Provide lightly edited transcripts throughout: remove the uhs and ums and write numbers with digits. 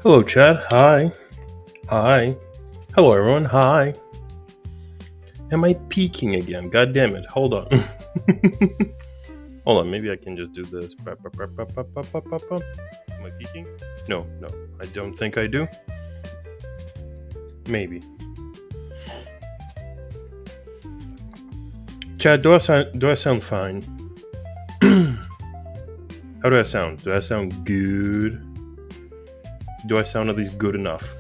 Hello, chat. Hi. Hi. Hello, everyone. Hi. Am I peeking again? God damn it. Hold on. Hold on. Maybe I can just do this. Am I peeking? No, I don't think I do. Maybe. Chat, do I sound fine? How do I sound? Do I sound good? Do I sound at least good enough?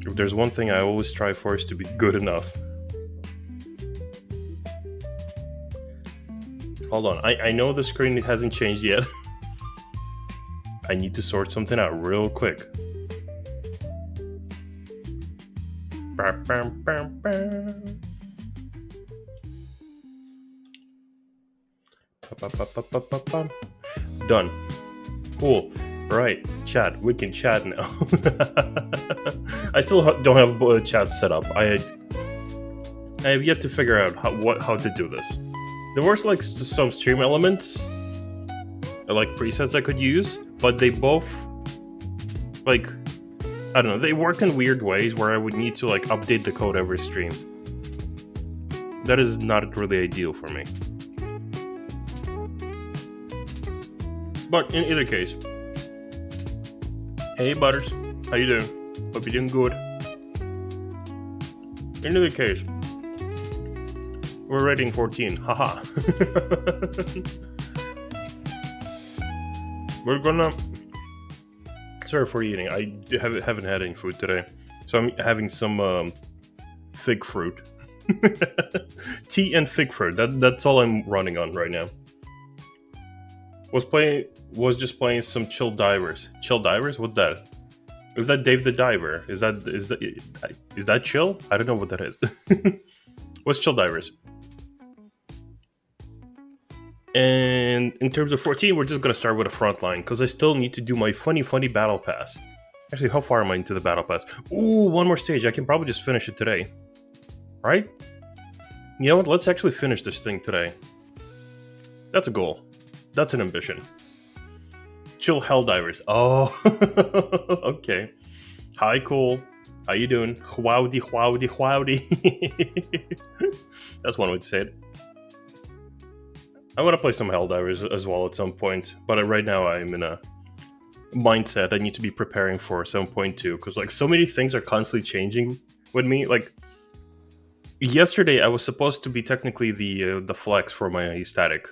If there's one thing I always strive for is to be good enough. Hold on, I know the screen hasn't changed yet. I need to sort something out real quick. Done. Cool. Right, chat. We can chat now. I still don't have chat set up. I have yet to figure out how to do this. There were like some stream elements, like presets I could use, but they both, like, I don't know, they work in weird ways where I would need to like update the code every stream. That is not really ideal for me. But in either case, hey Butters, how you doing? Hope you're doing good. In either case, we're rating 14, haha. We're gonna... Sorry for eating, I haven't had any food today. So I'm having some fig fruit. Tea and fig fruit, that's all I'm running on right now. Was just playing some Chill Divers. Chill Divers? What's that? Is that Dave the Diver? Is that Chill? I don't know what that is. What's Chill Divers? And in terms of 14, we're just gonna start with a front line because I still need to do my funny battle pass. Actually, how far am I into the battle pass? Ooh, one more stage. I can probably just finish it today. Right? You know what? Let's actually finish this thing today. That's a goal. That's an ambition. Chill Helldivers. Oh, okay. Hi, cool. How you doing? Howdy. That's one way to say it. I want to play some Helldivers as well at some point, but right now I'm in a mindset I need to be preparing for 7.2 because like so many things are constantly changing with me. Like yesterday, I was supposed to be technically the flex for my static.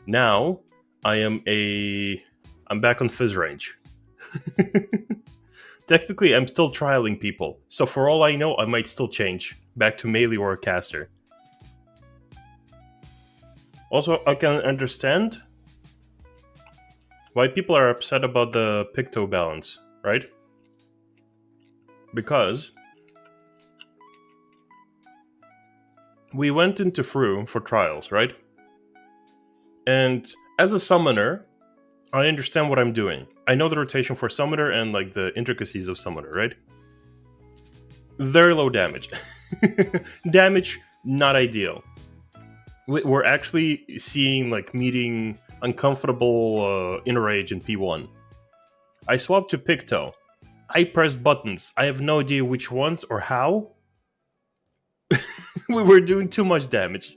Now I'm back on Fizz range. Technically, I'm still trialing people, so for all I know, I might still change back to melee or a caster. Also, I can understand why people are upset about the Picto balance, right? Because we went into Fru for trials, right? And as a summoner, I understand what I'm doing. I know the rotation for summoner and like the intricacies of summoner, right? Very low damage. Damage, not ideal. We're actually seeing like meeting uncomfortable inner rage in P1. I swapped to Picto. I pressed buttons. I have no idea which ones or how. We were doing too much damage.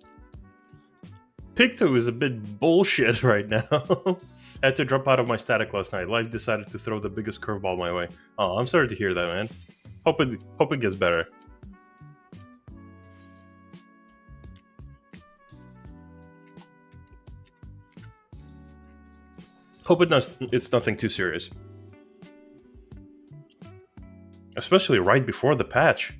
Picto is a bit bullshit right now. I had to drop out of my static last night. Life decided to throw the biggest curveball my way. Oh, I'm sorry to hear that, man. Hope it gets better. Hope it's nothing too serious. Especially right before the patch.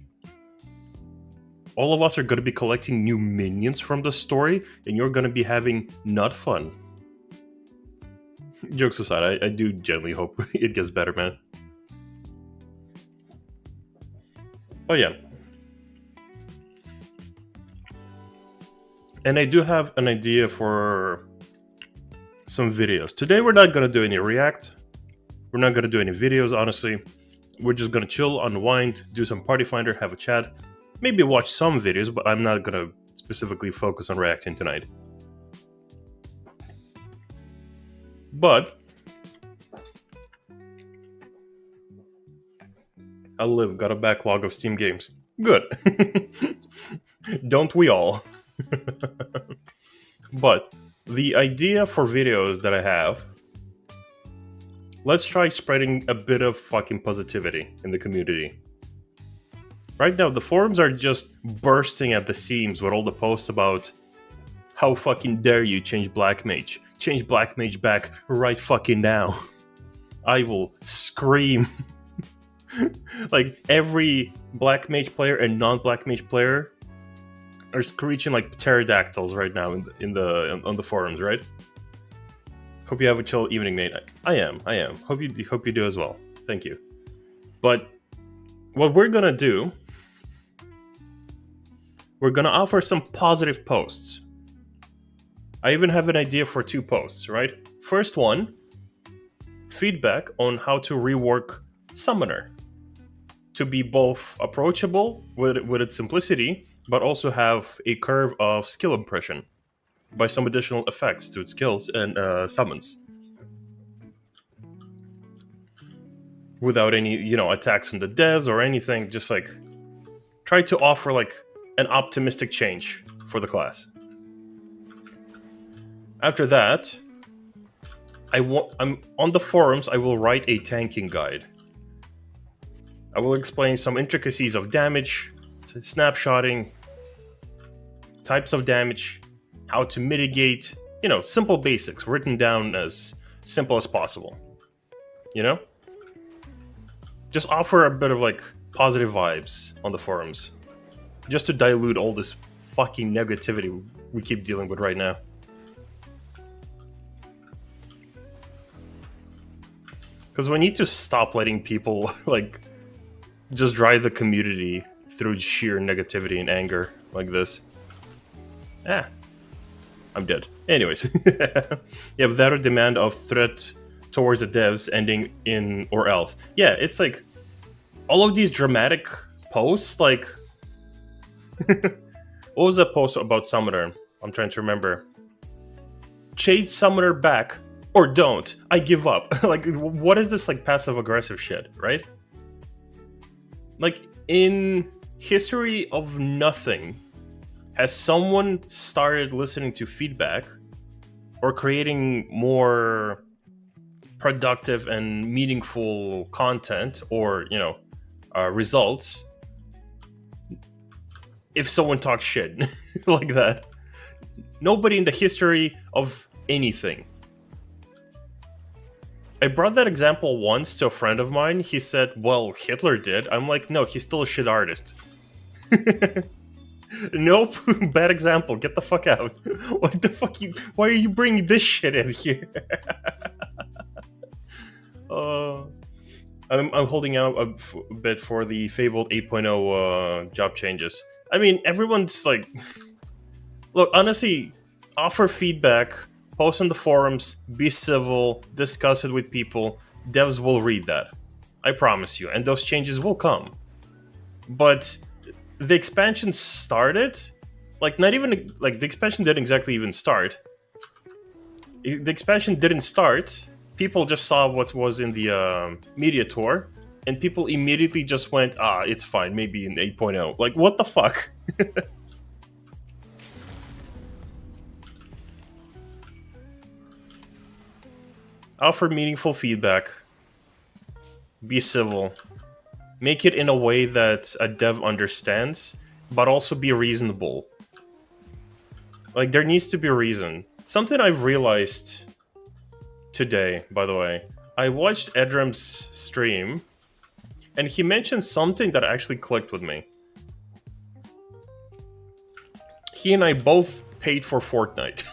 All of us are going to be collecting new minions from the story, and you're going to be having not fun. Jokes aside, I do genuinely hope it gets better, man. But yeah. And I do have an idea for some videos. Today we're not going to do any React. We're not going to do any videos, honestly. We're just going to chill, unwind, do some Party Finder, have a chat. Maybe watch some videos, but I'm not going to specifically focus on reacting tonight. But I live, got a backlog of Steam games. Good. Don't we all? But the idea for videos that I have, let's try spreading a bit of fucking positivity in the community. Right now, the forums are just bursting at the seams with all the posts about how fucking dare you change Black Mage. Change Black Mage back right fucking now. I will scream. Like, every Black Mage player and non-Black Mage player are screeching like pterodactyls right now on the forums, right? Hope you have a chill evening, mate. I am. Hope you do as well. Thank you. But what we're gonna do, we're gonna offer some positive posts. I even have an idea for 2 posts, right? First one, feedback on how to rework Summoner to be both approachable with its simplicity, but also have a curve of skill impression by some additional effects to its skills and summons. Without any, attacks on the devs or anything, just like try to offer like an optimistic change for the class. After that, I'm on the forums, I will write a tanking guide. I will explain some intricacies of damage, snapshotting, types of damage, how to mitigate, simple basics written down as simple as possible. Just offer a bit of like positive vibes on the forums, just to dilute all this fucking negativity we keep dealing with right now. Because we need to stop letting people like just drive the community through sheer negativity and anger like this. I'm dead. Anyways, yeah, without a demand of threat towards the devs ending in or else. Yeah, it's like all of these dramatic posts, like what was that post about Summoner? I'm trying to remember. Change Summoner back or don't. I give up. Like, what is this like passive aggressive shit, right? Like, in history of nothing, has someone started listening to feedback or creating more productive and meaningful content or, results if someone talks shit like that? Nobody in the history of anything. I brought that example once to a friend of mine. He said, well, Hitler did. I'm like, no, he's still a shit artist. Nope, bad example. Get the fuck out. What the fuck why are you bringing this shit in here? I'm holding out a bit for the fabled 8.0 job changes. I mean, everyone's like... Look, honestly, offer feedback, post on the forums, be civil, discuss it with people. Devs will read that. I promise you. And those changes will come. But the expansion started... Like, not even... Like, the expansion didn't exactly even start. The expansion didn't start. People just saw what was in the media tour. And people immediately just went, it's fine, maybe in 8.0. Like, what the fuck? Offer meaningful feedback. Be civil. Make it in a way that a dev understands, but also be reasonable. Like, there needs to be a reason. Something I've realized today, by the way. I watched Edrum's stream, and he mentioned something that actually clicked with me. He and I both paid for Fortnite.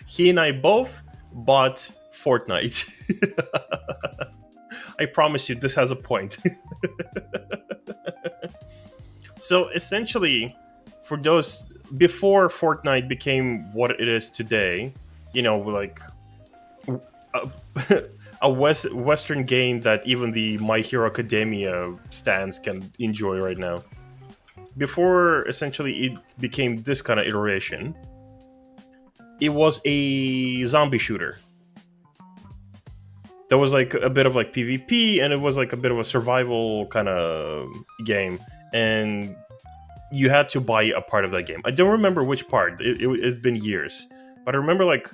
He and I both bought Fortnite. I promise you, this has a point. So essentially, for those before Fortnite became what it is today, like a, a Western game that even the My Hero Academia stands can enjoy right now. Before essentially it became this kind of iteration, it was a zombie shooter. There was like a bit of like PvP, and it was like a bit of a survival kind of game, and you had to buy a part of that game. I don't remember which part. It's been years, but I remember like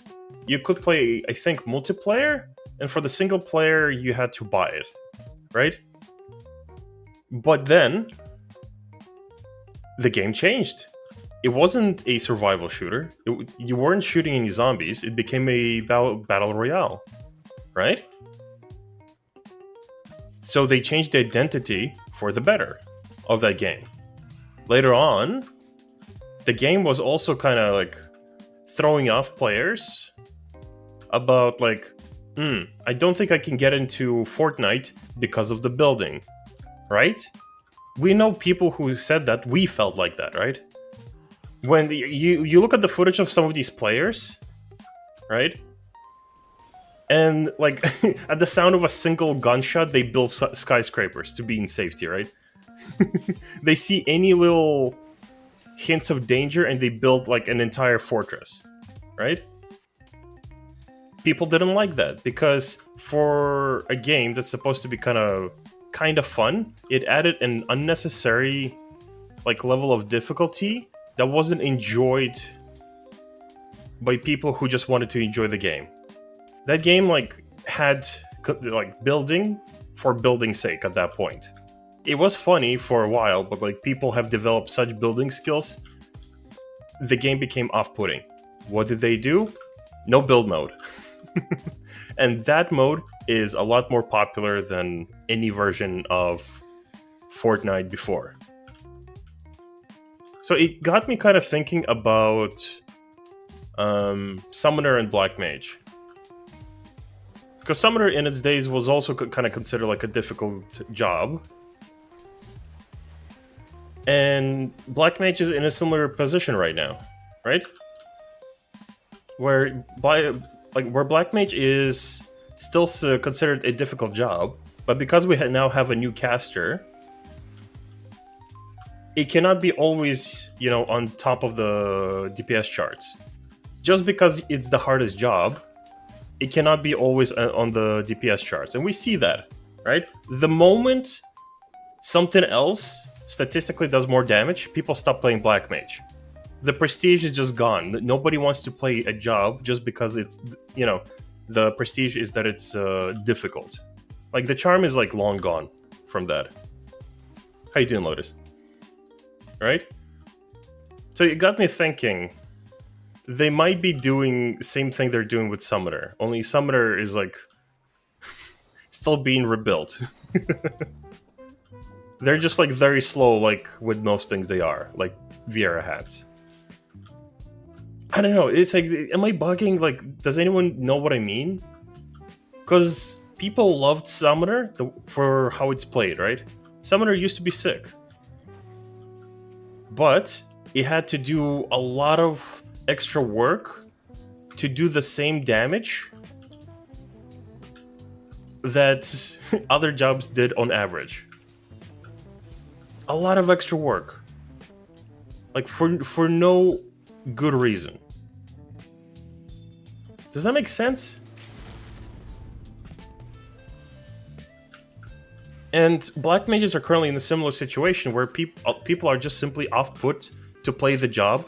you could play, I think, multiplayer, and for the single player you had to buy it, right? But then the game changed. It wasn't a survival shooter. You weren't shooting any zombies. It became a battle royale, right? So they changed the identity for the better of that game. Later on, the game was also kind of like throwing off players about like, I don't think I can get into Fortnite because of the building, right? We know people who said that. We felt like that, right? When you look at the footage of some of these players, right? And like at the sound of a single gunshot, they build skyscrapers to be in safety, right? They see any little hints of danger and they build like an entire fortress, right? People didn't like that because for a game that's supposed to be kind of fun, it added an unnecessary like level of difficulty that wasn't enjoyed by people who just wanted to enjoy the game. That game like had like building for building's sake at that point. It was funny for a while, but like people have developed such building skills, the game became off-putting. What did they do? No build mode. And that mode is a lot more popular than any version of Fortnite before. So it got me kind of thinking about Summoner and Black Mage. Because Summoner in its days was also kind of considered like a difficult job. And Black Mage is in a similar position right now, right? Where Black Mage is still considered a difficult job, but because we now have a new caster, it cannot be always, on top of the DPS charts. Just because it's the hardest job, it cannot be always on the DPS charts. And we see that, right? The moment something else statistically does more damage, people stop playing Black Mage. The prestige is just gone. Nobody wants to play a job just because it's, the prestige is that it's difficult. Like, the charm is, like, long gone from that. How you doing, Lotus? Right? So it got me thinking, they might be doing the same thing they're doing with Summoner. Only Summoner is, like, still being rebuilt. They're just, like, very slow, like, with most things they are. Like, Viera hats. I don't know, it's like, am I bugging? Like, does anyone know what I mean? Because people loved Summoner for how it's played, right? Summoner used to be sick. But it had to do a lot of extra work to do the same damage that other jobs did on average. A lot of extra work. Like, for no good reason. Does that make sense? And Black Mages are currently in a similar situation where people are just simply off-put to play the job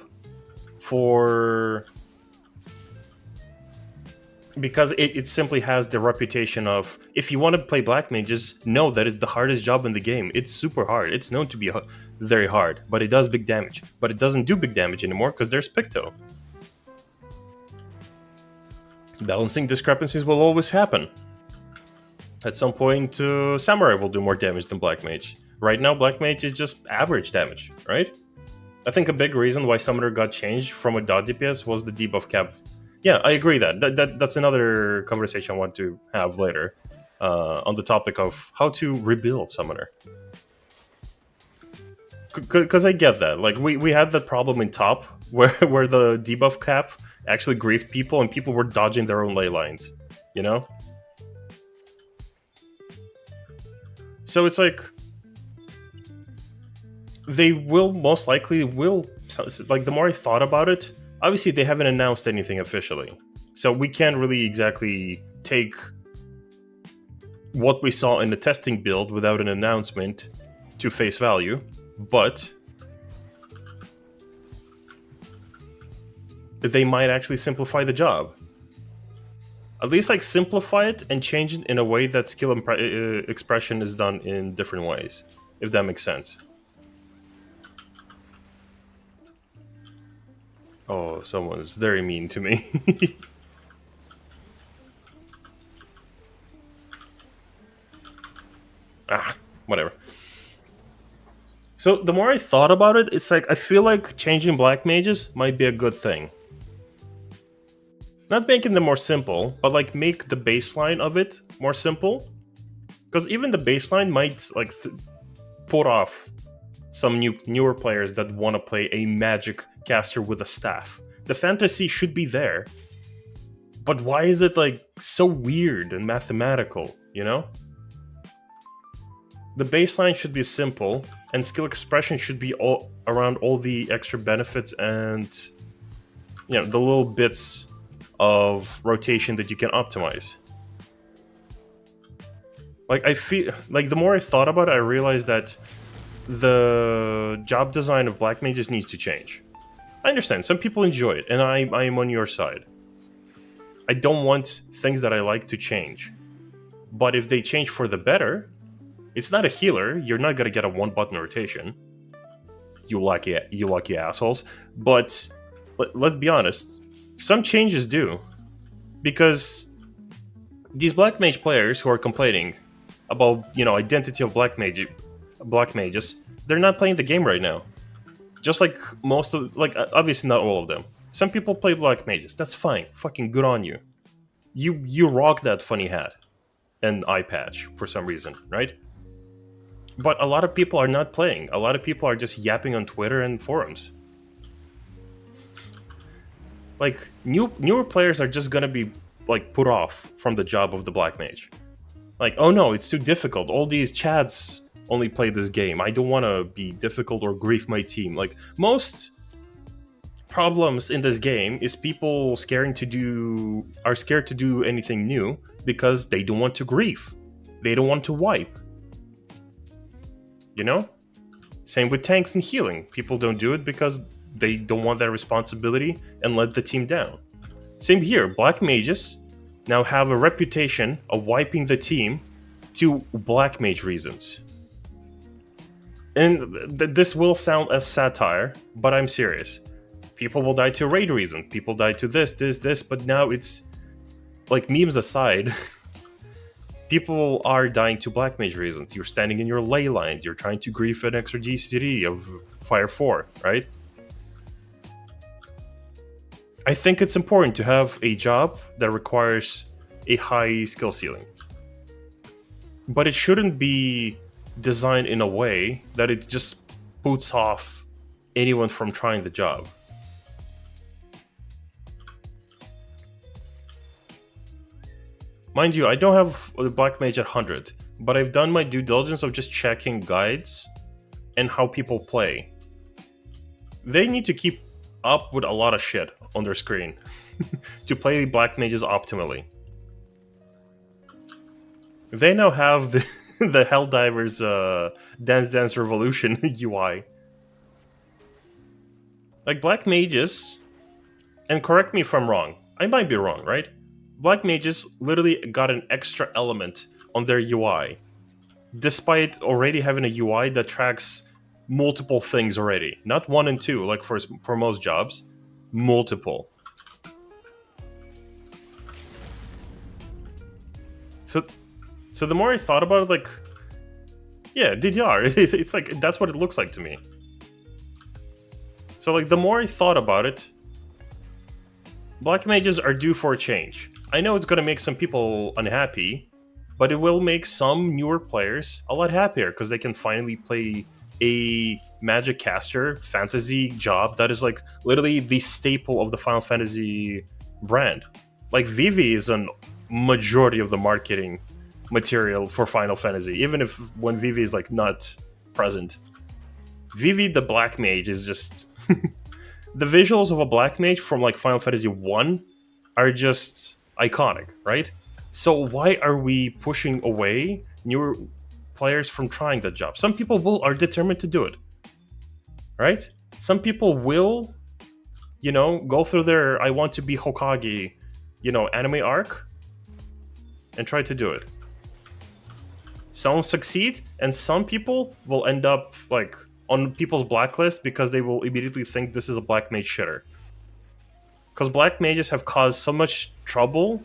because it simply has the reputation of, if you want to play Black Mages, know that it's the hardest job in the game. It's super hard. It's known to be very hard, but it does big damage. But it doesn't do big damage anymore because there's Picto. Balancing discrepancies will always happen. At some point, Samurai will do more damage than Black Mage. Right now, Black Mage is just average damage, right? I think a big reason why Summoner got changed from a dot DPS was the debuff cap. Yeah, I agree that's another conversation I want to have later on the topic of how to rebuild Summoner. Because I get that. Like we had that problem in top where the debuff cap actually griefed people and people were dodging their own ley lines. You know. So it's like they will most likely will like the more I thought about it. Obviously, they haven't announced anything officially, so we can't really exactly take what we saw in the testing build without an announcement to face value. But they might actually simplify the job. At least like simplify it and change it in a way that skill expression is done in different ways, if that makes sense. Oh, someone's very mean to me. Whatever. So the more I thought about it, it's like I feel like changing black mages might be a good thing. Not making them more simple, but like make the baseline of it more simple. Because even the baseline might like put off some newer players that want to play a magic caster with a staff. The fantasy should be there, but why is it like so weird and mathematical, you know? The baseline should be simple, and skill expression should be all around all the extra benefits and, you know, the little bits of rotation that you can optimize. Like, I feel like the more I thought about it, I realized that the job design of black mages needs to change. I understand, some people enjoy it, and I am on your side. I don't want things that I like to change. But if they change for the better, it's not a healer, you're not gonna get a one-button rotation. You lucky assholes. But let's be honest, some changes do. Because these black mage players who are complaining about, you know, identity of black mages, they're not playing the game right now. Just like most of, like, obviously not all of them. Some people play black mages, that's fine, fucking good on you. You rock that funny hat and eye patch for some reason, right? But a lot of people are not playing. A lot of people are just yapping on Twitter and forums. Like, newer players are just gonna be, like, put off from the job of the black mage. Like, oh no, it's too difficult. All these chads only play this game. I don't want to be difficult or grief my team. Like, most problems in this game is people are scared to do anything new because they don't want to grief. They don't want to wipe. You know? Same with tanks and healing. People don't do it because they don't want that responsibility and let the team down. Same here. Black mages now have a reputation of wiping the team to black mage reasons. And this will sound as satire, but I'm serious. People will die to raid reason. People die to this, but now it's... Like, memes aside, people are dying to black mage reasons. You're standing in your ley lines. You're trying to grief an extra GCD of Fire 4, right? I think it's important to have a job that requires a high skill ceiling. But it shouldn't be designed in a way that it just puts off anyone from trying the job. Mind you, I don't have the black mage at 100, but I've done my due diligence of just checking guides and how people play. They need to keep up with a lot of shit on their screen to play black mages optimally. They now have the Helldivers Dance Dance Revolution UI. Like, black mages, and correct me if I'm wrong, I might be wrong, right? Black mages literally got an extra element on their UI, despite already having a UI that tracks multiple things already. Not 1 and 2, like for most jobs, multiple. So the more I thought about it, like, yeah, DDR, it's like, that's what it looks like to me. So, like, the more I thought about it, black mages are due for a change. I know it's going to make some people unhappy, but it will make some newer players a lot happier because they can finally play a magic caster fantasy job that is like literally the staple of the Final Fantasy brand. Like Vivi is a majority of the marketing material for Final Fantasy, even if when Vivi is like not present. Vivi the Black Mage is just the visuals of a Black Mage from like Final Fantasy 1 are just iconic, right? So why are we pushing away newer players from trying that job? Some people are determined to do it, right? Some people will, go through their I want to be Hokage, anime arc and try to do it. Some succeed, and some people will end up like on people's blacklist because they will immediately think this is a Black Mage shitter. Because Black Mages have caused so much trouble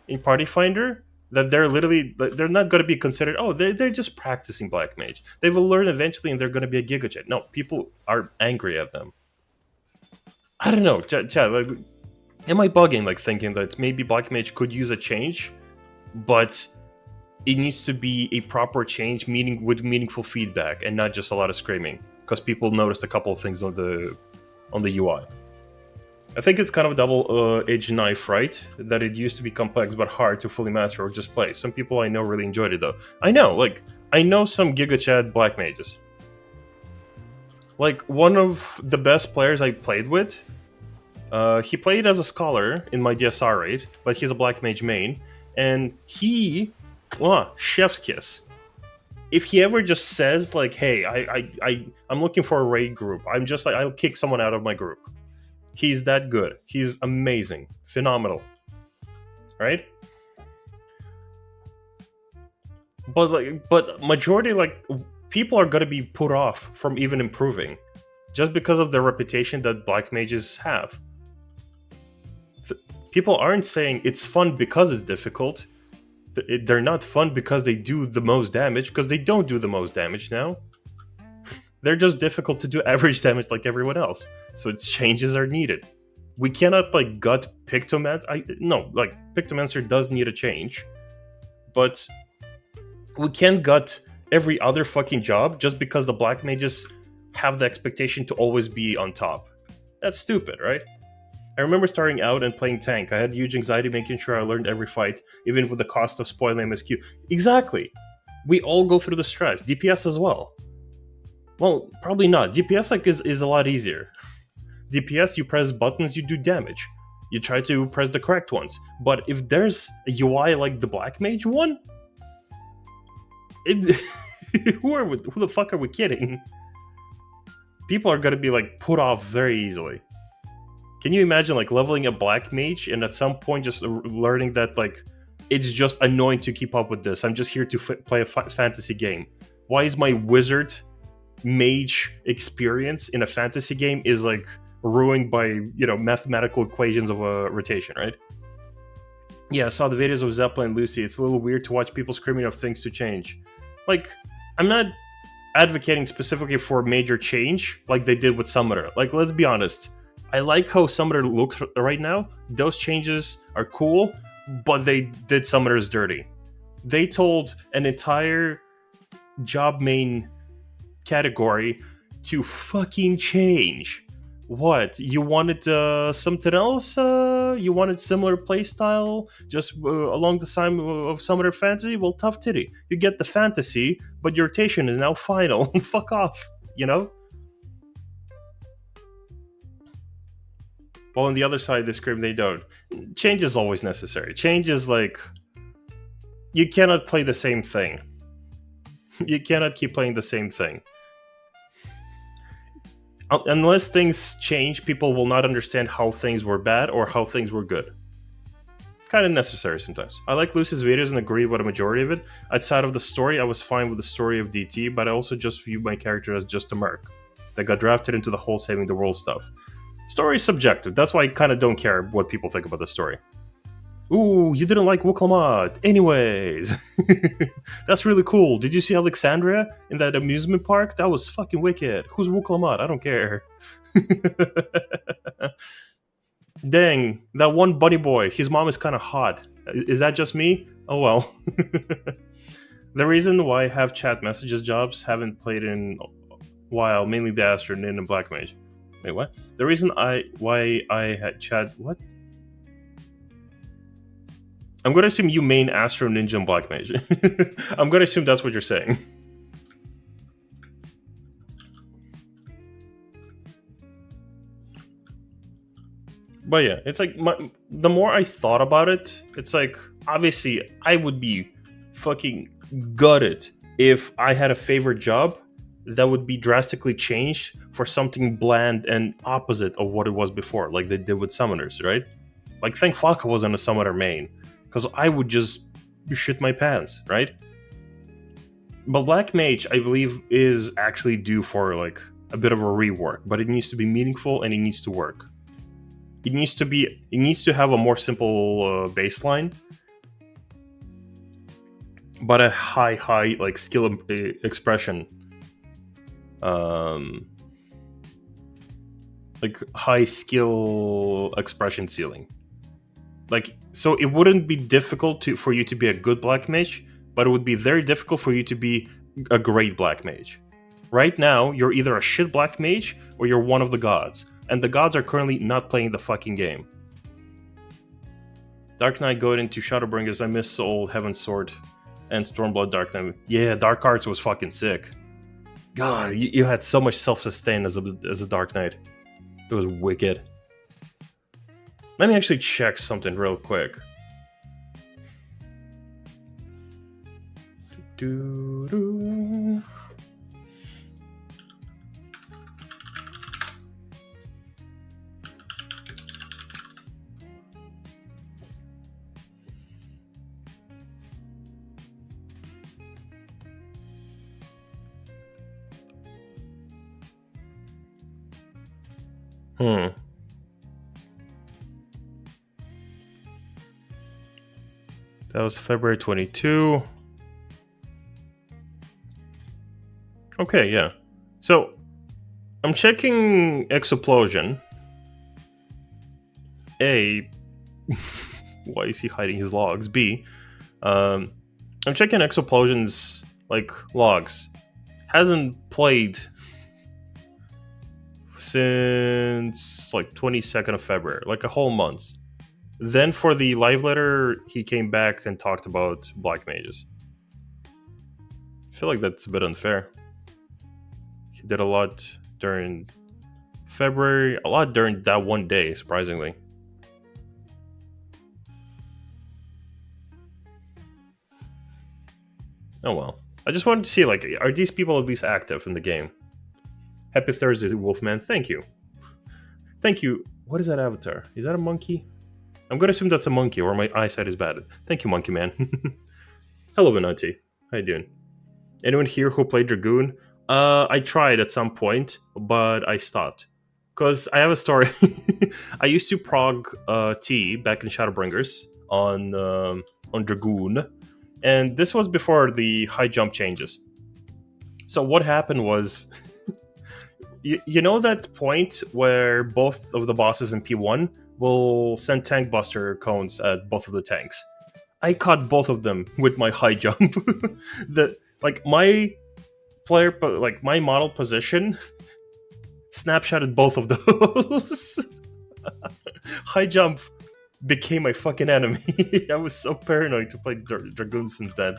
in Party Finder that they're not going to be considered, they're just practicing Black Mage. They will learn eventually and they're going to be a Giga Jet. No, people are angry at them. I don't know, Chad, like, am I bugging, like, thinking that maybe Black Mage could use a change, but it needs to be a proper change, with meaningful feedback, and not just a lot of screaming, because people noticed a couple of things on the UI. I think it's kind of a double-edged knife, right? That it used to be complex but hard to fully master or just play. Some people I know really enjoyed it, though. I know some Giga Chad Black Mages. Like, one of the best players I played with, he played as a scholar in my DSR raid, but he's a Black Mage main, and he, chef's kiss. If he ever just says, like, hey, I'm looking for a raid group, I'm just like, I'll kick someone out of my group. He's that good. He's amazing. Phenomenal. Right? But majority, like, people are going to be put off from even improving just because of the reputation that Black Mages have. People aren't saying it's fun because it's difficult. They're not fun because they do the most damage, because they don't do the most damage now. They're just difficult to do average damage like everyone else. So its changes are needed. We cannot, like, gut Pictomancer. Pictomancer does need a change. But we can't gut every other fucking job just because the Black Mages have the expectation to always be on top. That's stupid, right? I remember starting out and playing tank. I had huge anxiety making sure I learned every fight, even with the cost of spoiling MSQ. Exactly. We all go through the stress. DPS as well. Well, probably not. DPS is a lot easier. DPS, you press buttons, you do damage. You try to press the correct ones. But if there's a UI like the Black Mage one, who the fuck are we kidding? People are gonna be, like, put off very easily. Can you imagine, like, leveling a Black Mage and at some point just learning that, like, it's just annoying to keep up with this. I'm just here to play a fantasy game. Why is my wizard mage experience in a fantasy game is, like, ruined by, mathematical equations of a rotation, right? Yeah, I saw the videos of Zeppelin and Lucy. It's a little weird to watch people screaming of things to change. Like, I'm not advocating specifically for major change like they did with Summoner. Like, let's be honest. I like how Summoner looks right now. Those changes are cool, but they did Summoners dirty. They told an entire job main category to fucking change. What? You wanted something else? You wanted similar playstyle just along the side of Summoner Fantasy? Well, tough titty. You get the fantasy, but your rotation is now final. Fuck off, Well, on the other side of the screen, they don't. Change is always necessary. Change is like... You cannot play the same thing. You cannot keep playing the same thing. Unless things change, people will not understand how things were bad or how things were good. Kind of necessary sometimes. I like Lucy's videos and agree with a majority of it. Outside of the story, I was fine with the story of DT, but I also just view my character as just a merc that got drafted into the whole saving the world stuff. Story is subjective. That's why I kind of don't care what people think about the story. Ooh, you didn't like Wuklamad. Anyways. That's really cool. Did you see Alexandria in that amusement park? That was fucking wicked. Who's Wuklamad? I don't care. Dang, that one bunny boy. His mom is kind of hot. Is that just me? Oh well. The reason why I have chat messages jobs haven't played in while mainly the Astro Ninja and Black Mage. Wait, what? The reason why I had chat what? I'm gonna assume you main Astro Ninja and Black Mage. I'm gonna assume that's what you're saying. But yeah, it's like the more I thought about it, it's like obviously I would be fucking gutted if I had a favorite job that would be drastically changed for something bland and opposite of what it was before, like they did with summoners, right? Like thank fuck I wasn't a summoner main, because I would just shit my pants, right? But Black Mage, I believe, is actually due for like a bit of a rework, but it needs to be meaningful and it needs to work. It needs to have a more simple baseline, but a high like skill expression, like high skill expression ceiling. Like, so it wouldn't be difficult for you to be a good Black Mage, but it would be very difficult for you to be a great Black Mage. Right now, you're either a shit Black Mage or you're one of the gods. And the gods are currently not playing the fucking game. Dark Knight going into Shadowbringers, I miss old Heaven's Sword and Stormblood Dark Knight. Yeah, Dark Arts was fucking sick. God, you had so much self-sustain as a Dark Knight. It was wicked. Let me actually check something real quick. Doo-doo. That was February 22. Okay, yeah. So, I'm checking Explosion. A, why is he hiding his logs? B, I'm checking Explosion's, like, logs. Hasn't played since, like, 22nd of February. Like, a whole month. Then for the live letter, he came back and talked about Black Mages. I feel like that's a bit unfair. He did a lot during February, a lot during that one day, surprisingly. Oh well. I just wanted to see, like, are these people at least active in the game? Happy Thursday, Wolfman. Thank you. Thank you. What is that avatar? Is that a monkey? I'm going to assume that's a monkey, or my eyesight is bad. Thank you, Monkey Man. Hello, Benanti. How you doing? Anyone here who played Dragoon? I tried at some point, but I stopped. Because I have a story. I used to prog T back in Shadowbringers on Dragoon. And this was before the high jump changes. So what happened was... you know that point where both of the bosses in P1 will send tank buster cones at both of the tanks? I caught both of them with my high jump. My model position snapshotted both of those. High jump became my fucking enemy. I was so paranoid to play Dragoon since then.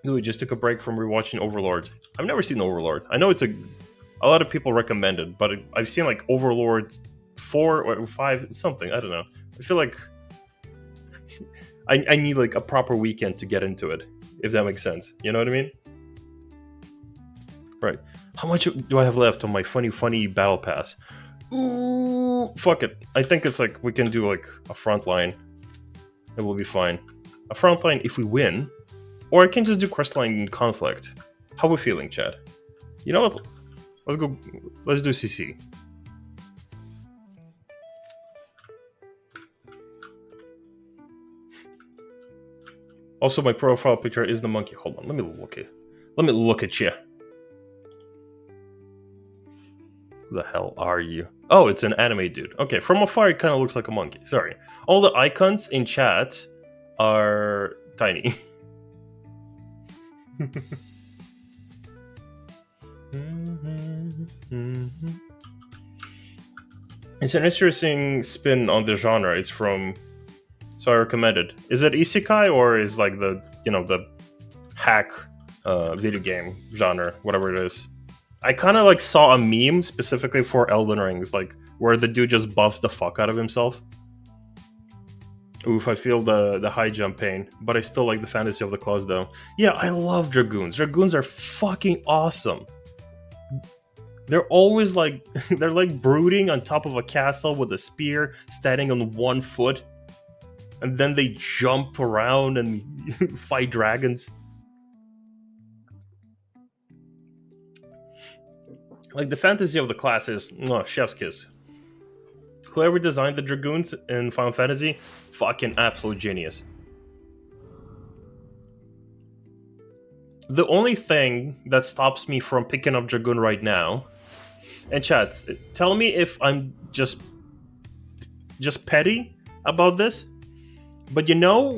Ooh, just took a break from rewatching Overlord. I've never seen Overlord. I know it's a lot of people recommend it, but I've seen like Overlord 4 or 5, something. I don't know. I feel like I need like a proper weekend to get into it, if that makes sense. You know what I mean? Right. How much do I have left on my funny battle pass? Ooh, fuck it. I think it's like we can do like a frontline. It will be fine. A frontline if we win, or I can just do questline conflict. How we feeling, Chad? You know what? Let's go. Let's do CC. Also, my profile picture is the monkey. Hold on, let me look at you. Who the hell are you? Oh, it's an anime dude. Okay, from afar it kind of looks like a monkey. Sorry. All the icons in chat are tiny. It's an interesting spin on the genre. It's from, so I recommend it. Is it isekai or is like the the hack video game genre, whatever it is? I kind of like saw a meme specifically for Elden Rings, like where the dude just buffs the fuck out of himself. Oof, I feel the high jump pain, but I still like the fantasy of the claws though. Yeah, I love Dragoons. Dragoons are fucking awesome. They're always like, they're like brooding on top of a castle with a spear, standing on one foot. And then they jump around and fight dragons. Like, the fantasy of the class is, chef's kiss. Whoever designed the Dragoons in Final Fantasy, fucking absolute genius. The only thing that stops me from picking up Dragoon right now, and chat, tell me if I'm just petty about this, but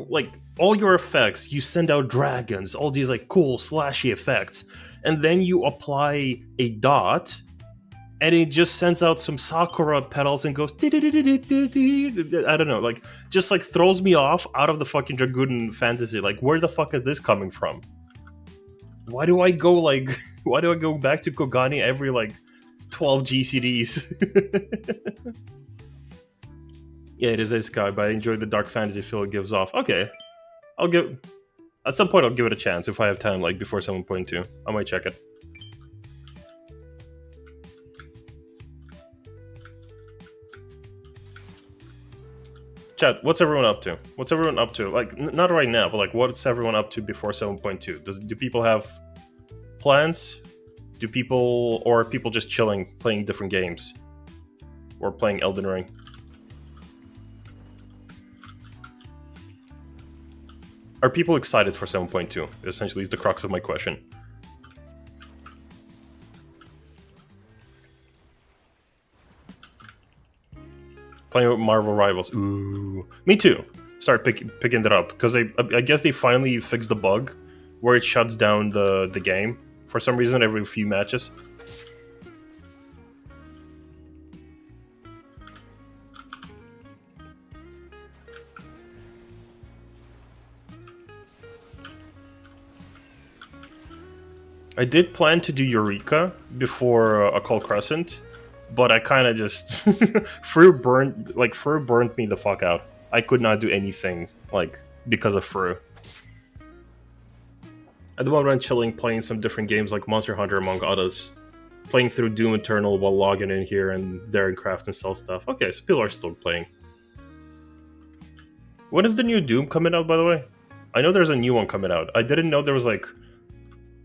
like, all your effects, you send out dragons, all these like cool slashy effects, and then you apply a dot, and it just sends out some Sakura petals and goes, I don't know, like, just like throws me off out of the fucking Dragoon fantasy. Like, where the fuck is this coming from? Why do I go back to Kogani every like 12 GCDs? Yeah, it is isekai, but I enjoy the dark fantasy feel it gives off. Okay, at some point I'll give it a chance if I have time, like before 7.2. I might check it. Chat, what's everyone up to? What's everyone up to? Like, not right now, but like, what's everyone up to before 7.2? Do people have plans? Or are people just chilling, playing different games? Or playing Elden Ring? Are people excited for 7.2? Essentially is the crux of my question. Playing with Marvel Rivals. Ooh. Me too. Start picking that up. Because I guess they finally fixed the bug where it shuts down the game for some reason every few matches. I did plan to do Eureka before Occult Crescent, but I kind of just Fru burnt me the fuck out. I could not do anything like because of Fru. At the moment, I'm chilling, playing some different games like Monster Hunter, among others. Playing through Doom Eternal while logging in here and there and craft and sell stuff. Okay, so people are still playing. When is the new Doom coming out, by the way? I know there's a new one coming out. I didn't know there was like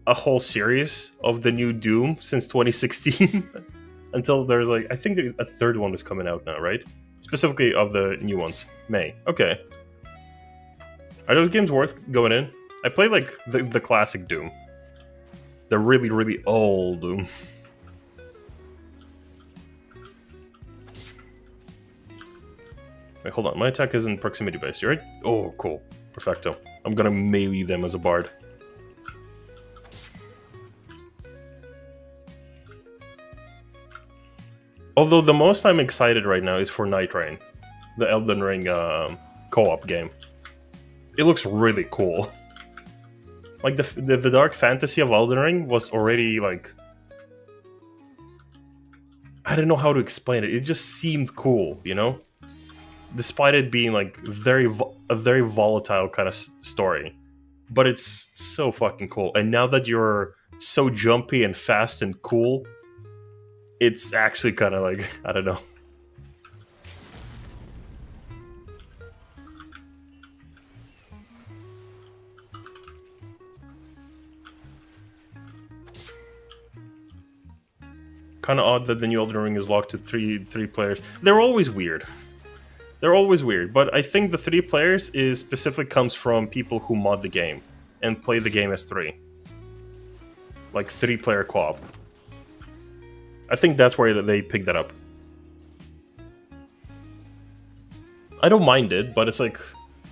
a whole series of the new Doom since 2016 until there's like, I think a third one is coming out now, right? Specifically of the new ones. May. Okay. Are those games worth going in? I played like the classic Doom. The really, really old Doom. Wait, hold on. My attack isn't proximity based, right? Oh, cool. Perfecto. I'm gonna melee them as a bard. Although the most I'm excited right now is for Night Rain, the Elden Ring co-op game. It looks really cool. Like the dark fantasy of Elden Ring was already like, I don't know how to explain it. It just seemed cool, you know, despite it being like a very volatile kind of story. But it's so fucking cool. And now that you're so jumpy and fast and cool, it's actually kind of like, I don't know. Kind of odd that the new Elden Ring is locked to three players. They're always weird. But I think the 3 players is specifically comes from people who mod the game and play the game as 3. Like 3-player co-op. I think that's where they picked that up. I don't mind it, but it's like,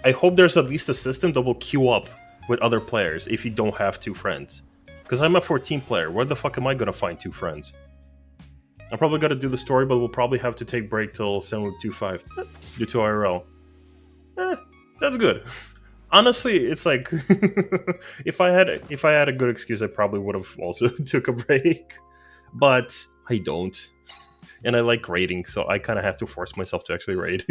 I hope there's at least a system that will queue up with other players if you don't have 2 friends. Because I'm a 14 player. Where the fuck am I gonna find 2 friends? I'm probably gonna do the story, but we'll probably have to take break till 7.25 due to IRL. That's good. Honestly, it's like if I had a good excuse, I probably would have also took a break, but I don't, and I like raiding, so I kind of have to force myself to actually raid.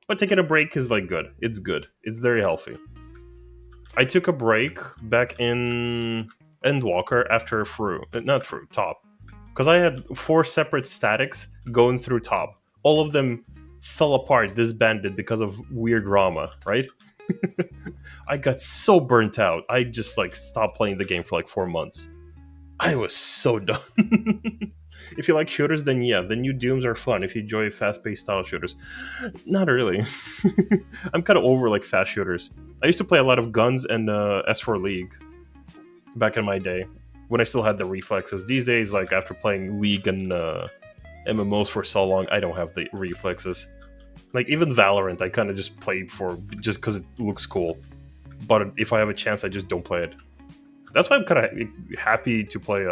But taking a break is like good. It's good. It's very healthy. I took a break back in Endwalker after not through top, because I had 4 separate statics going through top. All of them fell apart, disbanded because of weird drama, right? I got so burnt out. I just like stopped playing the game for like 4 months. I was so done. If you like shooters, then yeah, the new Dooms are fun. If you enjoy fast-paced style shooters, not really. I'm kind of over like fast shooters. I used to play a lot of guns and S4 League back in my day when I still had the reflexes. These days, like after playing League and MMOs for so long, I don't have the reflexes. Like even Valorant, I kind of just play for just because it looks cool. But if I have a chance, I just don't play it. That's why I'm kind of happy to play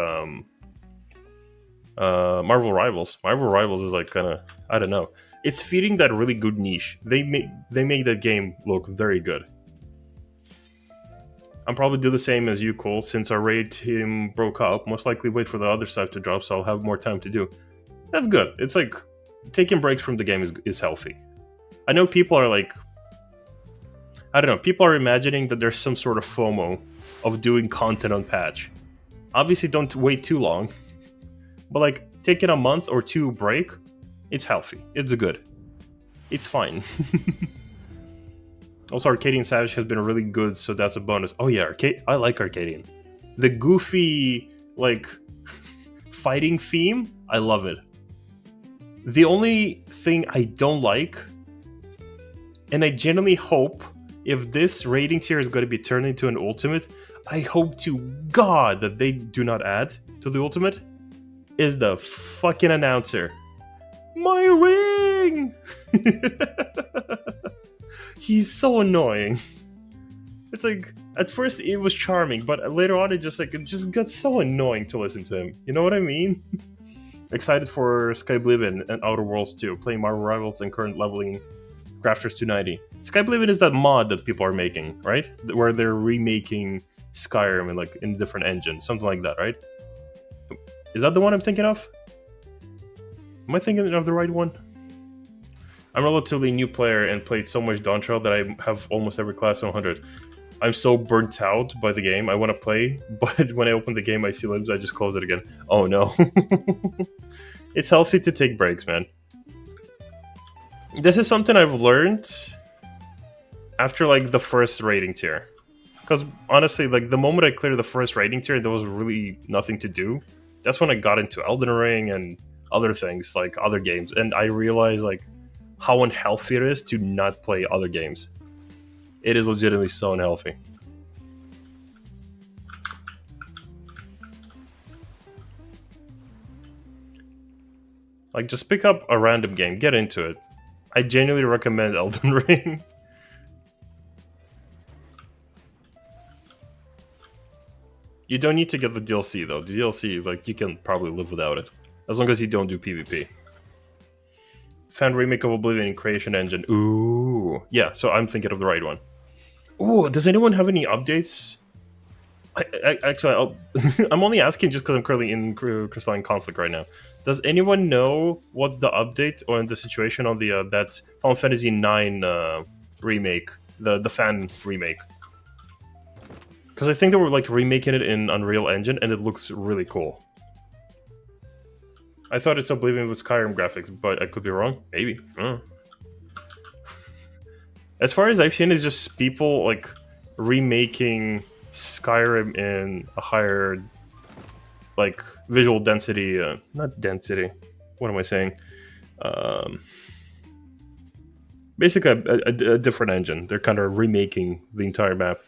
Marvel Rivals. Marvel Rivals is like kind of, I don't know. It's feeding that really good niche. They make that game look very good. I'll probably do the same as you, Cole, since our raid team broke up. Most likely wait for the other stuff to drop, so I'll have more time to do. That's good. It's like taking breaks from the game is healthy. I know people are like, I don't know, people are imagining that there's some sort of FOMO of doing content on patch. Obviously, don't wait too long, but like taking a month or 2 break, it's healthy. It's good. It's fine. Also, Arcadian Savage has been really good, so that's a bonus. Oh yeah, I like Arcadian. The goofy, like, fighting theme, I love it. The only thing I don't like, and I genuinely hope, if this rating tier is going to be turned into an ultimate, I hope to God that they do not add to the ultimate, is the fucking announcer. My ring! He's so annoying. It's like, at first it was charming, but later on it just got so annoying to listen to him. You know what I mean? Excited for Skybliven and Outer Worlds 2, playing Marvel Rivals and current leveling Crafters 290. Skybliven is that mod that people are making, right? Where they're remaking Skyrim in like in a different engine, something like that, right? Is that the one I'm thinking of? Am I thinking of the right one? I'm a relatively new player and played so much Dawn Trail that I have almost every class 100. I'm so burnt out by the game. I want to play, but when I open the game, I see libs, I just close it again. Oh no. It's healthy to take breaks, man. This is something I've learned after like the first rating tier. Because honestly, like the moment I cleared the first rating tier, there was really nothing to do. That's when I got into Elden Ring and other things, like other games. And I realized like how unhealthy it is to not play other games. It is legitimately so unhealthy. Like just pick up a random game, get into it. I genuinely recommend Elden Ring. You don't need to get the DLC though. The DLC, like, you can probably live without it. As long as you don't do PvP. Fan remake of Oblivion in Creation Engine. Ooh. Yeah, so I'm thinking of the right one. Ooh, does anyone have any updates? Actually, I'm only asking just because I'm currently in Crystalline Conflict right now. Does anyone know what's the update or the situation on the that Final Fantasy IX remake, the fan remake? Because I think they were like remaking it in Unreal Engine, and it looks really cool. I thought it's Oblivion with Skyrim graphics, but I could be wrong. Maybe. As far as I've seen, it's just people like remaking Skyrim in a higher, like, visual density. Not density. What am I saying? Basically, a different engine. They're kind of remaking the entire map.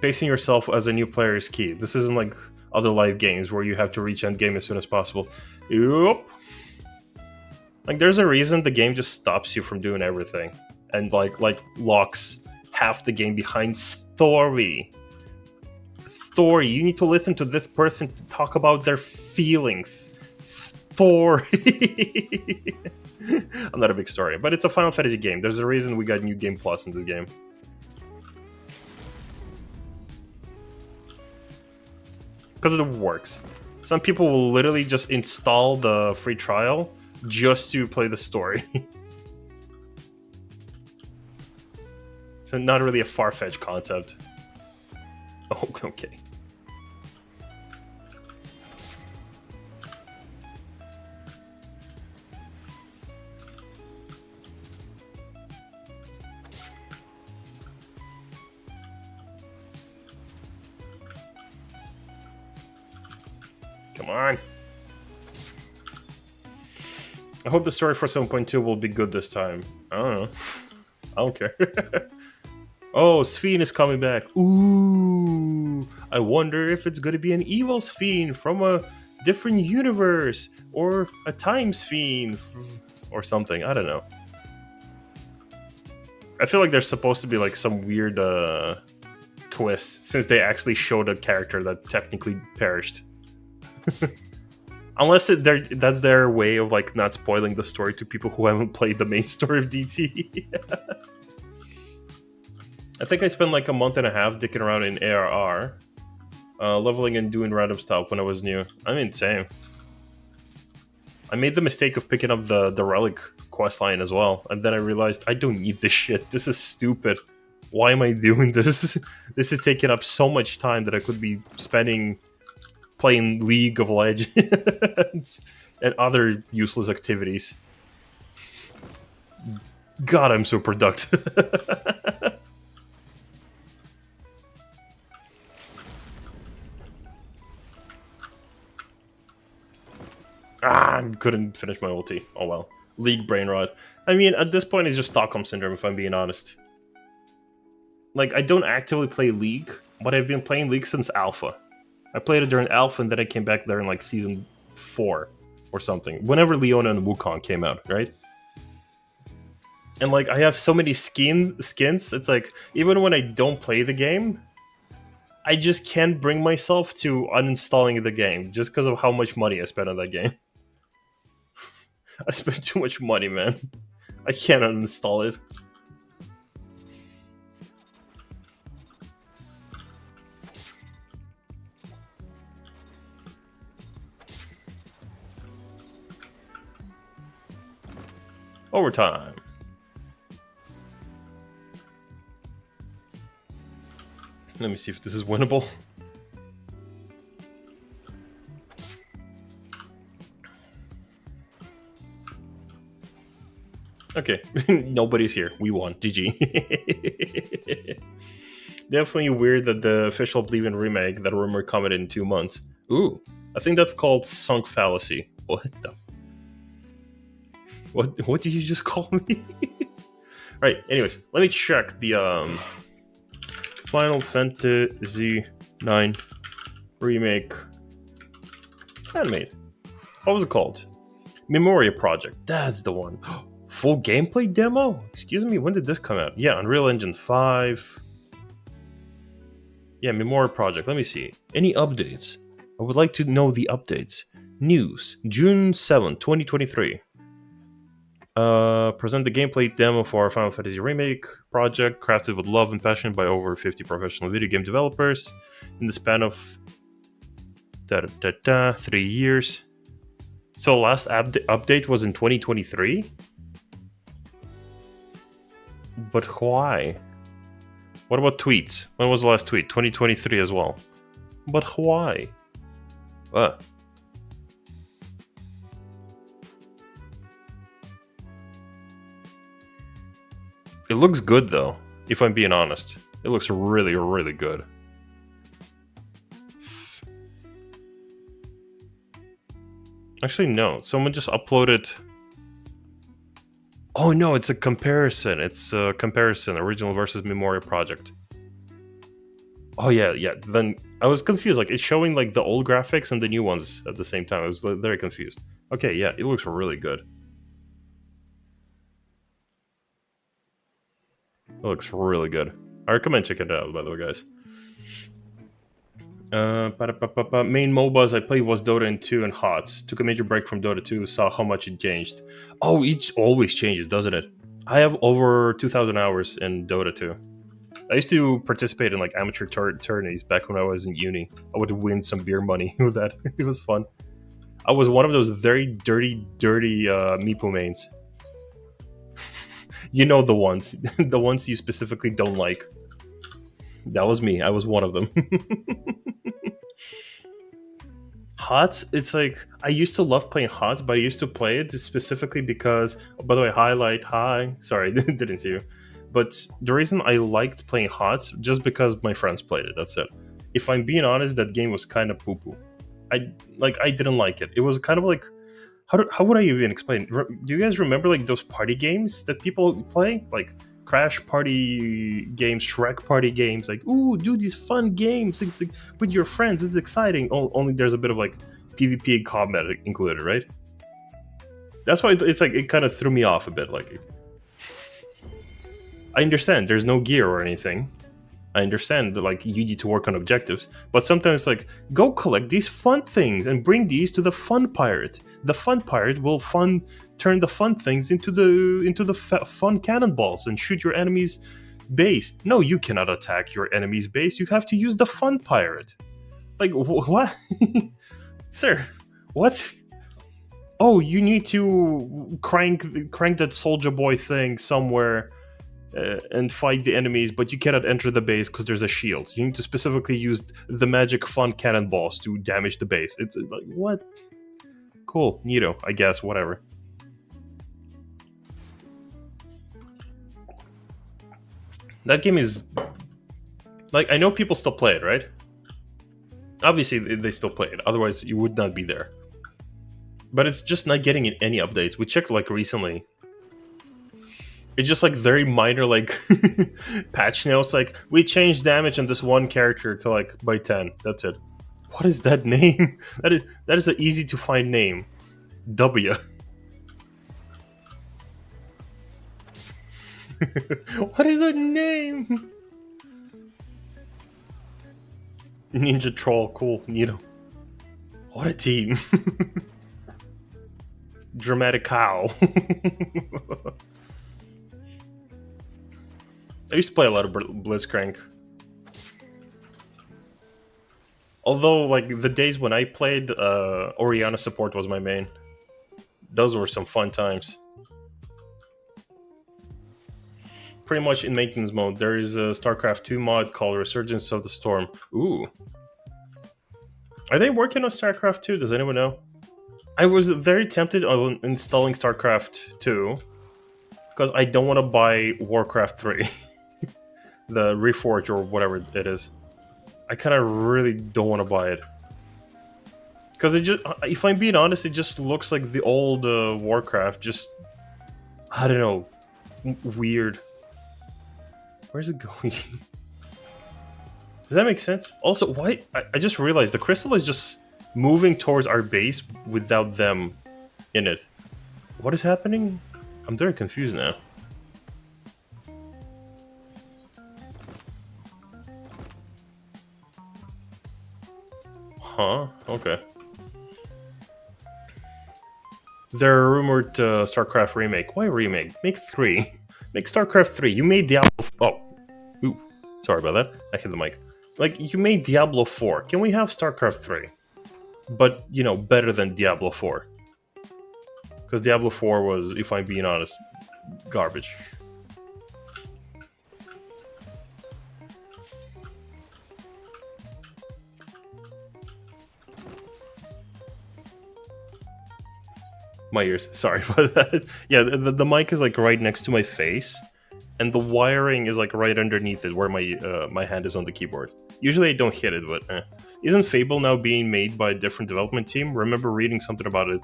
Pacing yourself as a new player is key. This isn't like other live games where you have to reach end game as soon as possible. Yup. Like, there's a reason the game just stops you from doing everything and like locks half the game behind story. Story. You need to listen to this person to talk about their feelings. Story. I'm not a big story, but it's a Final Fantasy game. There's a reason we got New Game Plus in this game. Because it works. Some people will literally just install the free trial just to play the story. So not really a far-fetched concept. Oh, okay. Come on. I hope the story for 7.2 will be good this time. I don't know. I don't care. Oh, Sphene is coming back. Ooh. I wonder if it's going to be an evil Sphene from a different universe. Or a time Sphene. Or something. I don't know. I feel like there's supposed to be like some weird twist. Since they actually showed a character that technically perished. Unless that's their way of like not spoiling the story to people who haven't played the main story of DT. I think I spent like a month and a half dicking around in ARR, leveling and doing random stuff when I was new. I'm insane. I made the mistake of picking up the Relic questline as well, and then I realized I don't need this shit. This is stupid. Why am I doing this? This is taking up so much time that I could be spending playing League of Legends and other useless activities. God, I'm so productive. Couldn't finish my ulti. Oh well. League brain rot. I mean, at this point, it's just Stockholm Syndrome, if I'm being honest. Like, I don't actively play League, but I've been playing League since Alpha. I played it during Alpha, and then I came back there in, like, Season 4 or something. Whenever Leona and Wukong came out, right? And, like, I have so many skins, it's like, even when I don't play the game, I just can't bring myself to uninstalling the game, just because of how much money I spent on that game. I spent too much money, man. I can't uninstall it. Overtime. Let me see if this is winnable. Okay, nobody's here. We won. GG. Definitely weird that the official Oblivion remake, that rumor commented in 2 months. Ooh, I think that's called sunk fallacy. What the... What did you just call me? Right, anyways, let me check the Final Fantasy IX remake fanmade. What was it called? Memoria Project. That's the one. Full gameplay demo? Excuse me, when did this come out? Yeah, Unreal Engine 5. Yeah, Memoria Project. Let me see. Any updates? I would like to know the updates. News. June 7, 2023. Present the gameplay demo for our Final Fantasy Remake project, crafted with love and passion by over 50 professional video game developers in the span of 3 years. So last update was in 2023? But why? What about tweets? When was the last tweet? 2023 as well. But why? It looks good though, if I'm being honest. It looks really, really good. Actually, no. Someone just uploaded... Oh no, it's a comparison. It's a comparison, original versus Memoria Project. Oh yeah. Then I was confused. Like, it's showing like the old graphics and the new ones at the same time. I was very confused. Okay, yeah, it looks really good. It looks really good. I recommend checking it out, by the way, guys. Main MOBAs I played was Dota and 2 and HOTS. Took a major break from Dota 2, saw how much it changed. Oh, it always changes, doesn't it? I have over 2,000 hours in Dota 2. I used to participate in like amateur tourneys back when I was in uni. I would win some beer money with that. It was fun. I was one of those very dirty Meepo mains. You know the ones. The ones you specifically don't like. That was me. I was one of them. HOTS, it's like, I used to love playing HOTS, but I used to play it specifically because, oh, by the way, hi. Sorry, didn't see you. But the reason I liked playing HOTS, just because my friends played it, that's it. If I'm being honest, that game was kind of poo-poo. I didn't like it. It was kind of like, how would I even explain? Do you guys remember like those party games that people play? Like Crash Party games, Shrek Party games, like, ooh, do these fun games like, with your friends, it's exciting. Only there's a bit of like PvP and combat included, right? That's why it's like, it kind of threw me off a bit. Like, I understand there's no gear or anything. I understand that like you need to work on objectives, but sometimes like, go collect these fun things and bring these to the fun pirate. The fun pirate will turn the fun things into the fun cannonballs and shoot your enemy's base. No, you cannot attack your enemy's base. You have to use the fun pirate. Like, what? Sir, what? Oh, you need to crank that soldier boy thing somewhere and fight the enemies, but you cannot enter the base because there's a shield. You need to specifically use the magic fun cannonballs to damage the base. It's like, what? Cool, neato, I guess, whatever. That game is... like, I know people still play it, right? Obviously, they still play it. Otherwise, you would not be there. But it's just not getting any updates. We checked, like, recently. It's just, like, very minor, like, patch notes. Like, we changed damage on this one character to, like, by 10. That's it. What is that name? That is an easy-to-find name. W. What is that name? Ninja Troll, cool, neato. What a team. Dramatic cow. I used to play a lot of Blitzcrank. Although, like, the days when I played, Oriana support was my main. Those were some fun times. Pretty much in maintenance mode. There is a StarCraft 2 mod called Resurgence of the Storm. Ooh. Are they working on StarCraft 2? Does anyone know? I was very tempted on installing StarCraft 2 because I don't want to buy Warcraft 3. The Reforge or whatever it is. I kind of really don't want to buy it. Because it just, if I'm being honest, it just looks like the old Warcraft. Just, I don't know, weird. Where's it going? Does that make sense? Also, why? I just realized the crystal is just moving towards our base without them in it. What is happening? I'm very confused now. Huh? Okay. They're rumored StarCraft remake. Why remake? Make 3. Make StarCraft 3. You made Diablo... Oh. Ooh. Sorry about that. I hit the mic. Like, you made Diablo 4. Can we have StarCraft 3? But, you know, better than Diablo 4. Because Diablo 4 was, if I'm being honest, garbage. My ears. Sorry about that. Yeah, the mic is like right next to my face, and the wiring is like right underneath it, where my hand is on the keyboard. Usually I don't hit it, but isn't Fable now being made by a different development team? Remember reading something about it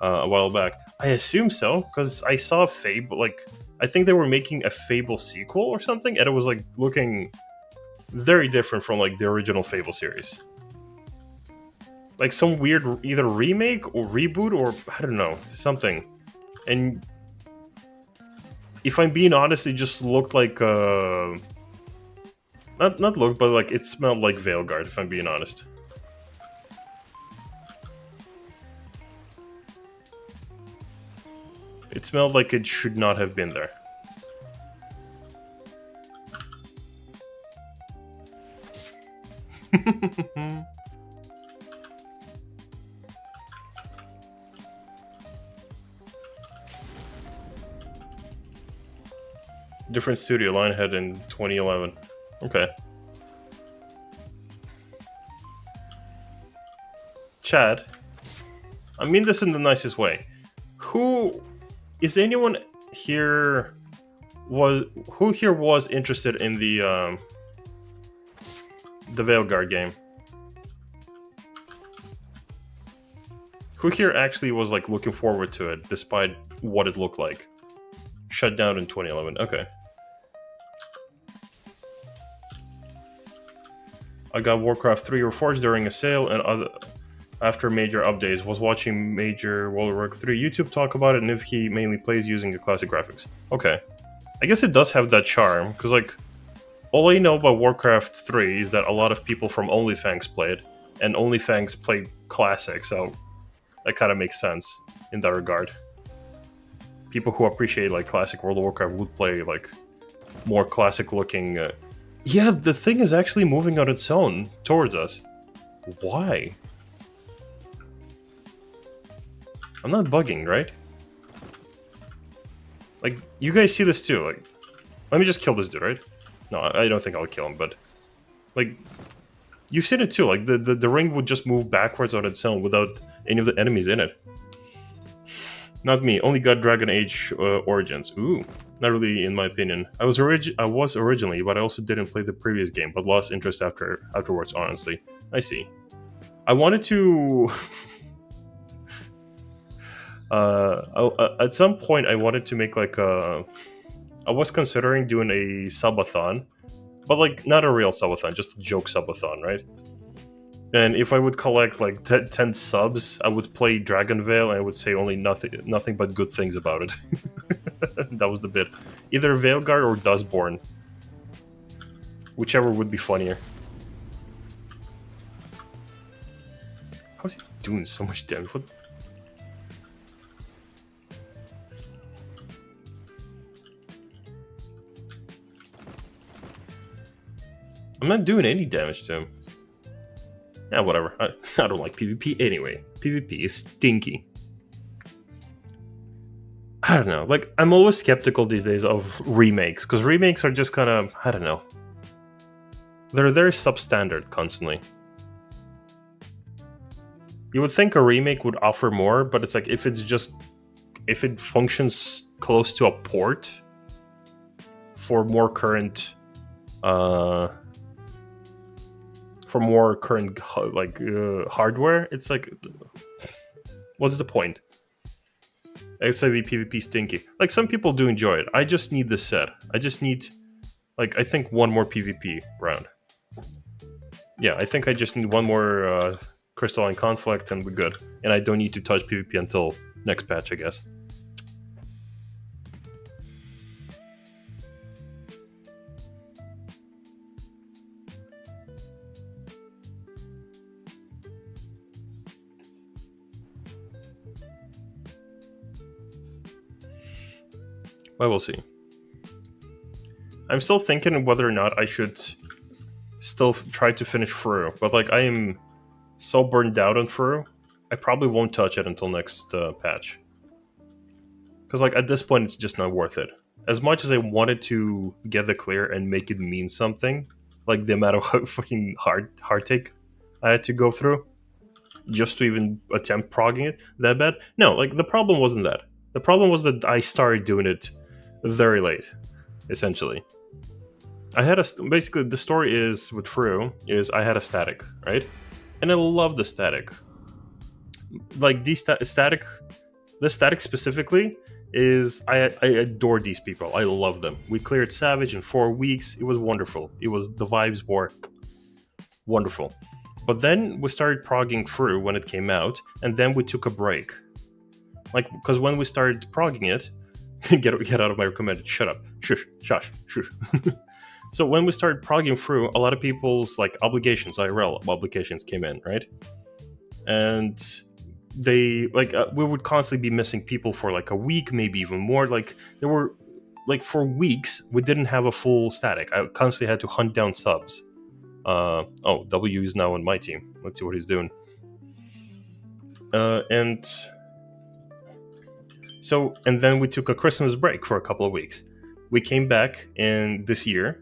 a while back. I assume so, because I saw Fable. Like, I think they were making a Fable sequel or something, and it was like looking very different from like the original Fable series. Like some weird either remake or reboot or I don't know, something. And if I'm being honest, it just looked like Not look, but like it smelled like Veilguard, if I'm being honest. It smelled like it should not have been there. Different studio, Lionhead in 2011. Okay. Chad, I mean this in the nicest way. Who is anyone here who here was interested in the Veilguard game? Who here actually was like looking forward to it despite what it looked like? Shut down in 2011. Okay. I got Warcraft 3 Reforged during a sale and after major updates. Was watching Major Warcraft 3 YouTube talk about it, and if he mainly plays using the classic graphics. Okay. I guess it does have that charm, because like, all I know about Warcraft 3 is that a lot of people from OnlyFans played, and OnlyFans played classic, so that kind of makes sense in that regard. People who appreciate like classic World of Warcraft would play like more classic looking... Yeah, the thing is actually moving on its own towards us. Why? I'm not bugging, right? Like, you guys see this too, like... Let me just kill this dude, right? No, I don't think I'll kill him, but... Like, you've seen it too, like, the ring would just move backwards on its own without any of the enemies in it. Not me, only got Dragon Age Origins. Ooh, not really in my opinion. I was originally, but I also didn't play the previous game, but lost interest afterwards, honestly. I see. I wanted to... at some point I wanted to make like a... I was considering doing a subathon, but like not a real subathon, just a joke subathon, right? And if I would collect like 10 subs, I would play Dragonvale and I would say only nothing but good things about it. That was the bit. Either Veilguard or Dustborn. Whichever would be funnier. How's he doing so much damage? What? I'm not doing any damage to him. Yeah, whatever. I don't like PvP anyway. PvP is stinky. I don't know. Like, I'm always skeptical these days of remakes, because remakes are just kind of, I don't know. They're very substandard constantly. You would think a remake would offer more, but it's like, if it functions close to a port for more current, hardware, it's like, what's the point? XIV PvP stinky. Like, some people do enjoy it. I just need the set. I just need, like, I think one more PvP round. Yeah, I think I just need one more Crystalline Conflict and we're good. And I don't need to touch PvP until next patch, I guess. I will see. I'm still thinking whether or not I should still try to finish Furu, but like I am so burned out on Furu, I probably won't touch it until next patch. Because like at this point, it's just not worth it. As much as I wanted to get the clear and make it mean something, like the amount of fucking heartache I had to go through just to even attempt progging it that bad. No, like the problem wasn't that. The problem was that I started doing it very late, essentially. I had basically the story is with Furu is I had a static, right? And I love the static. Like the static specifically is I adore these people. I love them. We cleared Savage in 4 weeks. It was wonderful. The vibes were wonderful. But then we started progging Furu when it came out, and then we took a break. Like, because when we started progging it, get out of my recommended. Shut up. Shush. Shush. Shush. So when we started progging through, a lot of people's like obligations, IRL obligations came in, right? And they we would constantly be missing people for like a week, maybe even more. Like there were like for weeks we didn't have a full static. I constantly had to hunt down subs. Oh, W is now on my team. Let's see what he's doing. And then we took a Christmas break for a couple of weeks. We came back in this year,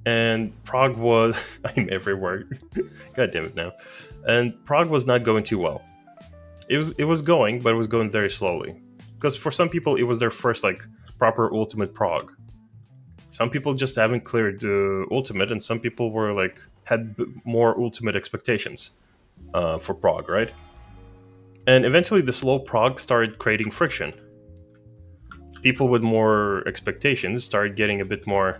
and Prague was I'm everywhere. God damn it now. And Prague was not going too well. It was going, but it was going very slowly. Because for some people, it was their first like proper ultimate Prague. Some people just haven't cleared the ultimate, and some people were like had more ultimate expectations for Prague, right? And eventually, the slow Prague started creating friction. People with more expectations started getting a bit more.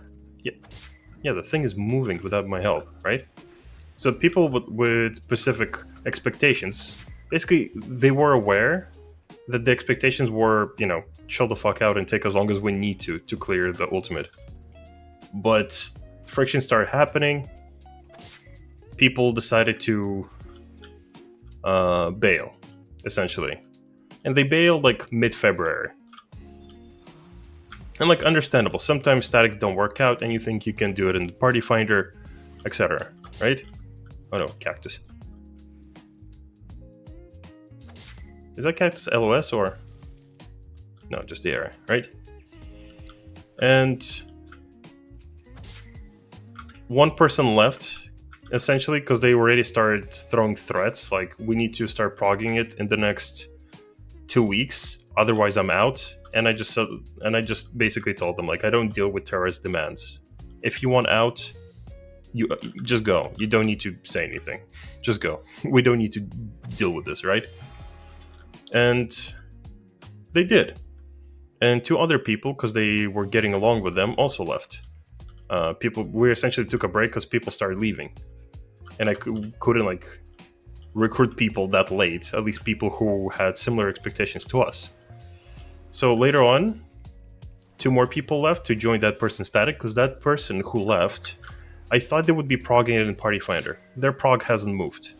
Yeah, the thing is moving without my help, right? So people with specific expectations, basically, they were aware that the expectations were, chill the fuck out and take as long as we need to clear the ultimate. But friction started happening. People decided to bail, essentially. And they bailed like mid-February. And like understandable, sometimes statics don't work out and you think you can do it in the party finder, etc. Right? Oh no, cactus. Is that cactus LOS or? No, just the area, right? And one person left, essentially, because they already started throwing threats, like, we need to start progging it in the next 2 weeks, otherwise I'm out. And I just basically told them, like, I don't deal with terrorist demands. If you want out, you just go. You don't need to say anything. Just go. We don't need to deal with this, right? And they did. And 2 other people, because they were getting along with them, also left. We essentially took a break because people started leaving. And I couldn't, like, recruit people that late, at least people who had similar expectations to us. So later on, 2 more people left to join that person's static, because that person who left, I thought they would be progging it in Party Finder. Their prog hasn't moved.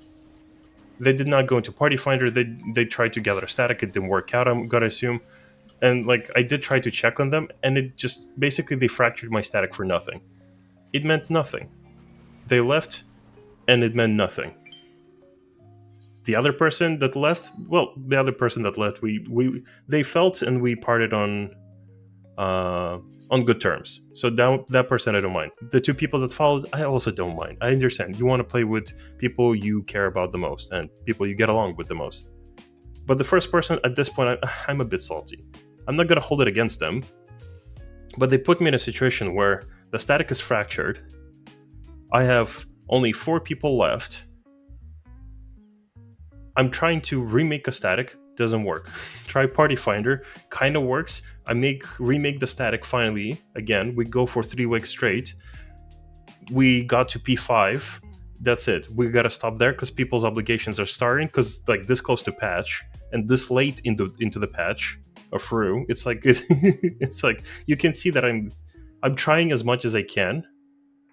They did not go into Party Finder. They tried to gather a static. It didn't work out, I'm gonna assume. And like I did try to check on them, and it just basically they fractured my static for nothing. It meant nothing. They left, and it meant nothing. The other person that left, they felt, and we parted on good terms. So that person I don't mind. The 2 people that followed, I also don't mind. I understand. You want to play with people you care about the most and people you get along with the most. But the first person, at this point, I'm a bit salty. I'm not going to hold it against them. But they put me in a situation where the static is fractured. I have only 4 people left. I'm trying to remake a static, doesn't work. Try Party Finder, kind of works. I remake the static finally. Again, we go for 3 weeks straight. We got to P5. That's it. We gotta stop there because people's obligations are starting. Because like this close to patch and this late into the patch or through, it's like it's like you can see that I'm trying as much as I can,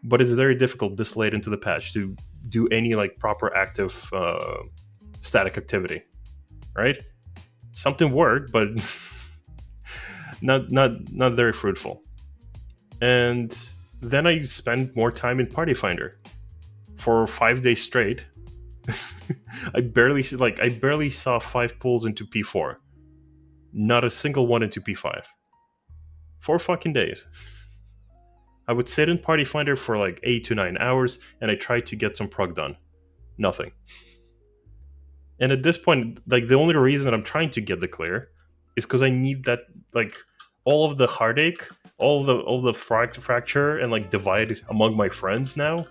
but it's very difficult this late into the patch to do any like proper active static activity, right? Something worked, but not very fruitful. And then I spent more time in Party Finder for 5 days straight. I barely saw 5 pulls into P4. Not a single one into P5. 4 fucking days. I would sit in Party Finder for like 8 to 9 hours, and I tried to get some prog done. Nothing. And at this point, like the only reason that I'm trying to get the clear is because I need that, like, all of the heartache, all the fracture and like divide among my friends now,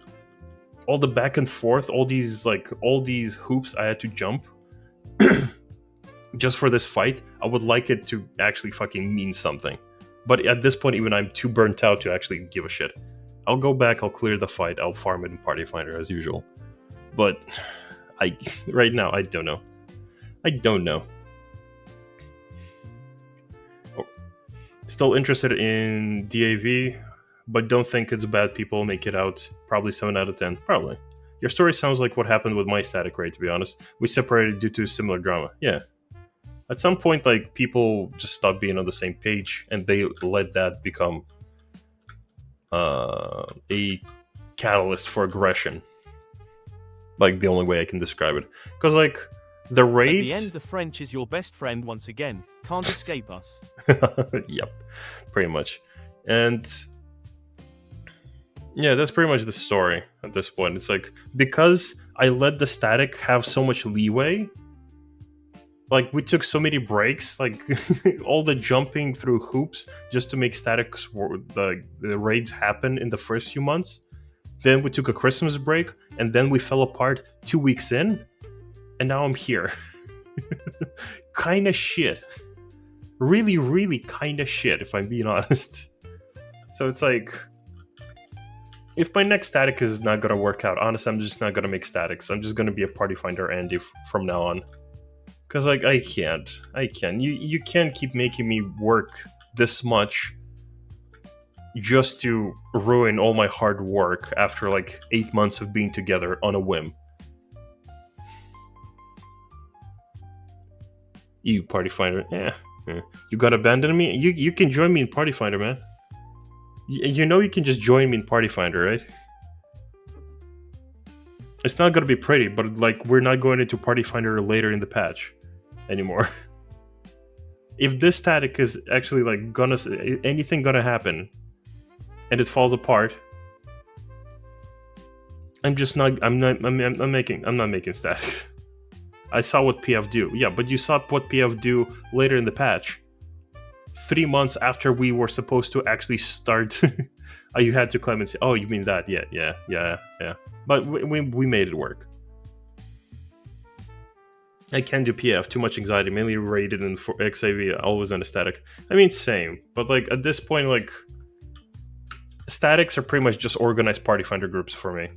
all the back and forth, all these hoops I had to jump just for this fight. I would like it to actually fucking mean something. But at this point, even I'm too burnt out to actually give a shit. I'll go back, I'll clear the fight, I'll farm it in Party Finder as usual. But right now, I don't know. Oh. Still interested in DAV. but don't think it's bad people make it out. Probably 7 out of 10. Probably. Your story sounds like what happened with my static raid, to be honest. We separated due to similar drama. Yeah. At some point, like, people just stopped being on the same page, and they let that become a catalyst for aggression. Like, the only way I can describe it. Because, like, the raids... At the end, the French is your best friend once again. Can't escape us. Yep, pretty much. And... yeah, that's pretty much the story at this point. It's like, because I let the static have so much leeway, like, we took so many breaks, like, all the jumping through hoops just to make statics, the raids happen in the first few months. Then we took a Christmas break, and then we fell apart 2 weeks in, and now I'm here. Kinda shit. Really, really kinda shit, if I'm being honest. So it's like... if my next static is not gonna work out, honestly, I'm just not gonna make statics. I'm just gonna be a party finder Andy from now on. Because, like, I can't. You can't keep making me work this much just to ruin all my hard work after, like, 8 months of being together on a whim. You, party finder. You gotta abandon me? You can join me in party finder, man. You know you can just join me in Party Finder, right? It's not gonna be pretty, but, like, we're not going into Party Finder later in the patch anymore. If this static is actually, like, anything gonna happen, and it falls apart, I'm not making statics. I saw what PF do. Yeah, but you saw what PF do later in the patch. 3 months after we were supposed to actually start. You had to claim and say, oh, you mean that? Yeah. But we made it work. I can't do PF, too much anxiety, mainly rated in FFXIV, always on a static. I mean, same, but, like, at this point, like, statics are pretty much just organized party finder groups for me.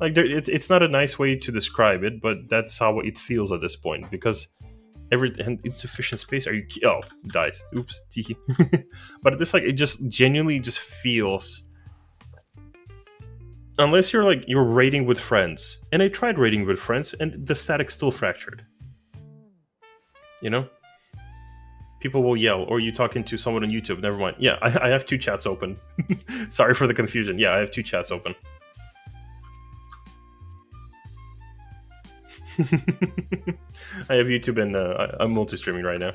Like, it's not a nice way to describe it, but that's how it feels at this point, because insufficient space. Are you? Oh, dies. Oops. Tiki. But this, like, it just genuinely just feels. Unless you're raiding with friends, and I tried raiding with friends, and the static still fractured. You know, people will yell, or you talking to someone on YouTube. Never mind. Yeah, I have 2 chats open. Sorry for the confusion. Yeah, I have 2 chats open. I have YouTube and I'm multi-streaming right now.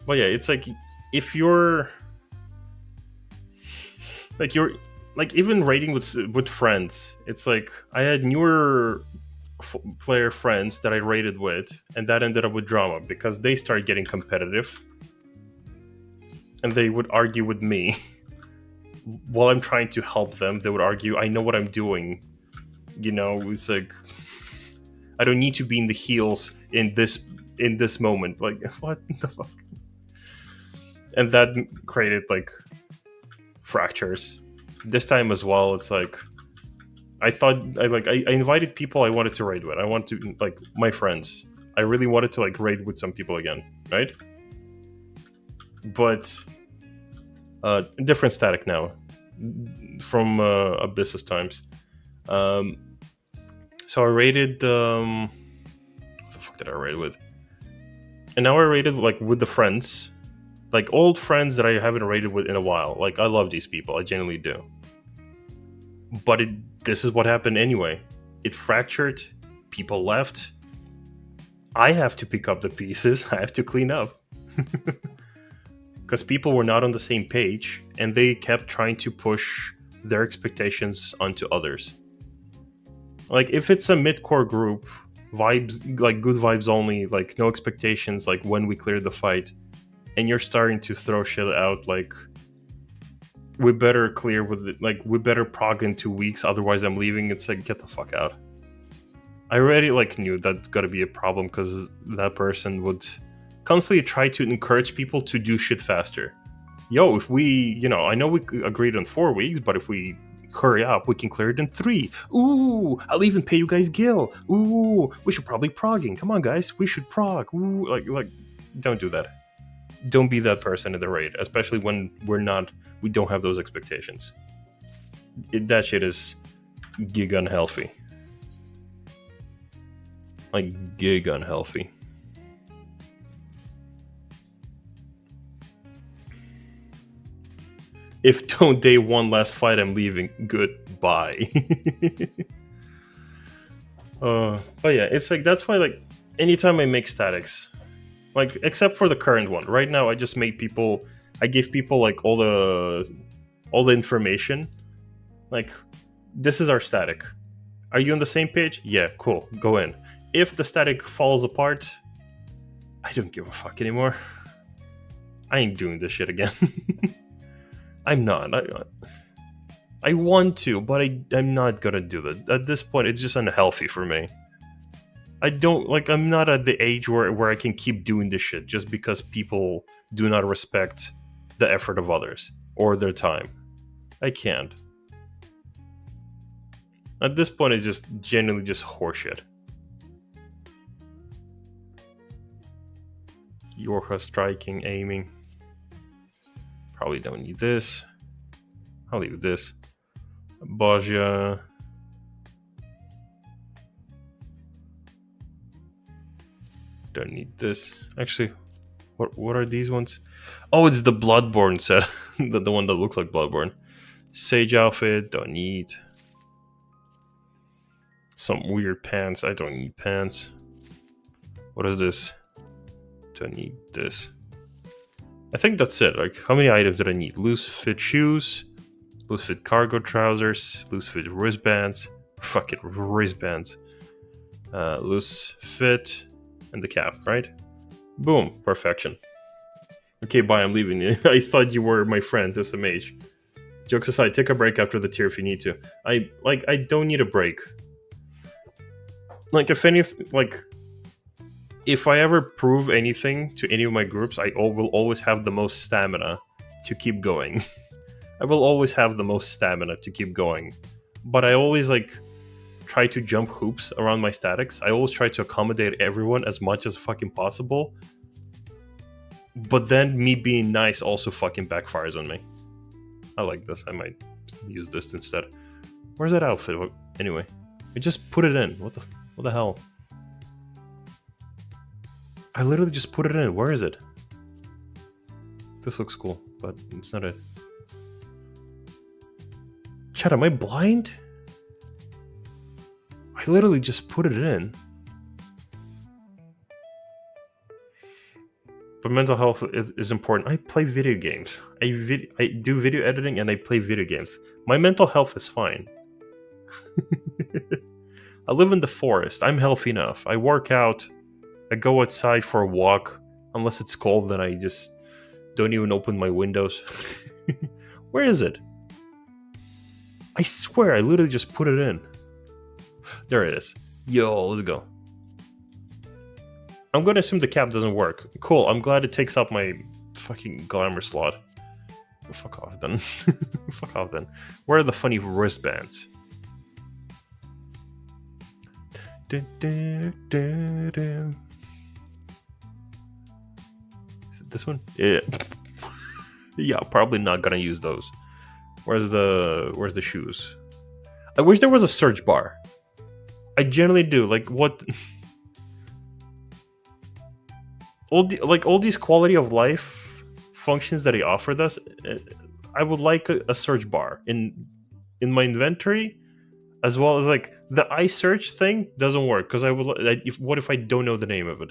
Well, yeah, it's like, if you're even raiding with friends, it's like, I had newer player friends that I raided with, and that ended up with drama because they started getting competitive, and they would argue with me. While I'm trying to help them, they would argue, I know what I'm doing. You know, it's like, I don't need to be in the heels in this moment. Like, what the fuck? And that created, like, fractures. This time as well, it's like, I invited people I wanted to raid with. I want to, like, my friends. I really wanted to, like, raid with some people again, right? But different static now from Abyss's times. So I raided what the fuck did I raid with? And now I raided, like, with the friends, like, old friends that I haven't raided with in a while. Like, I love these people, I genuinely do. But this is what happened anyway. It fractured, people left. I have to pick up the pieces, I have to clean up. Because people were not on the same page, and they kept trying to push their expectations onto others. Like, if it's a mid-core group, vibes, like, good vibes only, like, no expectations, like, when we cleared the fight, and you're starting to throw shit out, like, we better clear with it, like, we better prog in 2 weeks, otherwise I'm leaving, it's like, get the fuck out. I already, like, knew that's gotta be a problem, because that person would constantly try to encourage people to do shit faster. Yo, if we, you know, I know we agreed on 4 weeks, but if we hurry up, we can clear it in 3. Ooh, I'll even pay you guys gil. Ooh, we should probably progging. Come on, guys, we should prog. Ooh, like, don't do that. don't be that person in the raid, especially when we don't have those expectations. That shit is gig unhealthy. Like, gig unhealthy. If don't day one last fight, I'm leaving. Goodbye. But yeah, it's like, that's why, like, anytime I make statics, like, except for the current one, right now I just made people, I give people like all the information. Like, this is our static. Are you on the same page? Yeah, cool. Go in. If the static falls apart, I don't give a fuck anymore. I ain't doing this shit again. I'm not. I want to, but I'm not gonna do that. At this point, it's just unhealthy for me. I don't, like, I'm not at the age where I can keep doing this shit just because people do not respect the effort of others or their time. I can't. At this point, it's just genuinely just horseshit. Yorha striking, aiming. Probably don't need this. I'll leave this. Baja. Don't need this. Actually, what are these ones? Oh, it's the Bloodborne set. the one that looks like Bloodborne. Sage outfit, don't need. Some weird pants, I don't need pants. What is this? Don't need this. I think that's it. Like, how many items did I need? Loose fit shoes, loose fit cargo trousers, loose fit wristbands. Fuck it, wristbands. Loose fit, and the cap, right? Boom, perfection. Okay, bye, I'm leaving you. I thought you were my friend, SMH. Jokes aside, take a break after the tier if you need to. I don't need a break. Like, if I ever prove anything to any of my groups, I will always have the most stamina to keep going. I will always have the most stamina to keep going. But I always, like, try to jump hoops around my statics. I always try to accommodate everyone as much as fucking possible. But then me being nice also fucking backfires on me. I like this. I might use this instead. Where's that outfit? Anyway, I just put it in. What the hell? I literally just put it in. Where is it? This looks cool, but it's not it. Chat, am I blind? I literally just put it in. But mental health is important. I play video games. I do video editing and I play video games. My mental health is fine. I live in the forest. I'm healthy enough. I work out. I go outside for a walk. Unless it's cold, then I just don't even open my windows. Where is it? I swear, I literally just put it in. There it is. Yo, let's go. I'm gonna assume the cap doesn't work. Cool, I'm glad it takes up my fucking glamour slot. Fuck off then. Fuck off then. Where are the funny wristbands? Is it this one? Yeah. Yeah, probably not gonna use those. Where's the shoes? I wish there was a search bar. I generally do. Like, what? all these quality of life functions that he offered us. I would like a search bar in my inventory, as well as, like, the iSearch thing doesn't work because what if I don't know the name of it?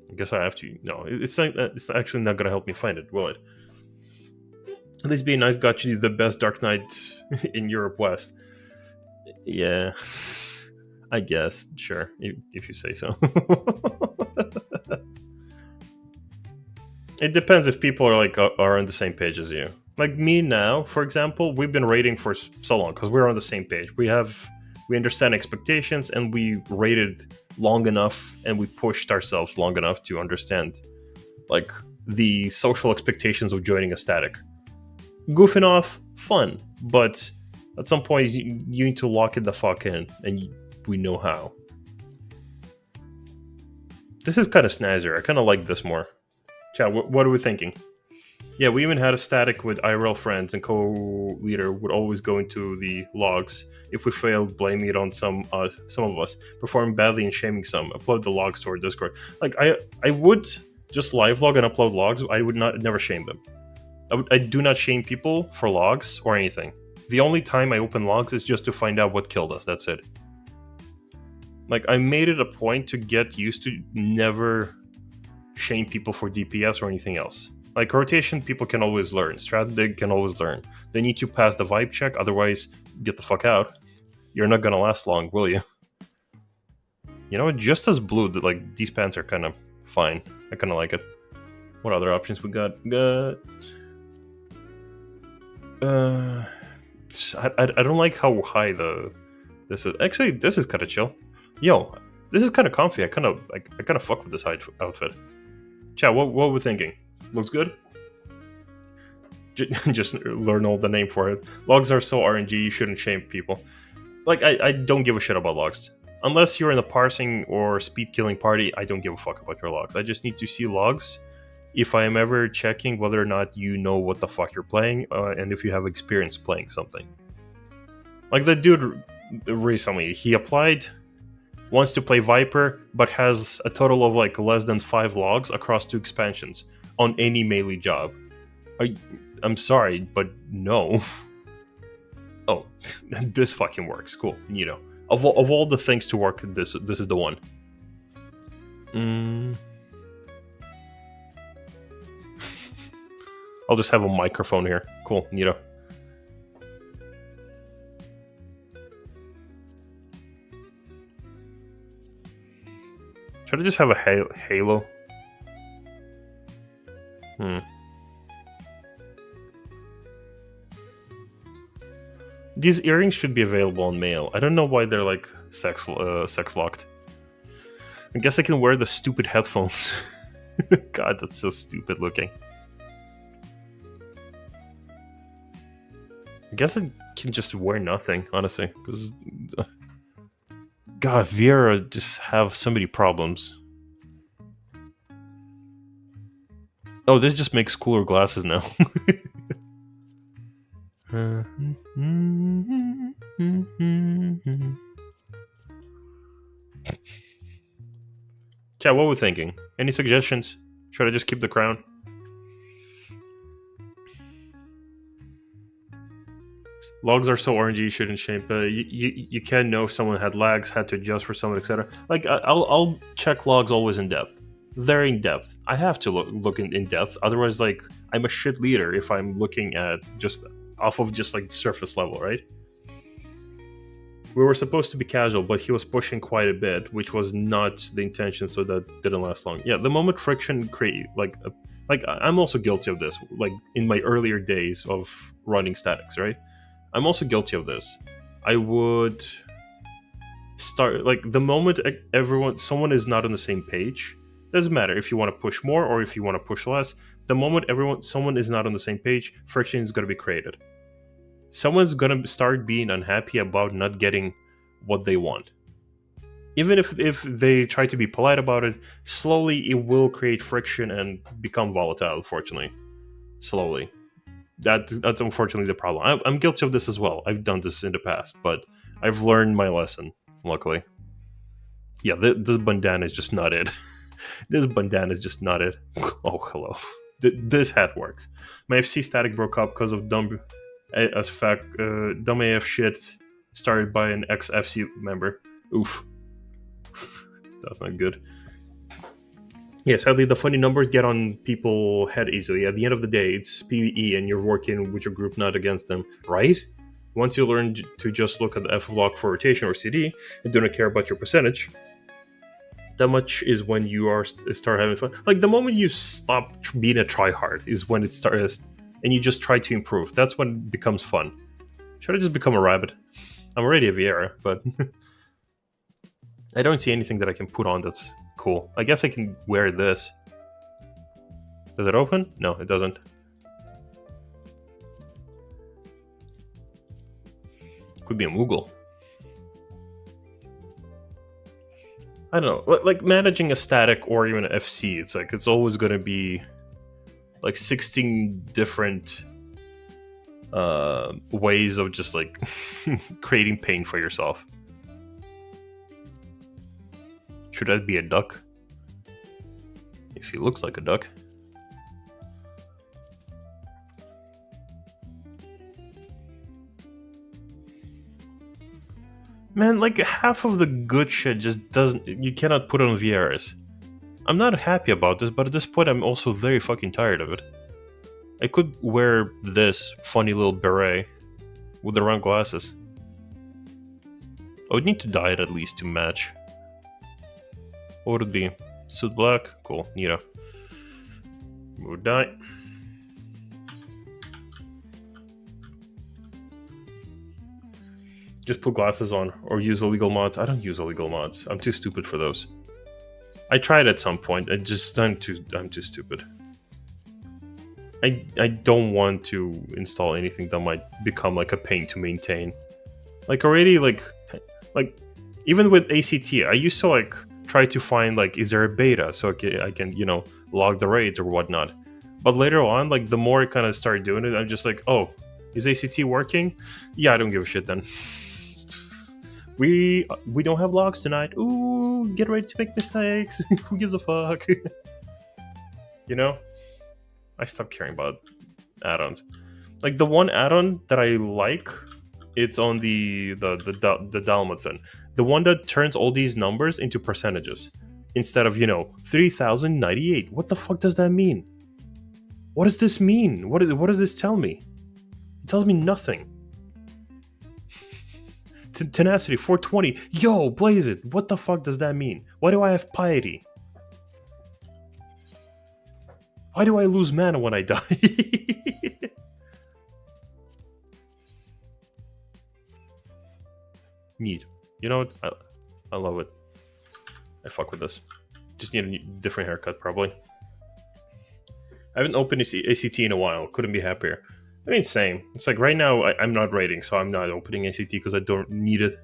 I guess I have to. No, it's actually not gonna help me find it, will it? At least being nice got you the best Dark Knight in Europe West. Yeah, I guess. Sure, if you say so. It depends if people are on the same page as you. Like me now, for example, we've been rating for so long because we're on the same page. We understand expectations, and we rated long enough, and we pushed ourselves long enough to understand, like, the social expectations of joining a static. Goofing off, fun, but at some point you need to lock it the fuck in, and we know how. This is kind of snazzier. I kind of like this more. Chat, what are we thinking? Yeah, we even had a static with IRL friends, and co-leader would always go into the logs. If we failed, blaming it on some of us, performing badly and shaming some. Upload the logs to our Discord. Like I would just live log and upload logs. I would never shame them. I do not shame people for logs or anything. The only time I open logs is just to find out what killed us. That's it. Like, I made it a point to get used to never shame people for DPS or anything else. Like, rotation, people can always learn. Strat, they can always learn. They need to pass the vibe check, otherwise, get the fuck out. You're not gonna last long, will you? You know, just as blue, like, these pants are kind of fine. I kind of like it. What other options we got? I don't like how high this is. Actually, this is kind of chill. Yo, this is kind of comfy. I kind of fuck with this outfit. Chat, what were we thinking? Looks good. Just learn all the name for it. Logs are so RNG. You shouldn't shame people. Like, I don't give a shit about logs. Unless you're in the parsing or speed killing party, I don't give a fuck about your logs. I just need to see logs if I am ever checking whether or not you know what the fuck you're playing, and if you have experience playing something. Like the dude recently, he applied, wants to play Viper, but has a total of like less than 5 logs across 2 expansions on any melee job. I'm sorry, but no. Oh, this fucking works. Cool. You know, of all the things to work, this is the one. I'll just have a microphone here. Cool, neato. Should I just have a halo? These earrings should be available on mail. I don't know why they're like sex locked. I guess I can wear the stupid headphones. God, that's so stupid looking. I guess I can just wear nothing, honestly, because God, Viera just have so many problems. Oh, this just makes cooler glasses now. Chat, what we're thinking? Any suggestions? Should I just keep the crown? Logs are so RNG, you shouldn't shame. You can know if someone had lags, had to adjust for someone, etc. Like, I'll check logs always in depth. They're in depth. I have to look in depth. Otherwise, like, I'm a shit leader if I'm looking at just off of just like surface level, right? We were supposed to be casual, but he was pushing quite a bit, which was not the intention, so that didn't last long. Yeah, the moment friction create like I'm also guilty of this. Like in my earlier days of running statics, right? I'm also guilty of this. I would start like the moment someone is not on the same page. Doesn't matter if you want to push more or if you want to push less. The moment someone is not on the same page, friction is going to be created. Someone's going to start being unhappy about not getting what they want. Even if they try to be polite about it, slowly it will create friction and become volatile, unfortunately. Slowly. That's unfortunately the problem. I'm guilty of this as well. I've done this in the past, but I've learned my lesson, luckily. Yeah, this bandana is just not it. This bandana is just not it. Oh, hello. This hat works. My FC static broke up because of dumb AF shit started by an ex-FC member. Oof. That's not good. Yeah, sadly, the funny numbers get on people's head easily. At the end of the day, it's PvE and you're working with your group, not against them, right? Once you learn to just look at the F log for rotation or CD and do not care about your percentage, that much is when you start having fun. Like, the moment you stop being a tryhard is when it starts, and you just try to improve. That's when it becomes fun. Should I just become a rabbit? I'm already a Vieira, but I don't see anything that I can put on that's cool. I guess I can wear this. Does it open? No, it doesn't. Could be a Moogle. I don't know, like managing a static or even an FC. It's like it's always going to be like 16 different ways of just like creating pain for yourself. Should that be a duck? If he looks like a duck. Man, like half of the good shit just doesn't. You cannot put on VRs. I'm not happy about this, but at this point, I'm also very fucking tired of it. I could wear this funny little beret with the round glasses. I would need to dye it at least to match. What would it be? Suit black? Cool, neato. Would dye. Just put glasses on or use illegal mods. I don't use illegal mods. I'm too stupid for those. I tried at some point. I'm too stupid. I don't want to install anything that might become like a pain to maintain. Like already like even with ACT, I used to like try to find like is there a beta so I can you know log the raids or whatnot. But later on, like the more I kind of started doing it, I'm just like, oh, is ACT working? Yeah, I don't give a shit then. We don't have logs tonight. Ooh, get ready to make mistakes. Who gives a fuck? You know? I stopped caring about add-ons. Like the one add-on that I like, it's on the Dalmathan. The one that turns all these numbers into percentages. Instead of, 3098. What the fuck does that mean? What does this mean? What does this tell me? It tells me nothing. Tenacity 420. Yo, blaze it. What the fuck does that mean? Why do I have piety? Why do I lose mana when I die? Neat. You know what? I love it. I fuck with this. Just need a different haircut, probably. I haven't opened ACT in a while. Couldn't be happier. I mean, same. It's like right now I'm not raiding, so I'm not opening ACT because I don't need it.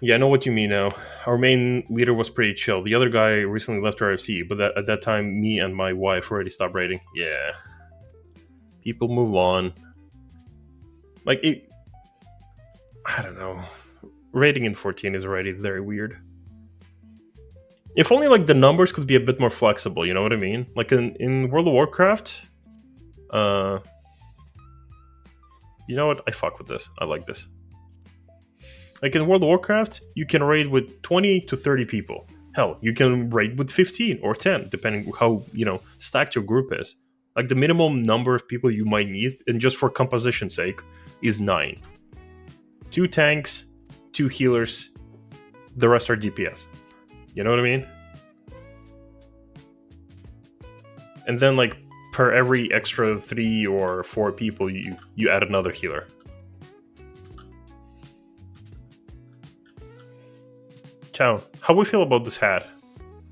Yeah, I know what you mean now. Our main leader was pretty chill. The other guy recently left RFC, but at that time, me and my wife already stopped raiding. Yeah. People move on. Like, I don't know. Raiding in 14 is already very weird. If only, like, the numbers could be a bit more flexible, you know what I mean? Like, in World of Warcraft... you know what? I fuck with this. I like this. Like in World of Warcraft, you can raid with 20 to 30 people. Hell, you can raid with 15 or 10, depending how, stacked your group is. Like the minimum number of people you might need, and just for composition's sake, is 9. 2 tanks, 2 healers, the rest are DPS. You know what I mean? And then, like, per every extra 3 or 4 people, you add another healer. Ciao. How do we feel about this hat?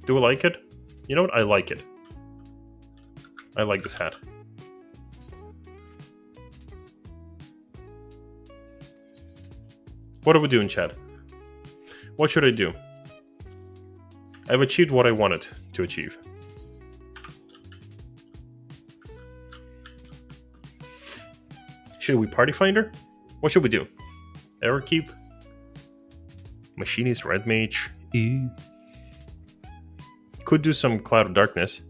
Do we like it? You know what? I like it. I like this hat. What are we doing, chat? What should I do? I've achieved what I wanted to achieve. Should we party finder? What should we do? Error keep? Machinist, red mage. Ew. Could do some cloud of darkness.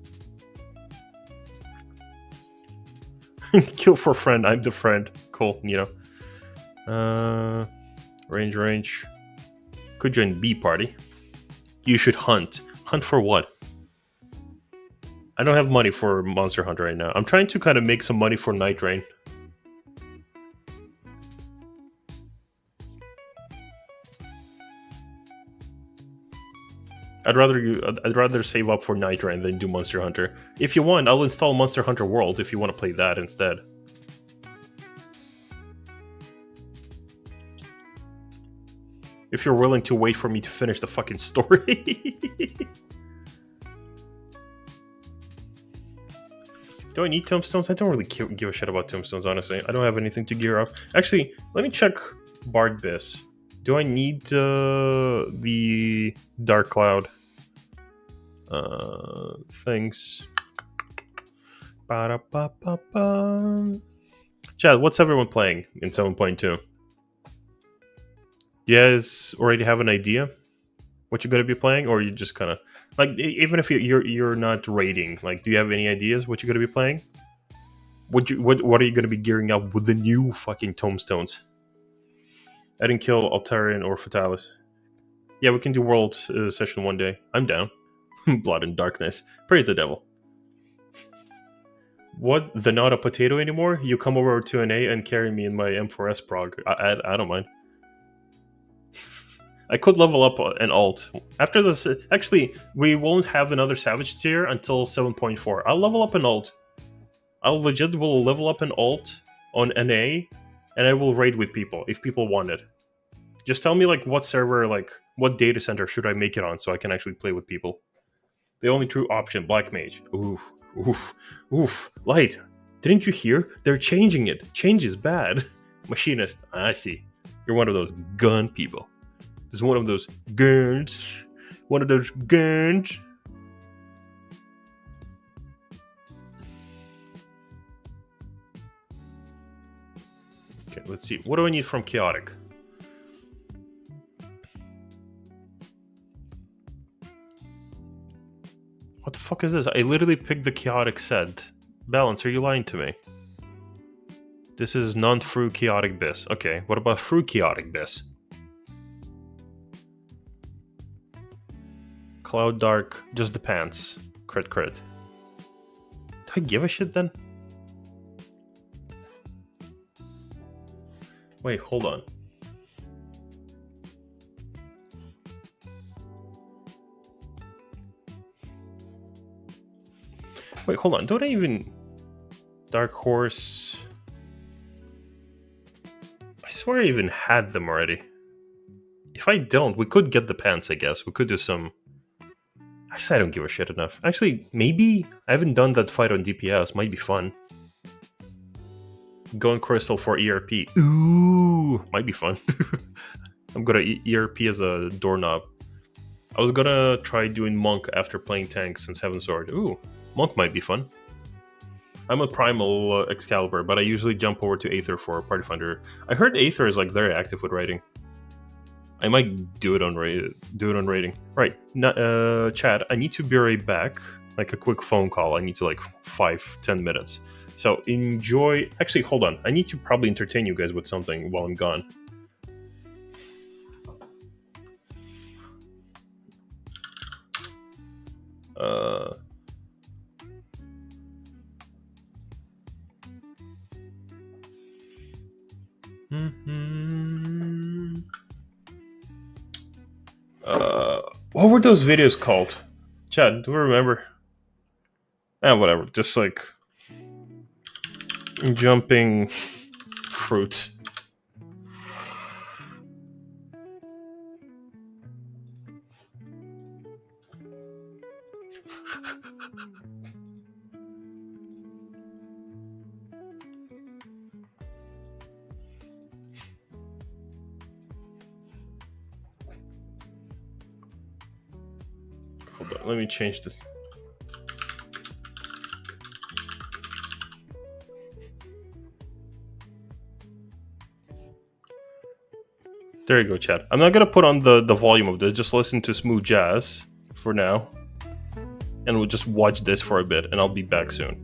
Kill for friend. I'm the friend. Cool. Range. Could join B party. You should hunt. Hunt for what? I don't have money for Monster Hunter right now. I'm trying to kind of make some money for Night Rain. I'd rather save up for Night Rain than do Monster Hunter. If you want, I'll install Monster Hunter World if you want to play that instead. If you're willing to wait for me to finish the fucking story. Do I need tombstones? I don't really give a shit about tombstones, honestly. I don't have anything to gear up. Actually, let me check Bard Biss. Do I need the dark cloud things? Ba-da-ba-ba-ba. Chad, what's everyone playing in 7.2? You guys already have an idea what you're going to be playing, or you just kind of like, even if you're not raiding, like, do you have any ideas what you're going to be playing? What are you going to be gearing up with the new fucking tombstones? I didn't kill Altarian or Fatalis. Yeah, we can do world session one day. I'm down. Blood and darkness. Praise the devil. What? The not a potato anymore? You come over to an A and carry me in my M4S prog. I don't mind. I could level up an alt. After this, actually, we won't have another Savage tier until 7.4. I'll level up an alt. I'll legit will level up an alt on NA, and I will raid with people if people want it. Just tell me like what server, like what data center should I make it on so I can actually play with people. The only true option, Black Mage. Oof, oof, oof. Light, didn't you hear? They're changing it. Change is bad. Machinist, I see. You're one of those gun people. This is one of those guns. One of those guns. Okay, let's see. What do I need from Chaotic? What the fuck is this? I literally picked the Chaotic set. Balance, are you lying to me? This is non-Fru Chaotic Bis. Okay, what about Fru Chaotic Bis? Cloud Dark, just the pants. Crit. Do I give a shit then? Wait, hold on. Wait, hold on. Don't I even... Dark Horse... I swear I even had them already. If I don't, we could get the pants, I guess. We could do some... I don't give a shit enough. Actually, maybe... I haven't done that fight on DPS. Might be fun. Going Crystal for ERP. Ooh! Might be fun. I'm gonna ERP as a doorknob. I was gonna try doing Monk after playing tank since Heaven Sword. Ooh, Monk might be fun. I'm a Primal Excalibur, but I usually jump over to Aether for Party Finder. I heard Aether is like very active with raiding. I might do it on raiding. Right, Chad, I need to be right back. Like a quick phone call. I need to like 5-10 minutes. So enjoy. Actually, hold on. I need to probably entertain you guys with something while I'm gone. What were those videos called? Chad, do you remember? Whatever. Just like jumping fruits. Hold on, let me change this. There you go, chat. I'm not gonna put on the volume of this, just listen to smooth jazz for now. And we'll just watch this for a bit, and I'll be back soon.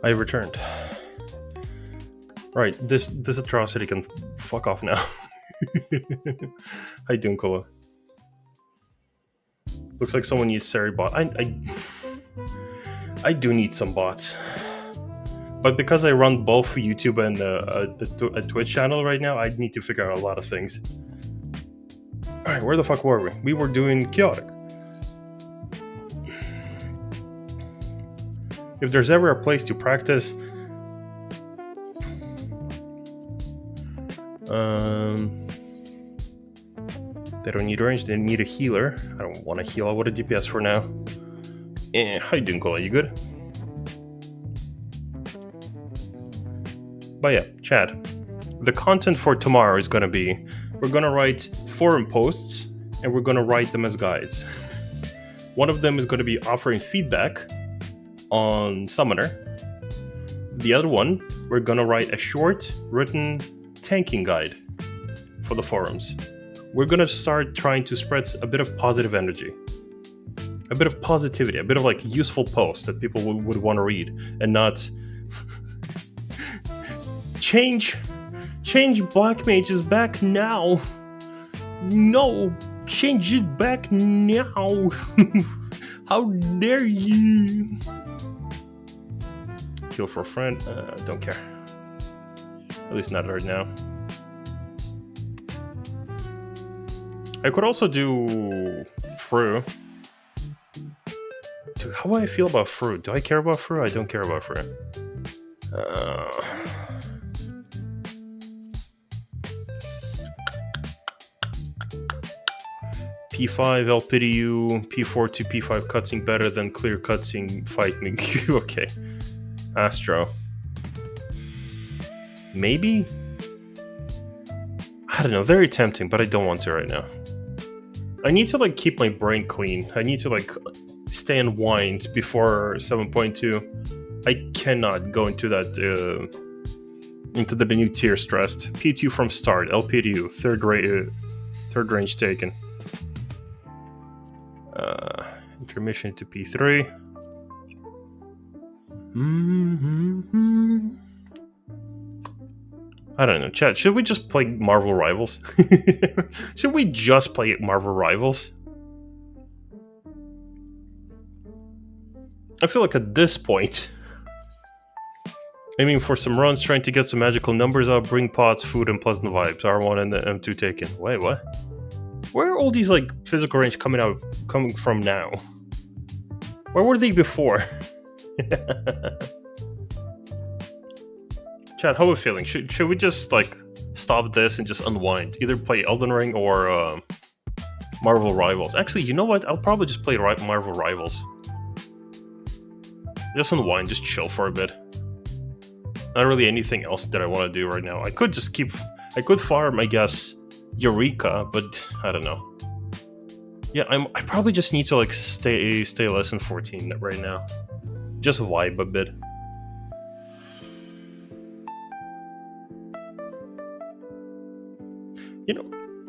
I returned. Right, this atrocity can fuck off now. How you doing, Koa? Looks like someone needs Sari bot. I do need some bots. But because I run both YouTube and a Twitch channel right now, I need to figure out a lot of things. Alright, where the fuck were we? We were doing chaotic. If there's ever a place to practice... they don't need range, they need a healer. I don't want to heal, I want a DPS for now. How you doing, Cola? You good? But yeah, Chad. The content for tomorrow is gonna be, we're gonna write forum posts and we're gonna write them as guides. One of them is gonna be offering feedback on Summoner. The other one, we're gonna write a short written tanking guide for the forums. We're gonna start trying to spread a bit of positive energy. a bit of positivity, a bit of like useful posts that people would want to read, and not change Black Mages back now. No, change it back now. How dare you? Kill for a friend. Don't care. At least not right now. I could also do Fru. Dude, how do I feel about Fru? Do I care about Fru? I don't care about Fru. P5, I'll pity you. P4 to P5 cutscene better than clear cutscene fight me. Okay. Astro. Maybe? I don't know, very tempting, but I don't want to right now. I need to like keep my brain clean. I need to like stay unwind before 7.2. I cannot go into that into the new tier stressed. P2 from start, LPDU, third range taken. Intermission to P3. I don't know, chat, should we just play Marvel Rivals? Should we just play Marvel Rivals? I feel like at this point, aiming for some runs, trying to get some magical numbers out, bring pots, food, and pleasant vibes. R1 and the M2 taken. Wait, what? Where are all these like physical range coming from now? Where were they before? Chat, how are we feeling? Should we just like stop this and just unwind? Either play Elden Ring or Marvel Rivals. Actually, you know what? I'll probably just play Marvel Rivals. Just unwind, just chill for a bit. Not really anything else that I want to do right now. I could farm, I guess, Eureka, but I don't know. Yeah, I probably just need to like stay less than 14 right now. Just vibe a bit.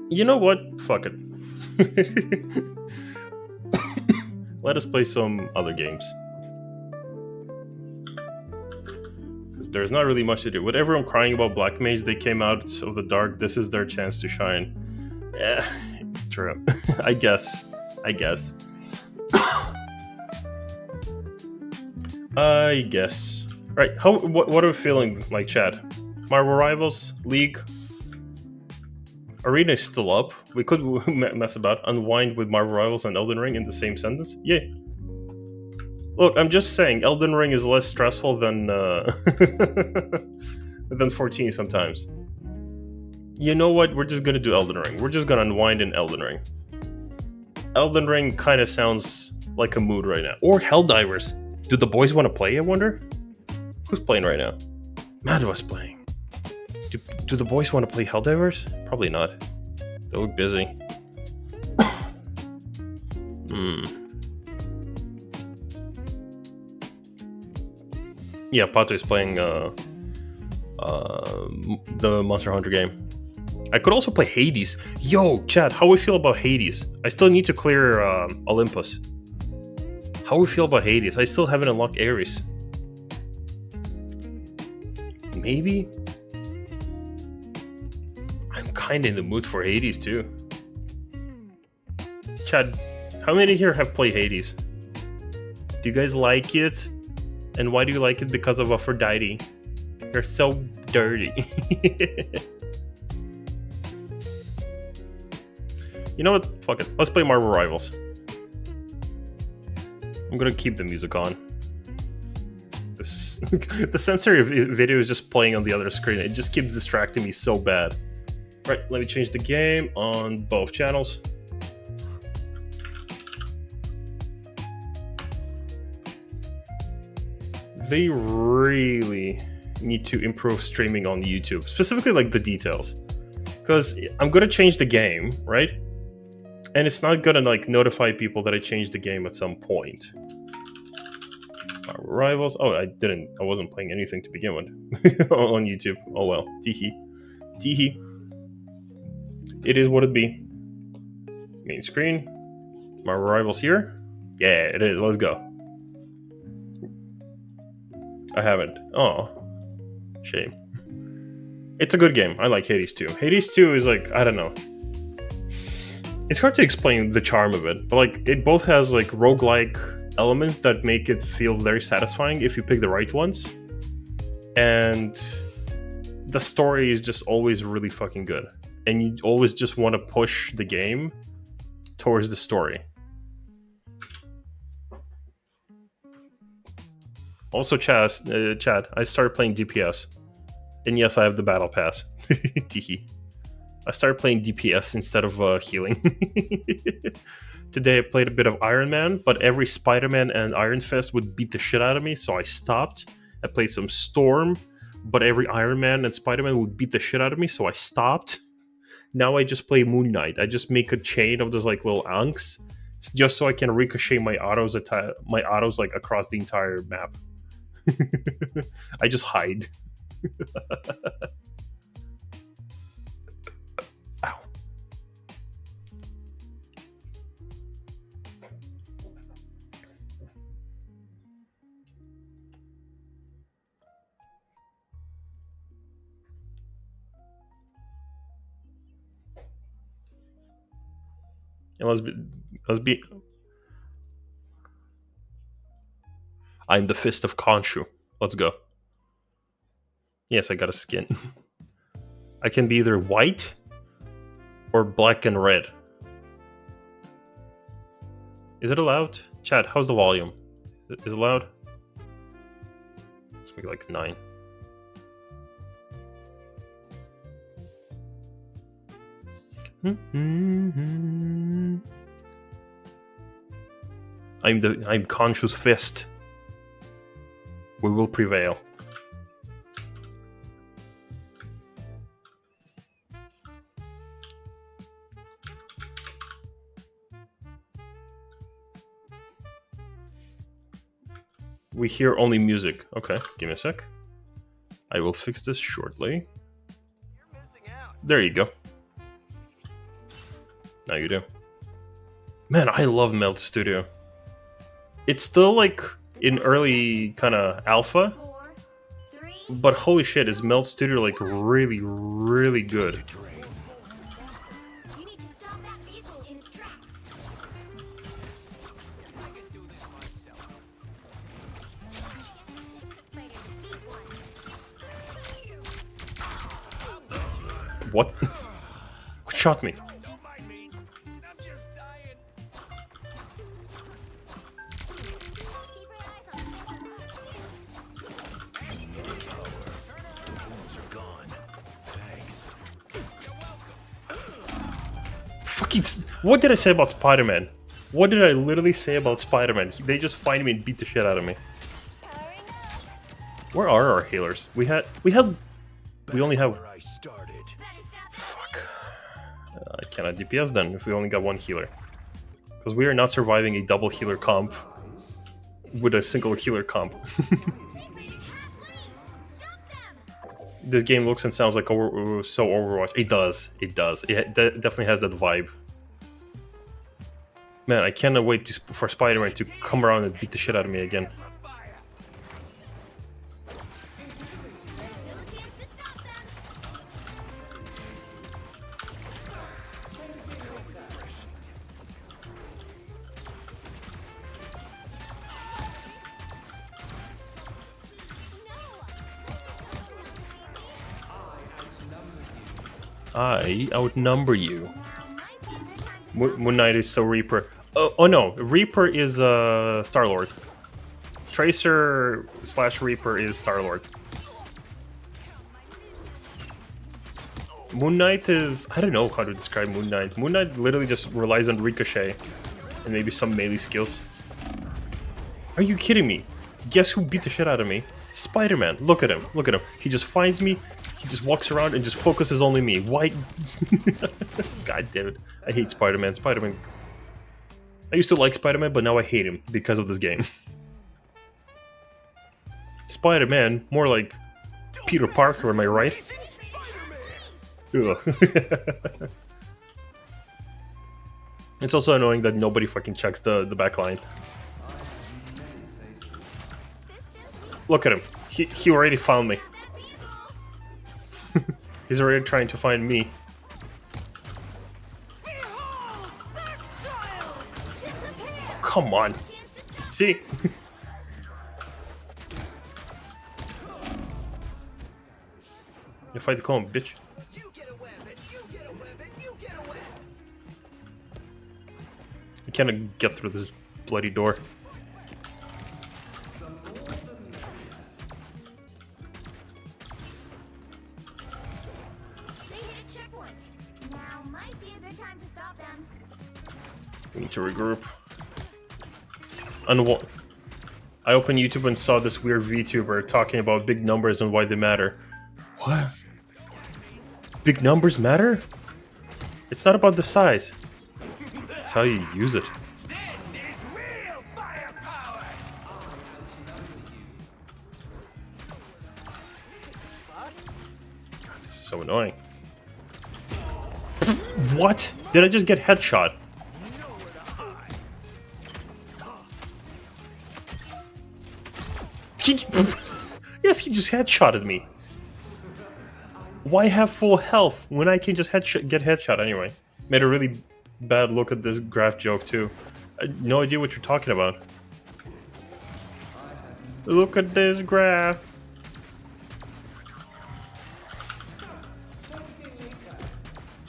You know what? Fuck it. Let us play some other games. Because there's not really much to do. With everyone crying about Black Mage, they came out of the dark. This is their chance to shine. Yeah, true. I guess. I guess. Right, what are we feeling like, Chad? Marvel Rivals? League? Arena is still up. We could mess about. Unwind with Marvel Rivals and Elden Ring in the same sentence? Yeah. Look, I'm just saying, Elden Ring is less stressful than than 14 sometimes. You know what? We're just gonna do Elden Ring. We're just gonna unwind in Elden Ring. Elden Ring kind of sounds like a mood right now. Or Helldivers. Do the boys want to play, I wonder? Who's playing right now? Mad was playing. Do the boys want to play Helldivers? Probably not. They look busy. Yeah, Pato is playing the Monster Hunter game. I could also play Hades. Yo, chat, how we feel about Hades? I still need to clear Olympus. How we feel about Hades? I still haven't unlocked Ares. Maybe? I'm kinda in the mood for Hades too. Chad, how many here have played Hades? Do you guys like it? And why do you like it? Because of Aphrodite. You're so dirty. You know what? Fuck it. Let's play Marvel Rivals. I'm gonna keep the music on. The sensory video is just playing on the other screen. It just keeps distracting me so bad. Right, let me change the game on both channels. They really need to improve streaming on YouTube, specifically like the details. Because I'm gonna change the game, right? And it's not gonna like notify people that I changed the game at some point. Our rivals. Oh, I wasn't playing anything to begin with on YouTube. Oh well. Teehee. Teehee. It is what it be. Main screen. Marvel Rivals here. Yeah, it is. Let's go. I haven't. Oh, shame. It's a good game. I like Hades 2. Hades 2 is like, I don't know. It's hard to explain the charm of it, but like it both has like roguelike elements that make it feel very satisfying if you pick the right ones. And the story is just always really fucking good. And you always just want to push the game towards the story. Also, Chad, I started playing DPS. And yes, I have the battle pass. I started playing DPS instead of healing. Today I played a bit of Iron Man, but every Spider-Man and Iron Fist would beat the shit out of me, so I stopped. I played some Storm, but every Iron Man and Spider-Man would beat the shit out of me, so I stopped. Now I just play Moon Knight. I just make a chain of those like little ankhs, just so I can ricochet my autos like across the entire map. I just hide. Ow. And let's be. I'm the Fist of Khonshu. Let's go. Yes, I got a skin. I can be either white or black and red. Is it allowed? Chat, how's the volume? Is it loud? Let's make it like 9. I'm Khonshu's fist. We will prevail. We hear only music. Okay, give me a sec. I will fix this shortly. There you go. Now you do. Man, I love Melt Studio. It's still like in early kind of alpha, but holy shit, is Melt Studio like really, really good. What? What shot me? Fucking... What did I say about Spider-Man? What did I literally say about Spider-Man? They just find me and beat the shit out of me. Where are our healers? We only have... Fuck. I cannot DPS then if we only got one healer. Because we are not surviving a double healer comp with a single healer comp. This game looks and sounds like so Overwatch. It does. It does. It definitely has that vibe. Man, I cannot wait for Spider-Man to come around and beat the shit out of me again. I outnumber you. Moon Knight is so Reaper. Oh no, Reaper is Star-Lord. Tracer / Reaper is Star-Lord. Moon Knight is... I don't know how to describe Moon Knight. Moon Knight literally just relies on Ricochet and maybe some melee skills. Are you kidding me? Guess who beat the shit out of me? Spider-Man. Look at him. Look at him. He just finds me. He just walks around and just focuses only me. Why? God damn it. I hate Spider-Man. Spider-Man. I used to like Spider-Man, but now I hate him because of this game. Spider-Man, more like Peter Parker, am I right? Ugh. It's also annoying that nobody fucking checks the back line. Look at him. He already found me. He's already trying to find me. Come on. See? You fight the clone, bitch. I can't get through this bloody door. They hit a checkpoint. Now might be a good time to stop them. We need to regroup. I opened YouTube and saw this weird VTuber talking about big numbers and why they matter. What? Big numbers matter? It's not about the size. It's how you use it. This is real firepower. This is so annoying. What? Did I just get headshot? Yes, he just headshotted me. Why have full health when I can just get headshot anyway? Made a really bad look at this graph joke too. I had no idea what you're talking about. Look at this graph.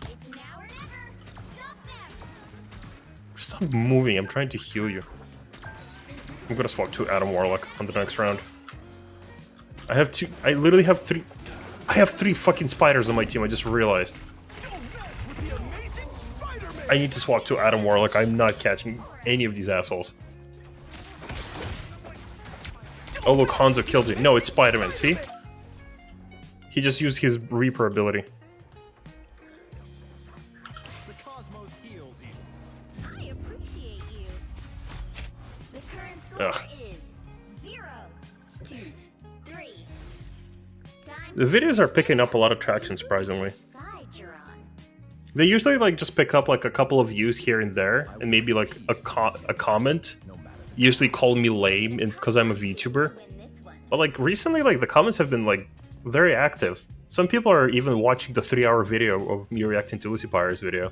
It's now or never. Stop them. Stop moving, I'm trying to heal you. I'm gonna swap to Adam Warlock on the next round. I literally have three. I have 3 fucking spiders on my team, I just realized. I need to swap to Adam Warlock, I'm not catching any of these assholes. Oh look, Hanzo killed you. No, it's Spider-Man, see? He just used his Reaper ability. The cosmos heals you. I appreciate you. The current score Ugh. is 0, 2, 3. Time The videos are picking up a lot of traction, surprisingly. which side you're on. They usually like just pick up like a couple of views here and there, and maybe like a comment. Usually call me lame because I'm a VTuber. Win this one. But like recently, like the comments have been like very active. Some people are even watching the 3-hour video of me reacting to Lucy Pyre's video.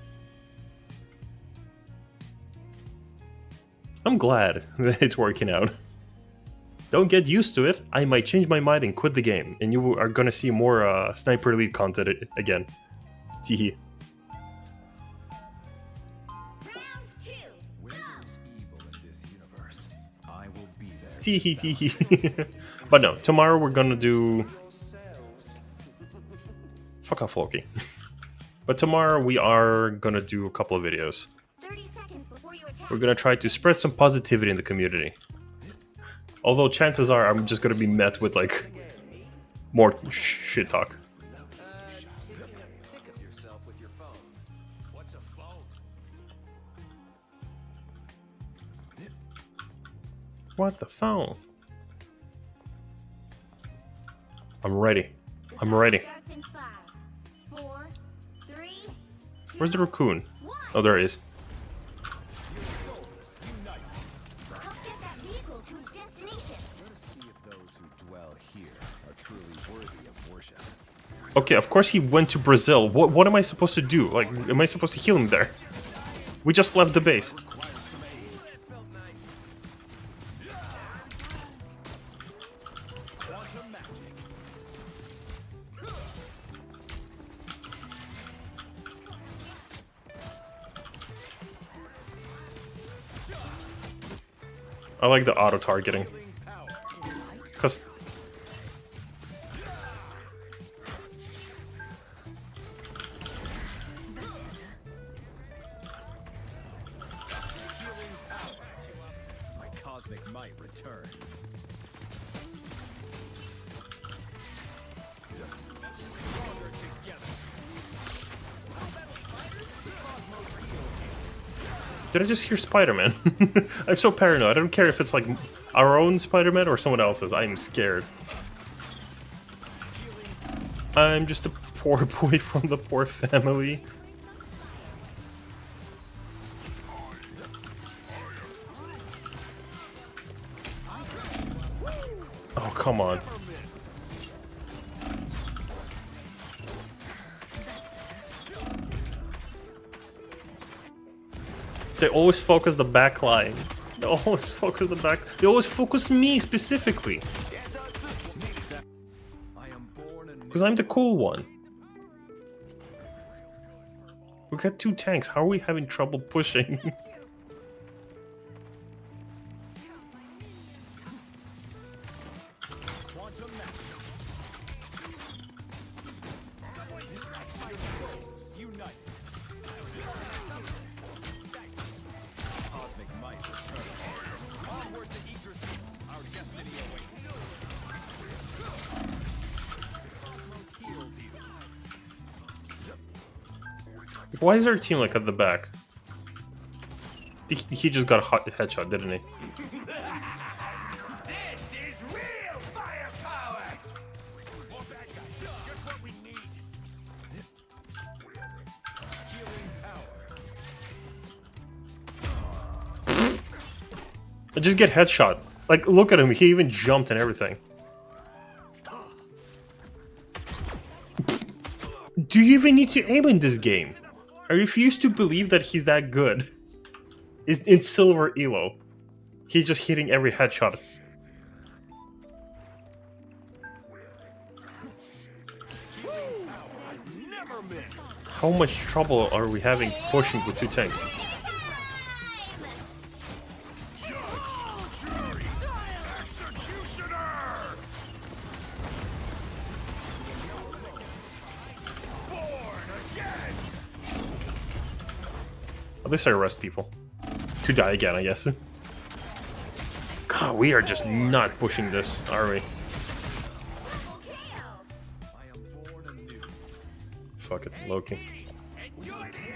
I'm glad that it's working out. Don't get used to it. I might change my mind and quit the game, and you are gonna see more Sniper Elite content again. Teehee. Round 2. Go. Evil in this universe. I will be there. Teehee teehee. But no, tomorrow we're gonna do. Fuck off, Loki. But tomorrow we are gonna do a couple of videos. 30 seconds before you attack. We're gonna try to spread some positivity in the community. Although chances are I'm just gonna be met with like more shit talk. Think of yourself with your phone. What's a phone? What the phone? I'm ready. I'm ready. Starts in 5, 4, 3, 2, Where's the raccoon? 1. Oh, there he is. Help get that vehicle to its destination. Let us see if those who dwell here are truly worthy of worship. Okay, of course he went to Brazil. What am I supposed to do? Like, am I supposed to heal him there? We just left the base. Quantum magic. I like the auto targeting. Cause My cosmic might returns. Stronger together. did I just hear Spider-Man? I'm so paranoid. I don't care if it's like our own Spider-Man or someone else's. I'm scared. I'm just a poor boy from the poor family. come on. They always focus the back line. They always focus the back. They always focus me specifically. Because I'm the cool one. We got 2 tanks. How are we having trouble pushing? Why is our team like at the back? He just got a hot headshot, didn't he? This is real firepower! More bad guys, just what we need. Healing power. I just get headshot. Like, look at him. He even jumped and everything. Do you even need to aim in this game? I refuse to believe that he's that good. In silver elo. He's just hitting every headshot. How much trouble are we having pushing with 2 tanks? At least I arrest people. To die again, I guess. God, we are just not pushing this, are we? Fuck it, Loki.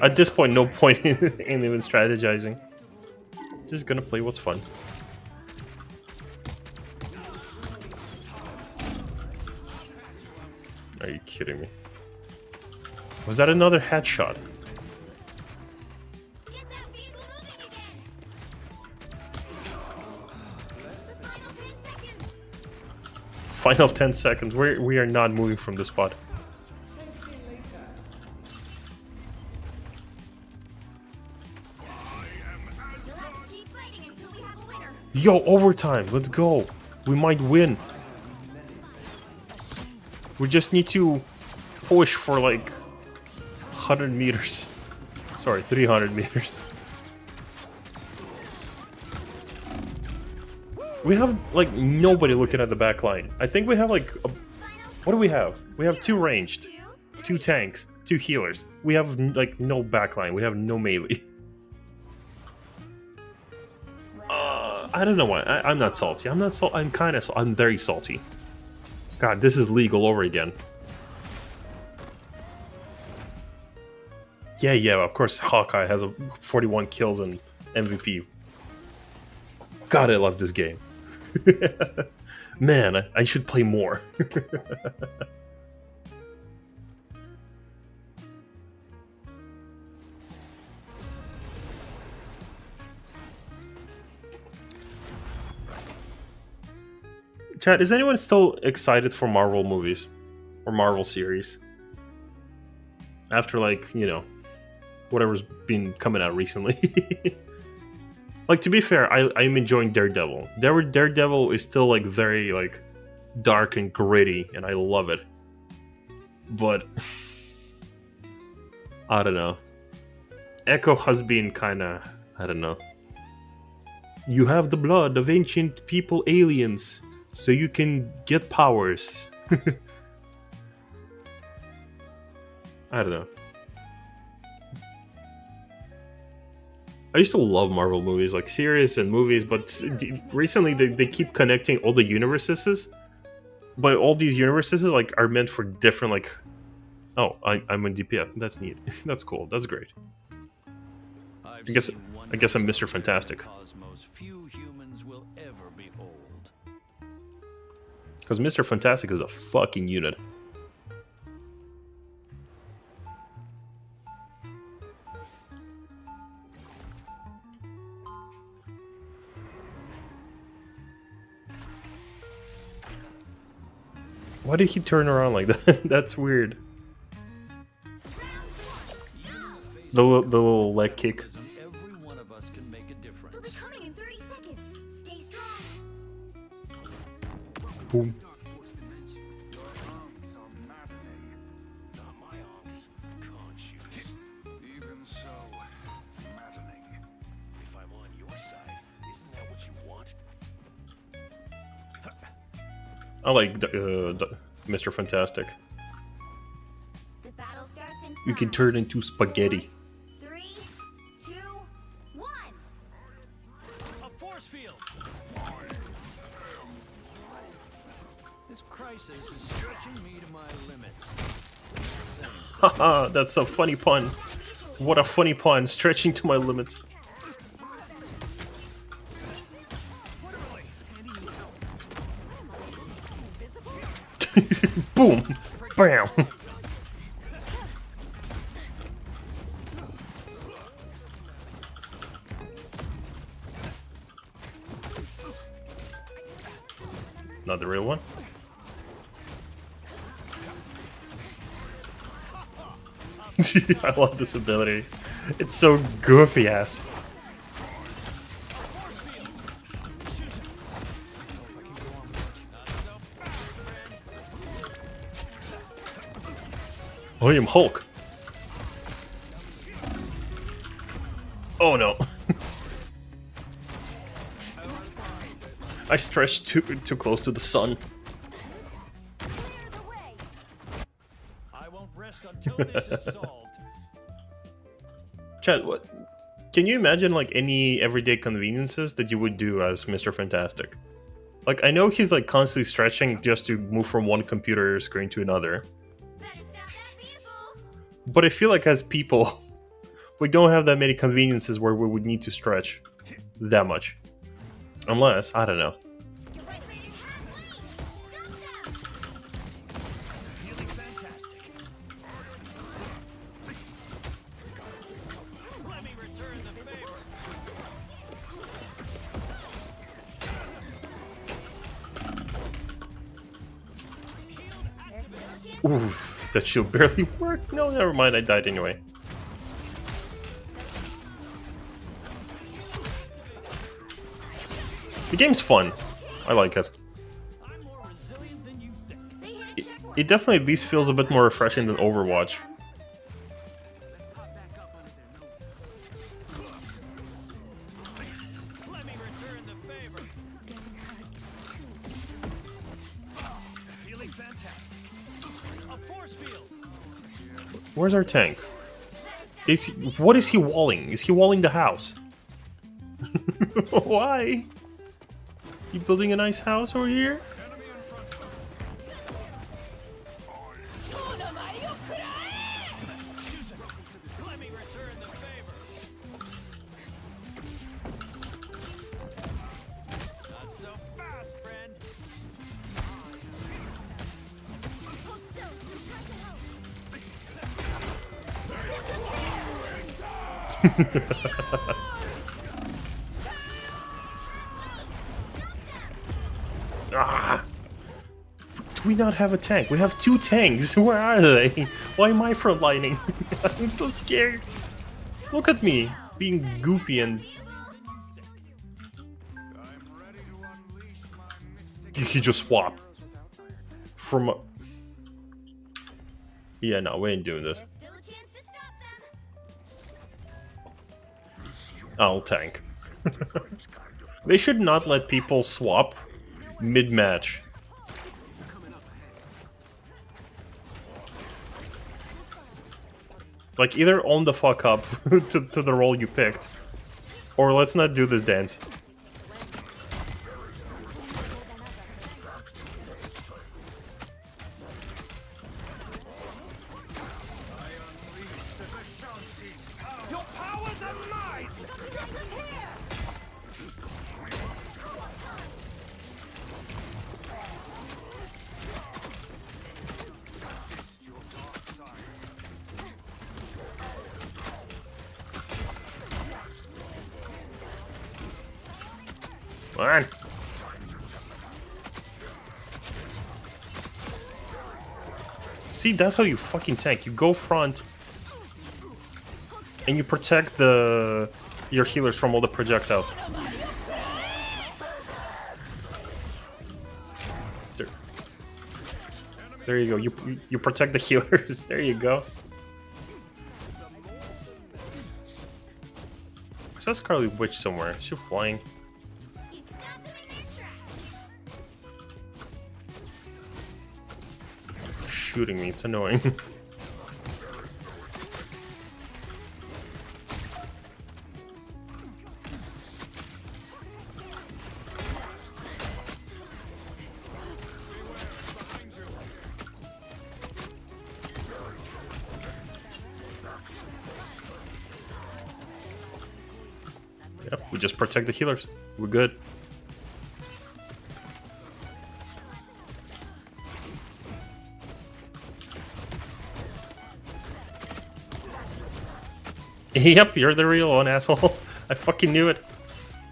At this point, no point in even strategizing. Just gonna play what's fun. Are you kidding me? Was that another headshot? Final 10 seconds. We are not moving from this spot. Yo, overtime. Let's go. We might win. We just need to push for like 100 meters. Sorry, 300 meters. We have, like, nobody looking at the back line. I think we have, like, what do we have? We have 2 ranged, 2 tanks, 2 healers. We have, like, no backline. We have no melee. I don't know why. I'm not salty. I'm not salty. I'm kind of. I'm very salty. God, this is league all over again. Yeah. Of course, Hawkeye has a 41 kills and MVP. God, I love this game. Man, I should play more. Chat, is anyone still excited for Marvel movies? Or Marvel series? After, like, you know, whatever's been coming out recently. Like, to be fair, I'm enjoying Daredevil. Daredevil is still, like, very, like, dark and gritty, and I love it. But I don't know. Echo has been kinda, I don't know. You have the blood of ancient people aliens, so you can get powers. I don't know. I used to love Marvel movies, like series and movies, but recently they keep connecting all the universes. But all these universes like are meant for different, like... Oh, I'm in DPF. That's neat. That's cool. That's great. I guess I'm Mr. Fantastic. Because Mr. Fantastic is a fucking unit. Why did he turn around like that? That's weird. The little leg kick. Every one of us can make a difference. We'll be coming in 30 seconds. Stay strong. Boom. Your arms are maddening. Not my arms. Conscious. Even so, maddening. If I'm on your side, isn't that what you want? I like Mr. Fantastic. The battle starts in You can 5, turn into spaghetti. 3, 2, 1. A force field. This crisis is stretching me to my limits. Haha, that's a funny pun. What a funny pun, stretching to my limits. Boom! Bam! Not the real one. I love this ability. It's so goofy ass. I am Hulk. Oh no. I stretched too close to the sun. Clear the way. I won't rest until this is solved. Chad, what? Can you imagine like any everyday conveniences that you would do as Mr. Fantastic? Like I know he's like constantly stretching just to move from one computer screen to another. Better stop that vehicle. But I feel like as people, we don't have that many conveniences where we would need to stretch that much. Unless, I don't know. Your right rated half lane. Stop them. Feeling fantastic. Let me return the favor. There's still a chance. Oof, that shield barely worked. No, never mind, I died anyway. The game's fun. I like it. I'm more resilient than you think. They hit It, checkpoint. it definitely at least feels a bit more refreshing than Overwatch. Let me return the favor. Feeling fantastic. A force field. Where's our tank? What is he walling? Is he walling the house? Why? You building a nice house over here? Let me return the favor. Not so fast, friend. Hold still. I'm trying to help. Ah! Do we not have a tank? We have 2 tanks. Where are they? Why am I frontlining? I'm so scared. Look at me, being goopy and. I'm ready to unleash my mystic. Did he just swap from? Yeah, no, we ain't doing this. There's still a chance to stop them. I'll tank. They should not let people swap mid-match. Like, either own the fuck up to the role you picked, or let's not do this dance. Your powers are mine! It's your dark side. Come on. See, that's how you fucking tank. You go front, and you protect your healers from all the projectiles. There you go. You protect the healers. There you go. I saw Scarlet Witch somewhere. Is she flying? You stopped them in their tracks. Shooting me. It's annoying. Yep, we just protect the healers. We're good. Yep, you're the real one, asshole. I fucking knew it.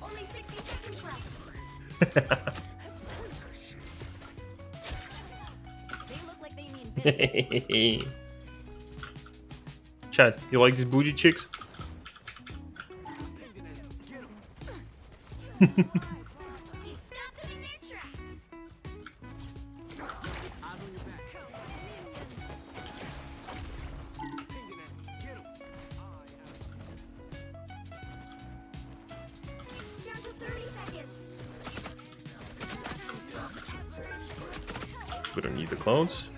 Only 60 seconds left. They look like they mean business. Chad, you like these booty chicks? You stopped them in their tracks. Down to 30 seconds. We don't need the clones.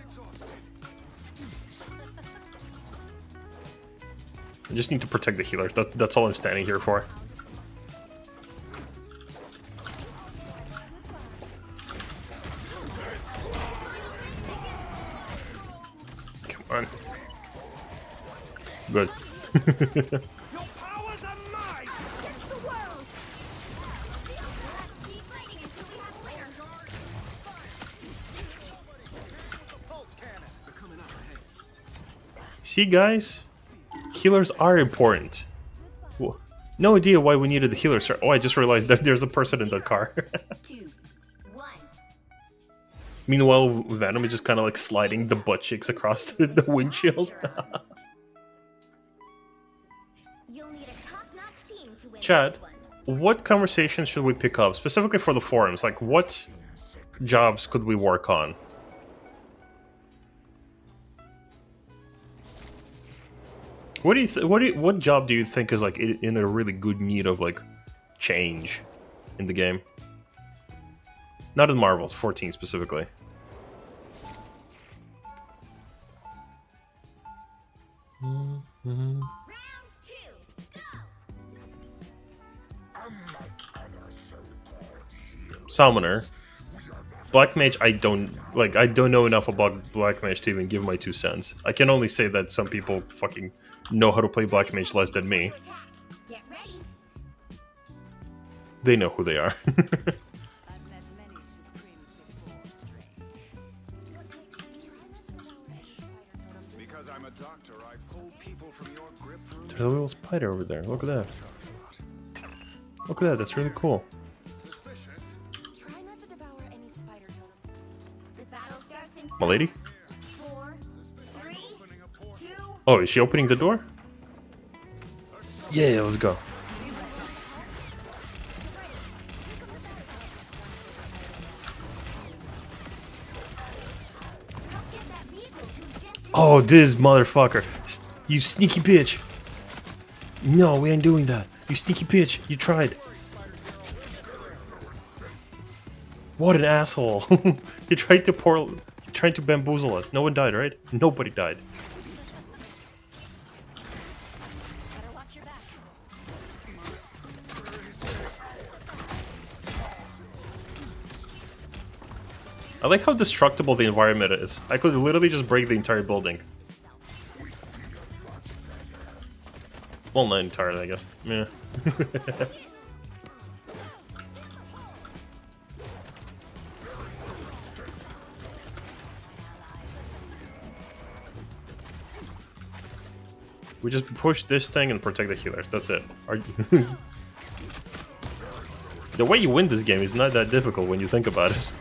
I just need to protect the healers. That's all I'm standing here for. Come on. Good. Your powers are mine! Against the world. We'll have to keep fighting until we have a winner. Pulse cannon. They're coming up ahead. See, guys? Healers are important. No idea why we needed the healers. Oh, I just realized that there's a person in that car. 2, 1. Meanwhile, Venom is just kind of like sliding the butt cheeks across the windshield. You'll need a top-notch team to win Chad, this one. what conversations should we pick up, specifically for the forums? Like, what jobs could we work on? What do you what job do you think is like in a really good need of like change in the game? Not in Marvel's 14 specifically. Round 2, go. Summoner. Black Mage, I don't know enough about Black Mage to even give my 2 cents. I can only say that some people fucking know how to play Black Mage less than me. Attack. Get ready. They know who they are. I've met many supremes before, stranger. Because I'm a doctor, I pull people from your grip room. There's a little spider over there. Look at that. Look at that. That's really cool. Suspicious. Try not to devour any spider totem. The battle starts in My lady? 4, 3, 2. Oh, is she opening the door? Yeah, let's go. Get that vehicle to its destination. Oh, this motherfucker. You sneaky bitch. No, we ain't doing that. You sneaky bitch. You tried. What an asshole. He tried to bamboozle us. No one died, right? Nobody died. Better watch your back. I like how destructible the environment is. I could literally just break the entire building. Well, not entirely, I guess. Yeah. We just push this thing and protect the healers. That's it. The way you win this game is not that difficult when you think about it.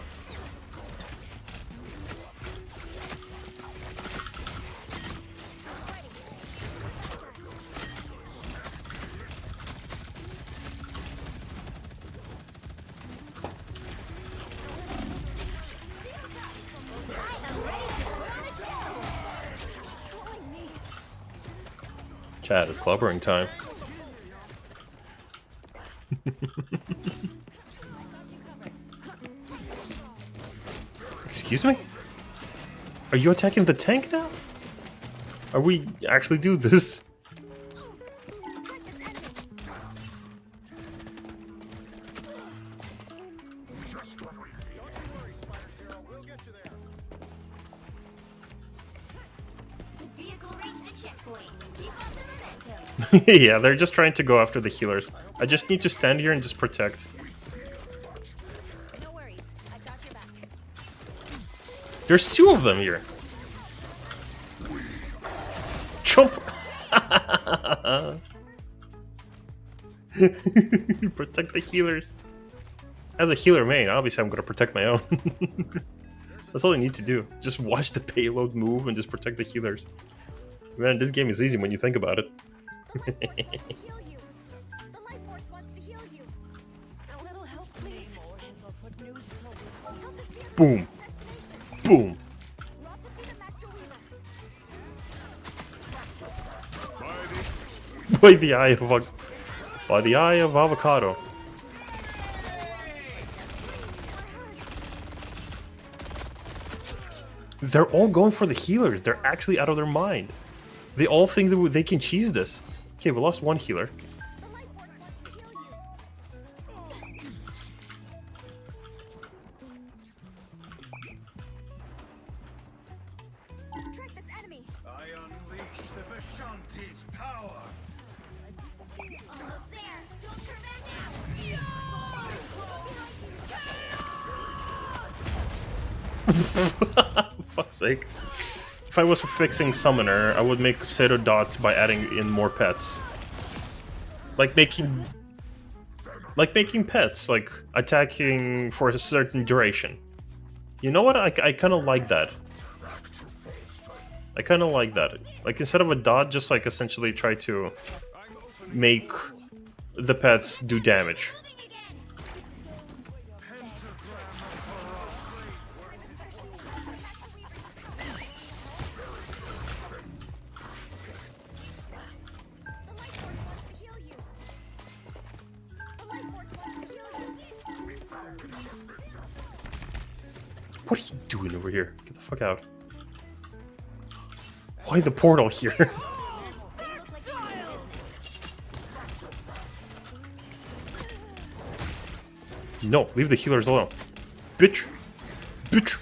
Chat, it's clobbering time. Excuse me? Are you attacking the tank now? Are we actually do this? The vehicle reached a checkpoint. Keep up the momentum. Yeah, they're just trying to go after the healers. I just need to stand here and just protect. No worries. I got your back. There's two of them here. Chomp! Protect the healers. As a healer main, obviously I'm gonna protect my own. That's all I need to do. Just watch the payload move and just protect the healers. Man, this game is easy when you think about it. The light force wants to heal you. The light force wants to heal you. A little help, please. Help this vehicle Boom. reach its destination. Boom. Love to see the Master Weaver. By the eye of avocado. They're all going for the healers. They're actually out of their mind. They all think that they can cheese this. Okay, we lost one healer. The light force wants to heal you. Track this enemy. I unleash the Vishanti's power. Almost there. Don't turn back now. Fuck's sake. If I was fixing Summoner, I would make Pseudo Dot by adding in more pets. Like making pets, like attacking for a certain duration. You know what? I kind of like that. I kind of like that. Like instead of a dot, just like essentially try to make the pets do damage. The light force wants to heal you. The light force wants to heal you. What are you doing over here? Get the fuck out. Why the portal here? No, leave the healers alone. Bitch. Bitch.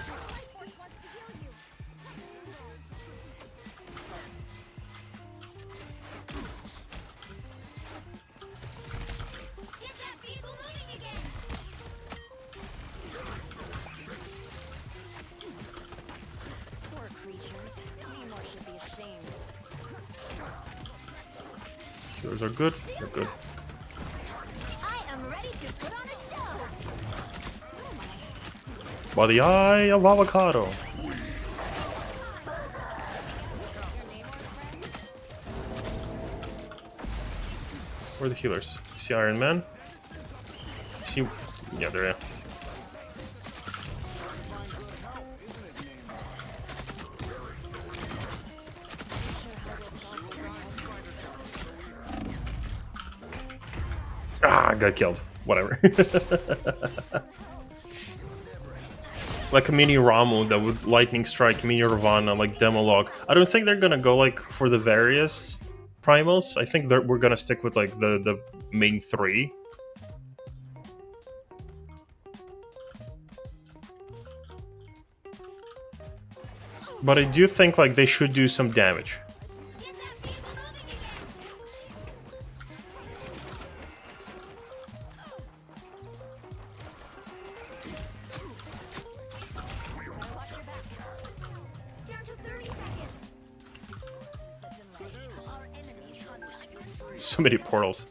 The light force wants to heal you. Get that vehicle moving again. Poor creatures. Namor should be ashamed. Healers are good. They're good. I am ready to put on a show. By the eye of avocado. Where are the healers? You see Iron Man? You see? Yeah, they're in. Ah, got killed. Whatever. Like a mini Ramu that would lightning strike, mini Ravana, like Demolog. I don't think they're gonna go like for the various primals. I think that we're gonna stick with like the main three. But I do think like they should do some damage. Get that vehicle moving again. Watch your back. Down to 30 seconds. Our enemies hunt us. So many portals.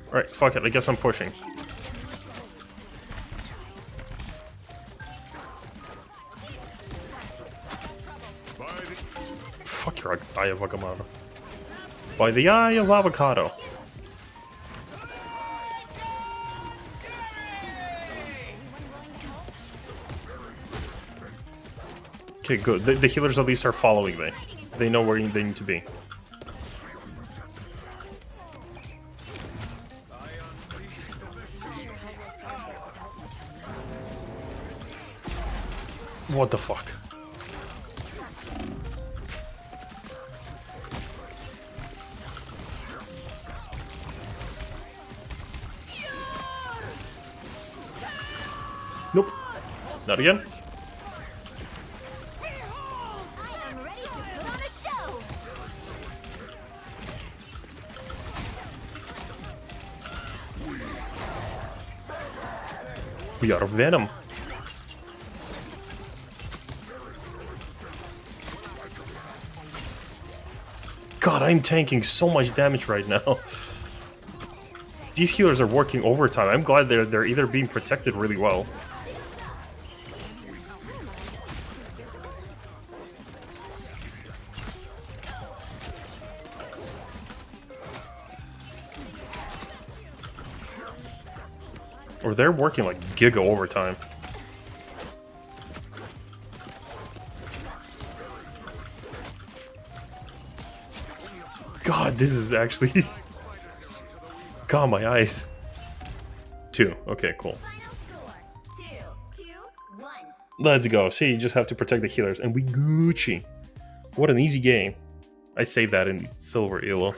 Alright, fuck it, I guess I'm pushing. Fuck your eye of avocado. By the eye of avocado. Okay, good. The healers at least are following me. They know where they need to be. What the fuck? Nope. Not again. I am ready to put on a show. We are Venom. God, I'm tanking so much damage right now. These healers are working overtime. I'm glad they're either being protected really well. Or they're working like giga overtime. God, this is actually... God, my eyes. 2. Okay, cool. Final score: 2-1. Let's go. See, you just have to protect the healers. And we Gucci. What an easy game. I say that in silver elo.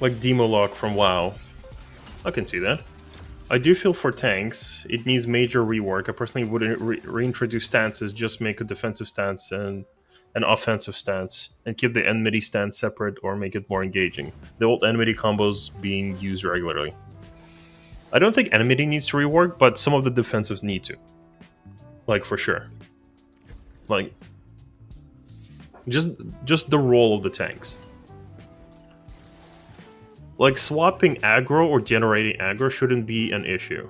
Like Demo Lock from WoW. I can see that. I do feel for tanks, it needs major rework. I personally would reintroduce stances, just make a defensive stance and an offensive stance, and keep the enmity stance separate or make it more engaging. The old enmity combos being used regularly. I don't think enmity needs to rework, but some of the defensives need to. Like, for sure. Like, just the role of the tanks. Like, swapping aggro or generating aggro shouldn't be an issue.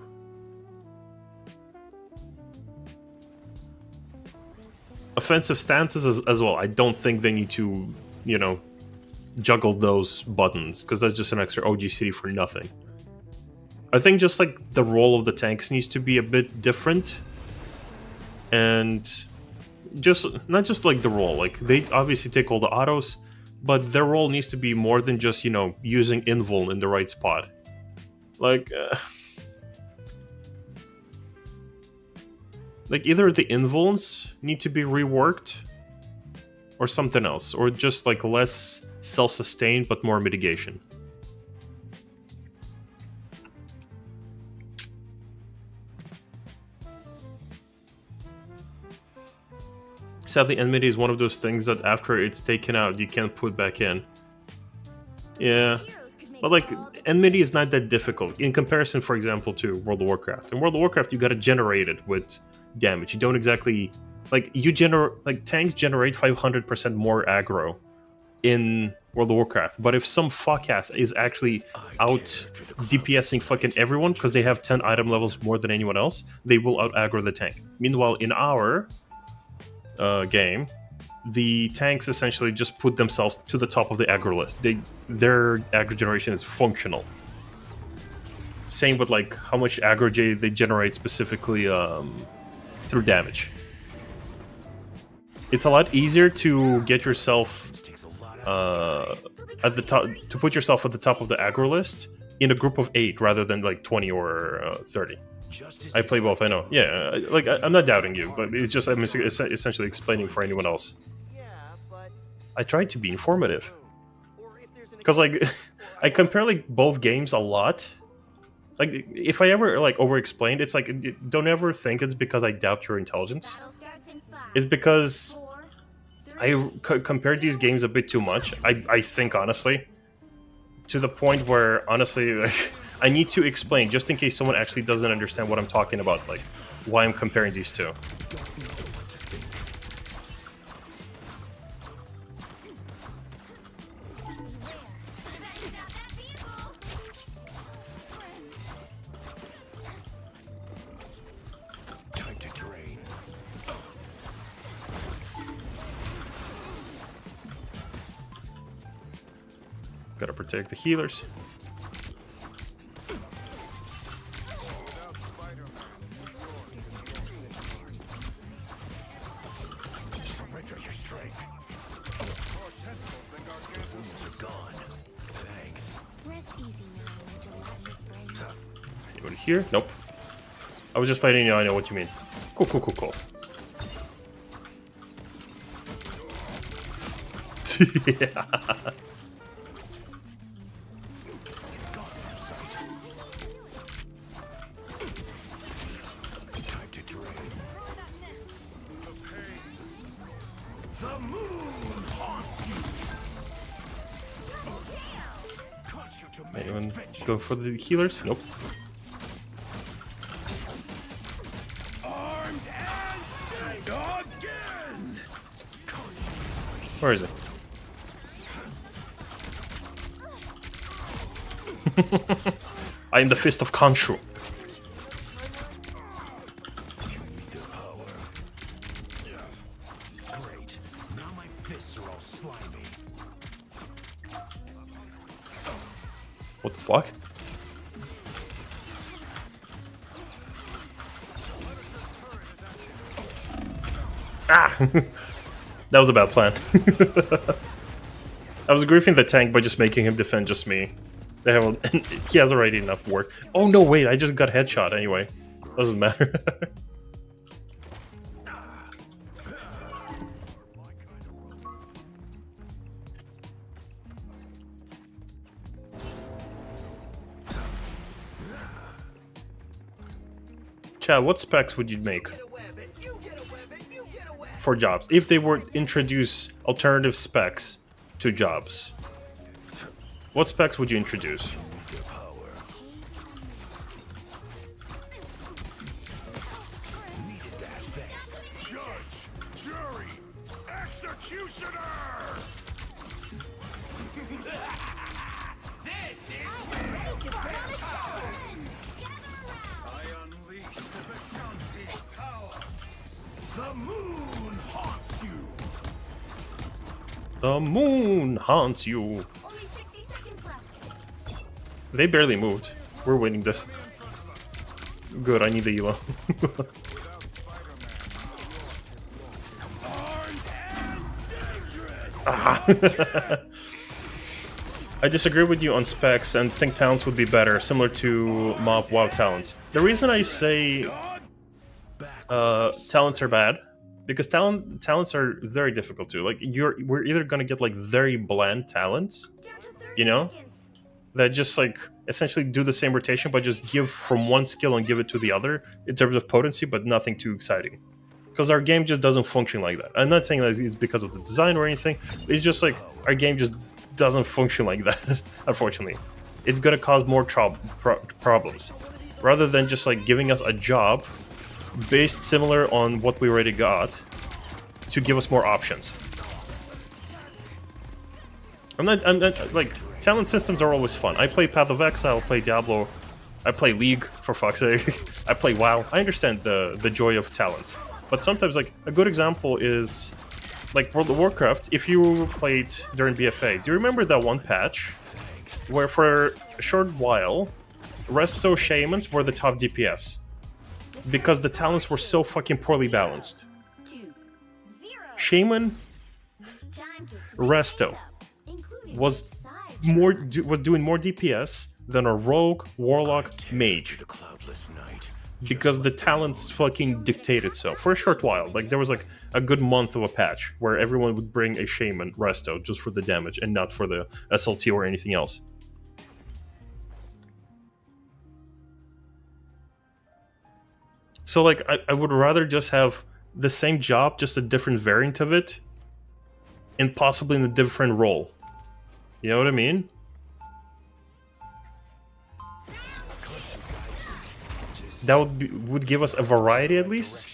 Offensive stances as well. I don't think they need to, you know, juggle those buttons, because that's just an extra OG city for nothing. I think just, like, the role of the tanks needs to be a bit different. And just, not just, like, the role. Like, they obviously take all the autos, but their role needs to be more than just, you know, using invul in the right spot. Like, like either the invuls need to be reworked, or something else, or just like less self-sustained but more mitigation. Sadly, enmity is one of those things that after it's taken out, you can't put back in. Yeah, but like, enmity is not that difficult in comparison, for example, to World of Warcraft. In World of Warcraft, you gotta generate it with damage. You don't exactly... Like, tanks generate 500% more aggro in World of Warcraft. But if some fuck-ass is actually out DPSing fucking everyone because they have 10 item levels more than anyone else, they will out-aggro the tank. Meanwhile, in our game, the tanks essentially just put themselves to the top of the aggro list. Their aggro generation is functional. Same with like how much aggro they generate specifically through damage. It's a lot easier to get yourself at the top, to put yourself at the top of the aggro list in a group of 8 rather than like 20 or 30. I play both, I know. Yeah, like, I'm not doubting you, but it's just I'm essentially explaining for anyone else. I tried to be informative. Because, like, I compare, like, both games a lot. Like, if I ever, like, over-explained, it's like, don't ever think it's because I doubt your intelligence. It's because I compared these games a bit too much, I think, honestly. To the point where, honestly, like, I need to explain, just in case someone actually doesn't understand what I'm talking about, like, why I'm comparing these two. Time to drain. Gotta protect the healers. here? Nope. I was just letting you know I know what you mean. Cool, cool, cool, cool. Yeah. Time to drain. The moon haunts you. Can't you to Anyone man's go for the healers? Nope. armed and again. Where is it? I am the fist of Khonshu. The power. Great. Now my fists are all slimy. What the fuck? Ah! That was a bad plan. I was griefing the tank by just making him defend just me. They have he has already enough work. Oh no, wait, I just got headshot anyway. Doesn't matter. Chad, what specs would you make for jobs if they were to introduce alternative specs to jobs? What specs would you introduce? The power. Needed that fast. Judge, jury, executioner. This is Ready to put on a show! I unleash the Vishanti power. The moon haunts you. The moon haunts you. Only 60 seconds left. They barely moved. We're winning this. Good, I need the elo. I disagree with you on specs and think talents would be better, similar to mob WoW talents. The reason I say talents are bad, because talents are very difficult to. Like we're either gonna get like very bland talents, Down to 30 you know, seconds. that just like essentially do the same rotation but just give from one skill and give it to the other in terms of potency, but nothing too exciting. Because our game just doesn't function like that. I'm not saying that it's because of the design or anything. It's just like our game just doesn't function like that. Unfortunately, it's gonna cause more problems rather than just like giving us a job based similar on what we already got to give us more options. I'm not like, talent systems are always fun. I play Path of Exile, play Diablo, I play League, for fuck's sake. I play WoW. I understand the joy of talents. But sometimes, like, a good example is, like, World of Warcraft. If you played during BFA, do you remember that one patch where for a short while, Resto Shamans were the top DPS? Because the talents were so fucking poorly balanced. 2, 0. Shaman Time to switch Resto things up, including was which side was doing more DPS than a rogue, warlock, mage. The cloudless night. Because the talents fucking dictated so. For a short while. Like, there was like a good month of a patch where everyone would bring a Shaman Resto just for the damage and not for the SLT or anything else. So, like, I would rather just have the same job, just a different variant of it, and possibly in a different role. You know what I mean? That would give us a variety at least.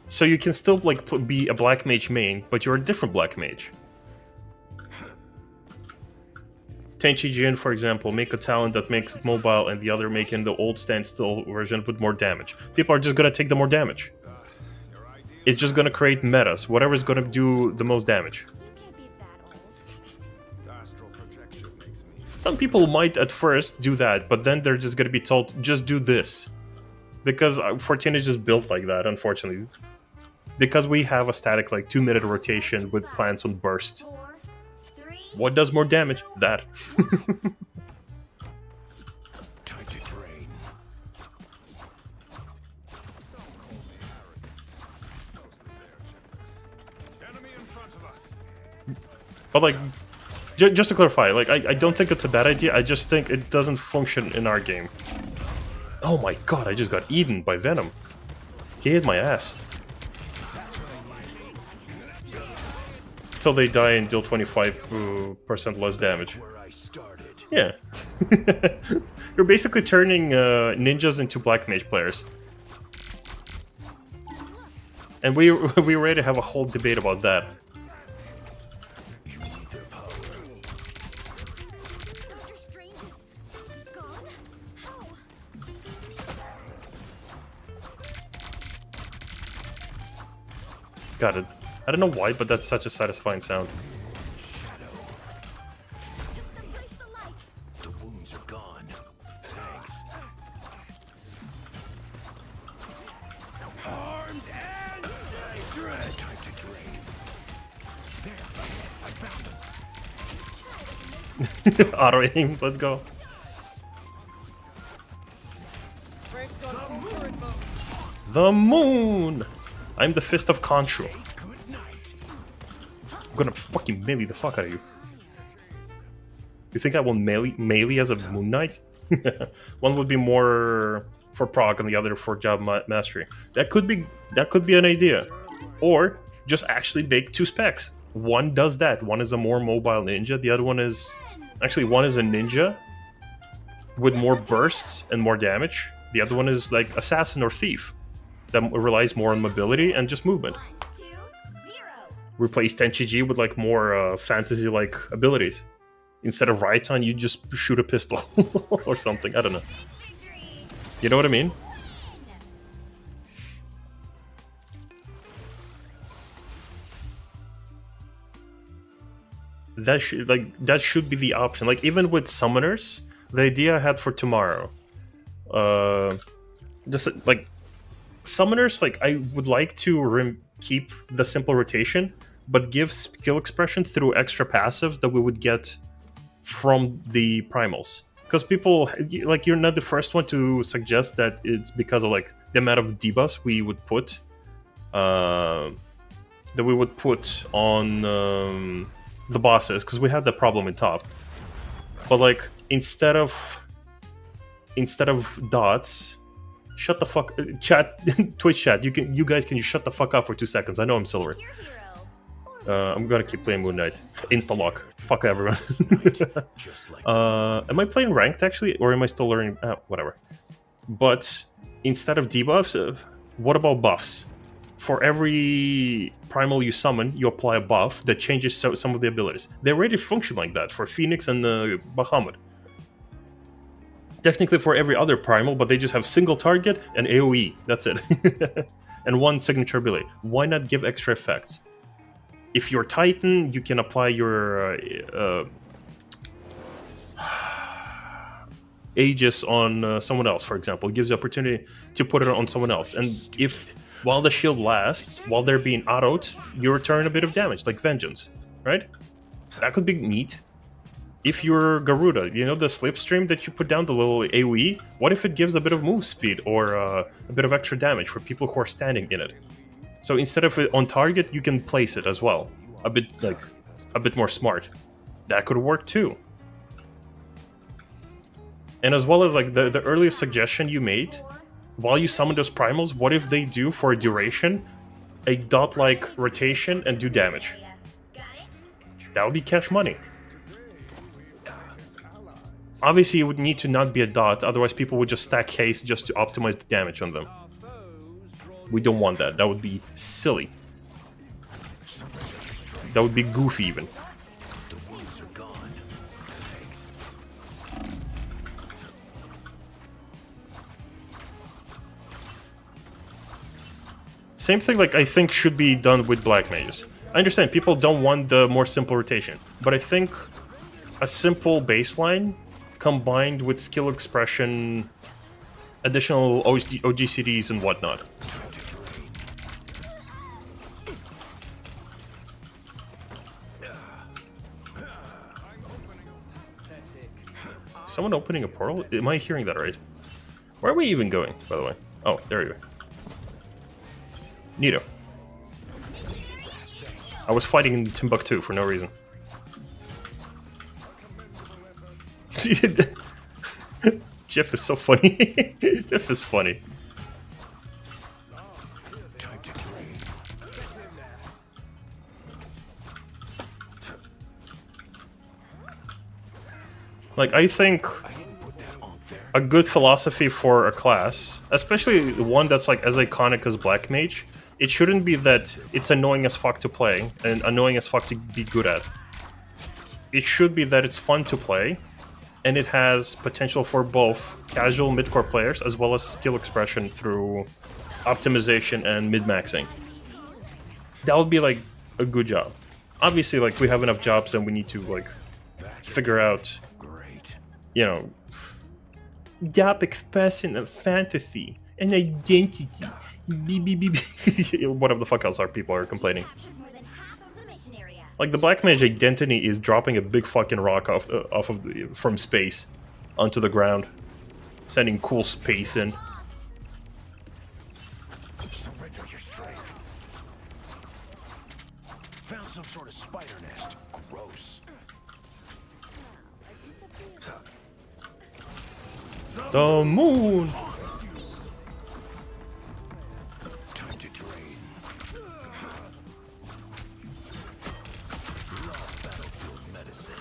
So you can still like be a black mage main, but you're a different black mage. Tenchi Jin, for example, make a talent that makes it mobile, and the other making the old standstill version with more damage. People are just gonna take the more damage. It's just gonna create metas. Whatever's gonna do the most damage. You can't be that old. Astral projection makes me. Some people might at first do that, but then they're just gonna be told, just do this. Because 14 is just built like that, unfortunately. Because we have a static like 2-minute rotation with plants on burst. 4, 3. What does more damage? That. Time But like, just to clarify, like I don't think it's a bad idea. I just think it doesn't function in our game. Oh my god! I just got eaten by Venom. He hit my ass. Till they die and deal 25% less damage. Where I started. Yeah. You're basically turning ninjas into black mage players. And we already have a whole debate about that. Doctor Strange is gone? How? Got it. I don't know why, but that's such a satisfying sound. Just embrace the light. The wounds are gone. Thanks. Armed and dangerous. Time to drain. There, I found them. Auto aim, let's go. The moon! I'm the fist of Khonshu. Good night. I'm gonna fucking melee the fuck out of you. You think I will melee as a Moon Knight? One would be more for proc and the other for job mastery. That could be an idea. Or just actually make two specs. One does that. One is a more mobile ninja. The other one is actually one is a ninja with more bursts and more damage. The other one is like assassin or thief that relies more on mobility and just movement. 1, 2, 0. Replace Tenchi with like more fantasy-like abilities. Instead of Raiton, you just shoot a pistol or something. I don't know. Victory. You know what I mean? That should be the option. Like even with summoners, the idea I had for tomorrow, just like summoners, like I would like to keep the simple rotation, but give skill expression through extra passives that we would get from the primals. Because people, like, you're not the first one to suggest that it's because of like the amount of debuffs we would put, on the bosses, because we had that problem in top. But like instead of dots, shut the fuck chat Twitch chat. You guys can you shut the fuck up for 2 seconds? I know I'm silver. Your hero. I'm gonna keep playing Moon Knight. Insta lock. Fuck everyone. Just like Am I playing ranked actually, or am I still learning? Whatever. But instead of debuffs, what about buffs? For every primal you summon, you apply a buff that changes some of the abilities. They already function like that for Phoenix and Bahamut. Technically for every other primal, but they just have single target and AoE. That's it. And one signature ability. Why not give extra effects? If you're Titan, you can apply your Aegis on someone else, for example. It gives you opportunity to put it on someone else. And if, while the shield lasts, while they're being autoed, you return a bit of damage, like Vengeance, right? That could be neat. If you're Garuda, you know the slipstream that you put down, the little AoE? What if it gives a bit of move speed or a bit of extra damage for people who are standing in it? So instead of it on target, you can place it as well. A bit more smart. That could work too. And as well as like the earliest suggestion you made, while you summon those primals, what if they do for a duration a dot-like rotation and do damage? Got it? That would be cash money. Obviously, it would need to not be a dot, otherwise people would just stack haste just to optimize the damage on them. We don't want that. That would be silly. That would be goofy even. the wounds are gone. Thanks. Same thing like I think should be done with black mages. I understand people don't want the more simple rotation, but I think a simple baseline combined with skill expression, additional OGCDs and whatnot. Someone opening a portal? Am I hearing that right? Where are we even going, by the way? Oh, there you go. Neato. I was fighting in Timbuktu for no reason. Jeff is so funny. Jeff is funny. Time to train. Like, I think I didn't put that on there. a good philosophy for a class, especially one that's like as iconic as Black Mage, it shouldn't be that it's annoying as fuck to play and annoying as fuck to be good at. It should be that it's fun to play, and it has potential for both casual mid-core players as well as skill expression through optimization and mid-maxing. That would be like a good job. Obviously, like, we have enough jobs and we need to like figure out, Great. you know, job expression of fantasy and identity. Whatever the fuck else our people are complaining. Captured more than half of the mission area. Like, the Black Mage identity is dropping a big fucking rock off of from space onto the ground, sending cool space in. Surrender your strength. Found some sort of spider nest. Gross. The moon. Time to drain. Love battlefield medicine.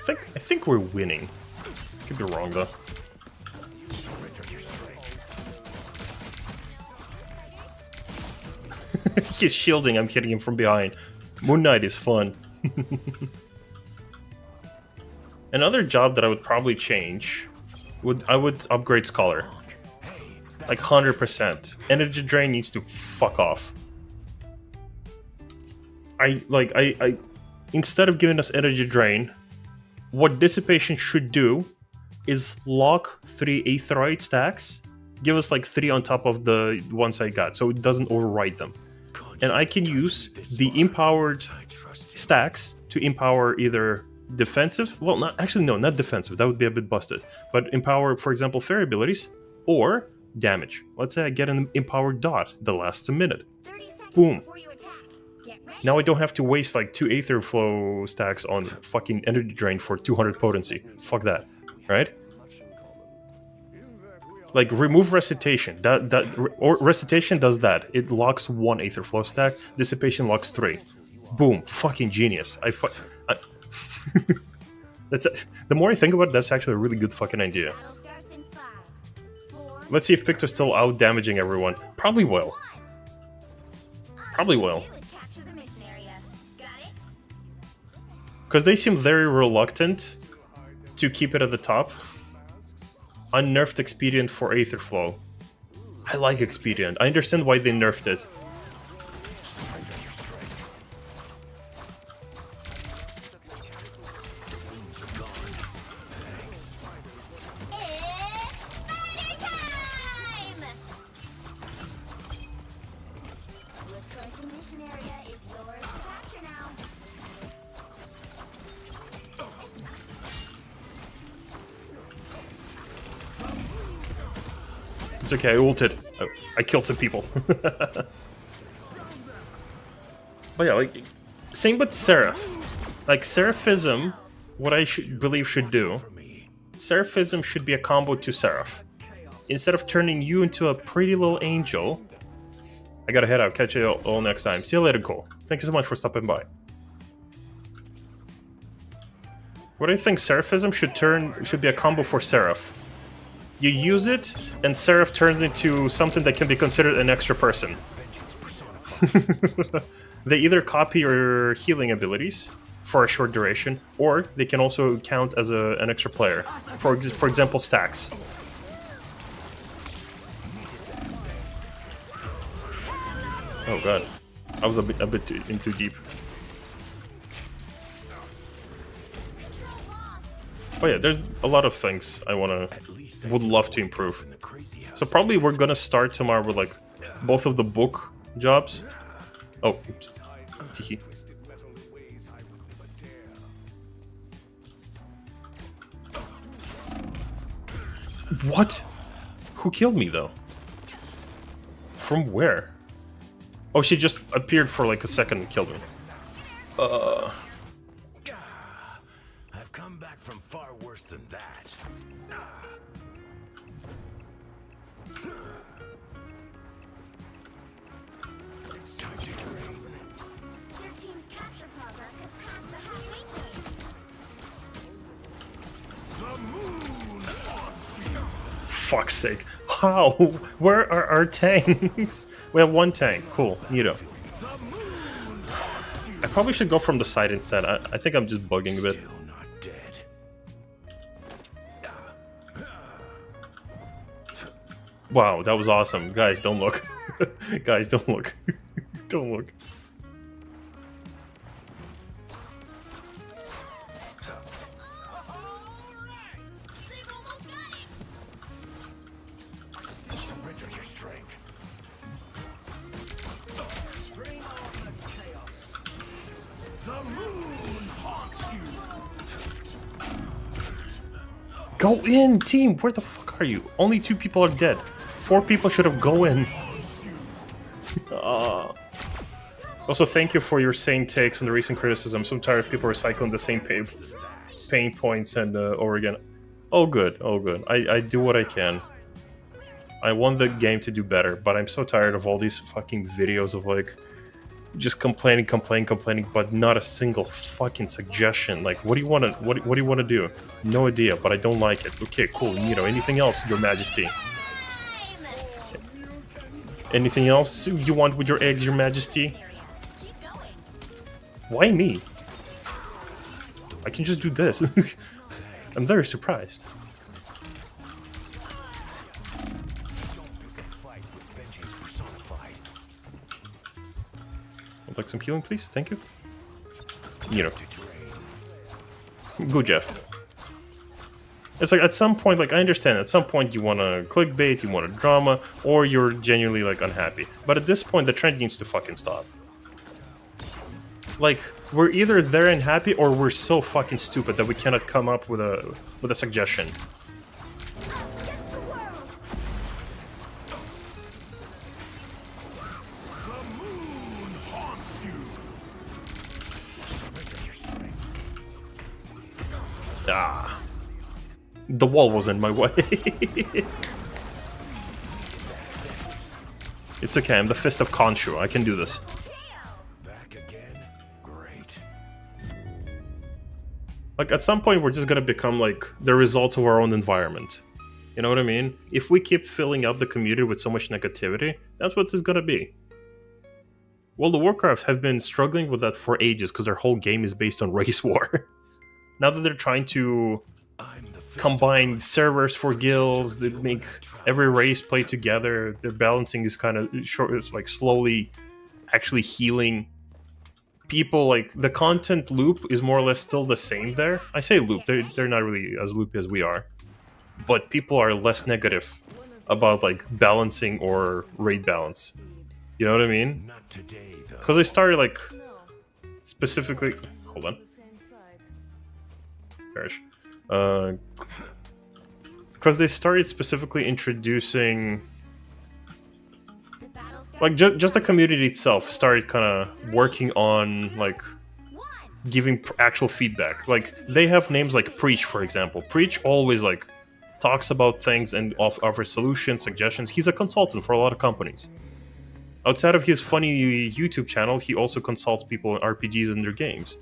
I think we're winning. Could be wrong though. Surrender your strength. He's shielding. I'm hitting him from behind. Moon Knight is fun. Another job that I would probably change I would upgrade Scholar. Like 100%. Energy Drain needs to fuck off. I instead of giving us Energy Drain, what Dissipation should do is lock 3 Aetheroid stacks. Give us like 3 on top of the ones I got, so it doesn't override them. And I can use the empowered stacks to empower either defensive, well, not defensive, that would be a bit busted, but empower, for example, fairy abilities, or damage. Let's say I get an empowered dot that lasts a minute. 30 seconds Boom. before you attack. Get ready. Now I don't have to waste like 2 Aether Flow stacks on fucking Energy Drain for 200 potency. Fuck that, right? Like, remove Recitation. Recitation does that. It locks 1 Aether Flow stack. Dissipation locks 3. Boom. Fucking genius. That's the more I think about it, that's actually a really good fucking idea. Battle starts in 5, 4, Let's see if Picto's still out damaging everyone. Probably will. Probably will. do is capture the mission area. Got it? Because they seem very reluctant to keep it at the top. Unnerfed Expedient for Aether Flow. I like Expedient. I understand why they nerfed it. It's spider time! Looks like the mission area is yours to capture now. It's okay, I ulted. I killed some people. But yeah, like, same with Seraph. Like, Seraphism, what I believe should do, Seraphism should be a combo to Seraph. Instead of turning you into a pretty little angel, I gotta head out. Catch you all next time. See you later, Cole. Thank you so much for stopping by. What I think Seraphism should be a combo for Seraph. You use it, and Seraph turns into something that can be considered an extra person. They either copy your healing abilities for a short duration, or they can also count as an extra player. For example, stacks. Oh god, I was a bit in too deep. Oh yeah, there's a lot of things I would love to improve. So probably we're gonna start tomorrow with like both of the book jobs. Oh, oops. Tiki. What? Who killed me, though? From where? Oh, she just appeared for like a second and killed me. I've come back from far worse than that. Time to drain. Your team's capture progress has passed the halfway point. The moon haunts you. Fuck's sake. How? Where are our tanks? We have one tank. Cool. Neato. I probably should go from the side instead. I think I'm just bugging a bit. Still not dead. Wow, that was awesome. Guys, don't look. Guys, don't look. Don't look. They've almost got it. Surrender your strength. Bring on the chaos. The moon haunts you. Go in, team! Where the fuck are you? Only 2 people are dead. 4 people should have go in. Also, thank you for your sane takes on the recent criticisms. I'm tired of people recycling the same pain points and over again. Oh good, oh good. I do what I can. I want the game to do better, but I'm so tired of all these fucking videos of like just complaining, but not a single fucking suggestion. Like, what do you want to what do you want to do? No idea, but I don't like it. Okay, cool. You know, anything else, Your Majesty? Anything else you want with your eggs, Your Majesty? Keep going. Why me? I can just do this. I'm very surprised. Fight with vengeance personified. Would like some healing, please? Thank you. You know. To drain. Good, Jeff. It's like at some point, like I understand, at some point you want to clickbait, you want a drama, or you're genuinely like unhappy. But at this point, the trend needs to fucking stop. Like we're either there and happy, or we're so fucking stupid that we cannot come up with a suggestion. Us against the world. The moon haunts you. Surrender your strength. Ah, the wall was in my way. It's okay. I'm the Fist of Khonshu. I can do this. Back again. Great. Like, at some point, we're just gonna become, like, the results of our own environment. You know what I mean? If we keep filling up the community with so much negativity, that's what it's gonna be. World of Warcraft have been struggling with that for ages, because their whole game is based on race war. Now that they're trying to I'm the fist combine servers for guilds, that make every race play together, their balancing is kind of short, it's like slowly actually healing people. Like the content loop is more or less still the same there. I say loop, they're not really as loopy as we are, but people are less negative about like balancing or raid balance. You know what I mean? Not today, though. Because they started like specifically. Hold on. Perish. Because they started specifically introducing, The battle's like, just the community itself started kind of working on, like, won. giving actual feedback. Like, they have names like Preach, for example. Preach always, like, talks about things and offers solutions, suggestions. He's a consultant for a lot of companies. Outside of his funny YouTube channel, he also consults people in RPGs and their games.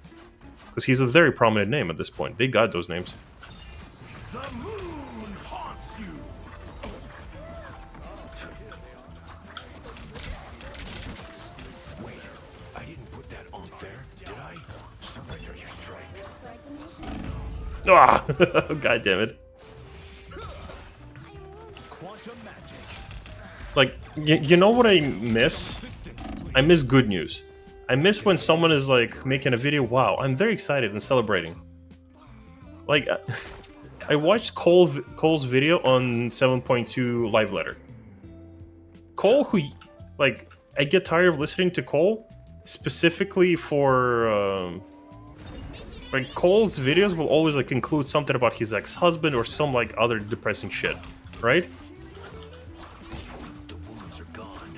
Because he's a very prominent name at this point. They got those names. The moon haunts you. Wait, I didn't put that on there, did I? Surrender your strength. Ah! God damn it. Quantum magic. Like, you know what I miss? I miss good news. I miss when someone is like making a video. Wow, I'm very excited and celebrating. Like, I watched Cole's video on 7.2 Live Letter. Cole, who, like, I get tired of listening to Cole specifically for Like Cole's videos will always like include something about his ex-husband or some like other depressing shit, right? The wounds are gone.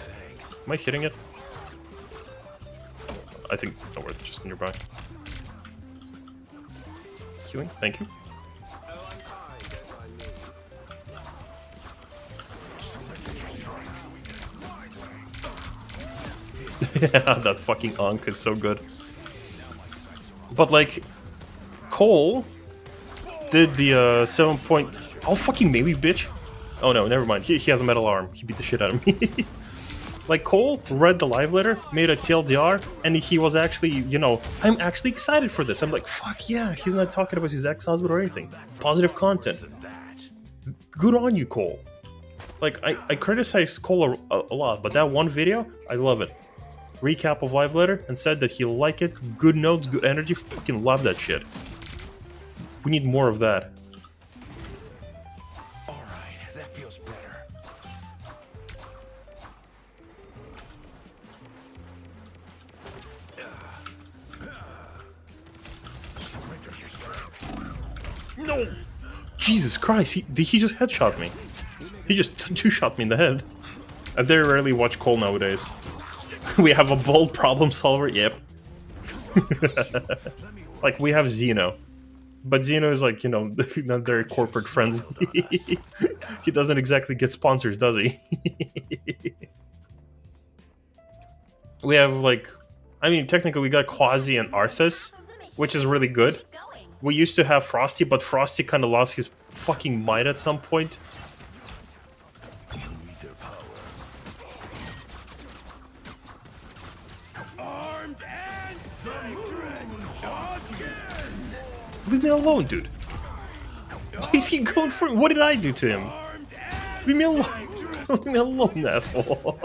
Thanks. Am I hitting it? I think don't worry, just nearby. Healing, thank you. Yeah, that fucking Ankh is so good. But like, Cole did the 7 point... Oh, fucking melee, bitch! Oh no, never mind. He has a metal arm. He beat the shit out of me. Like, Cole read the live letter, made a TLDR, and he was actually, you know, I'm actually excited for this. I'm like, fuck yeah, he's not talking about his ex-husband or anything. Positive content. Good on you, Cole. Like, I criticize Cole a lot, but that one video, I love it. Recap of live letter and said that he liked it. Good notes, good energy. Fucking love that shit. We need more of that. Alright, that feels better. Surrender your strength. No! Jesus Christ, did he just headshot me? He just two-shot me in the head. I very rarely watch Cole nowadays. We have a bold problem solver, yep. Like, we have Xeno. But Xeno is like, you know, not very corporate friendly. He doesn't exactly get sponsors, does he? We have, like... I mean, technically we got Quasi and Arthas, which is really good. Keep going. We used to have Frosty, but Frosty kind of lost his fucking might at some point. You need their power. Armed and Leave me alone, dude. Why is he going for... What did I do to him? Leave me alone. Leave me alone, asshole.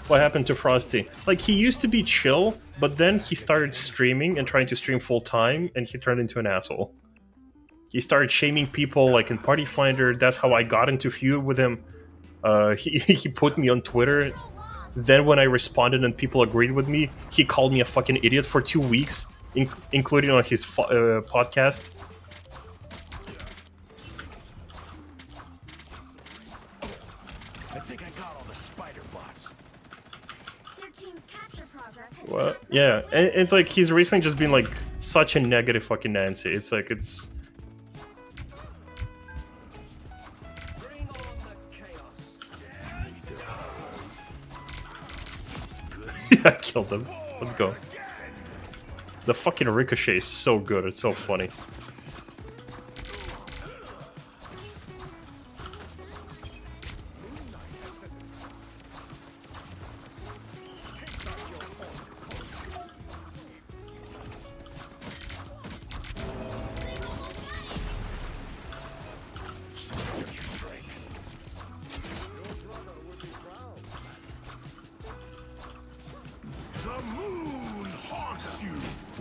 What happened to Frosty? Like, he used to be chill, but then he started streaming and trying to stream full time, and he turned into an asshole. He started shaming people, like, in Party Finder. That's how I got into feud with him. He put me on Twitter. Then when I responded and people agreed with me, he called me a fucking idiot for 2 weeks, including on his podcast. I think I got all the spider bots. Their team's capture progress has What? been Yeah, and it's like he's recently just been like such a negative fucking Nancy. It's like it's. Bring on the chaos. I killed him. Let's go. The fucking ricochet is so good. It's so funny. The moon haunts you.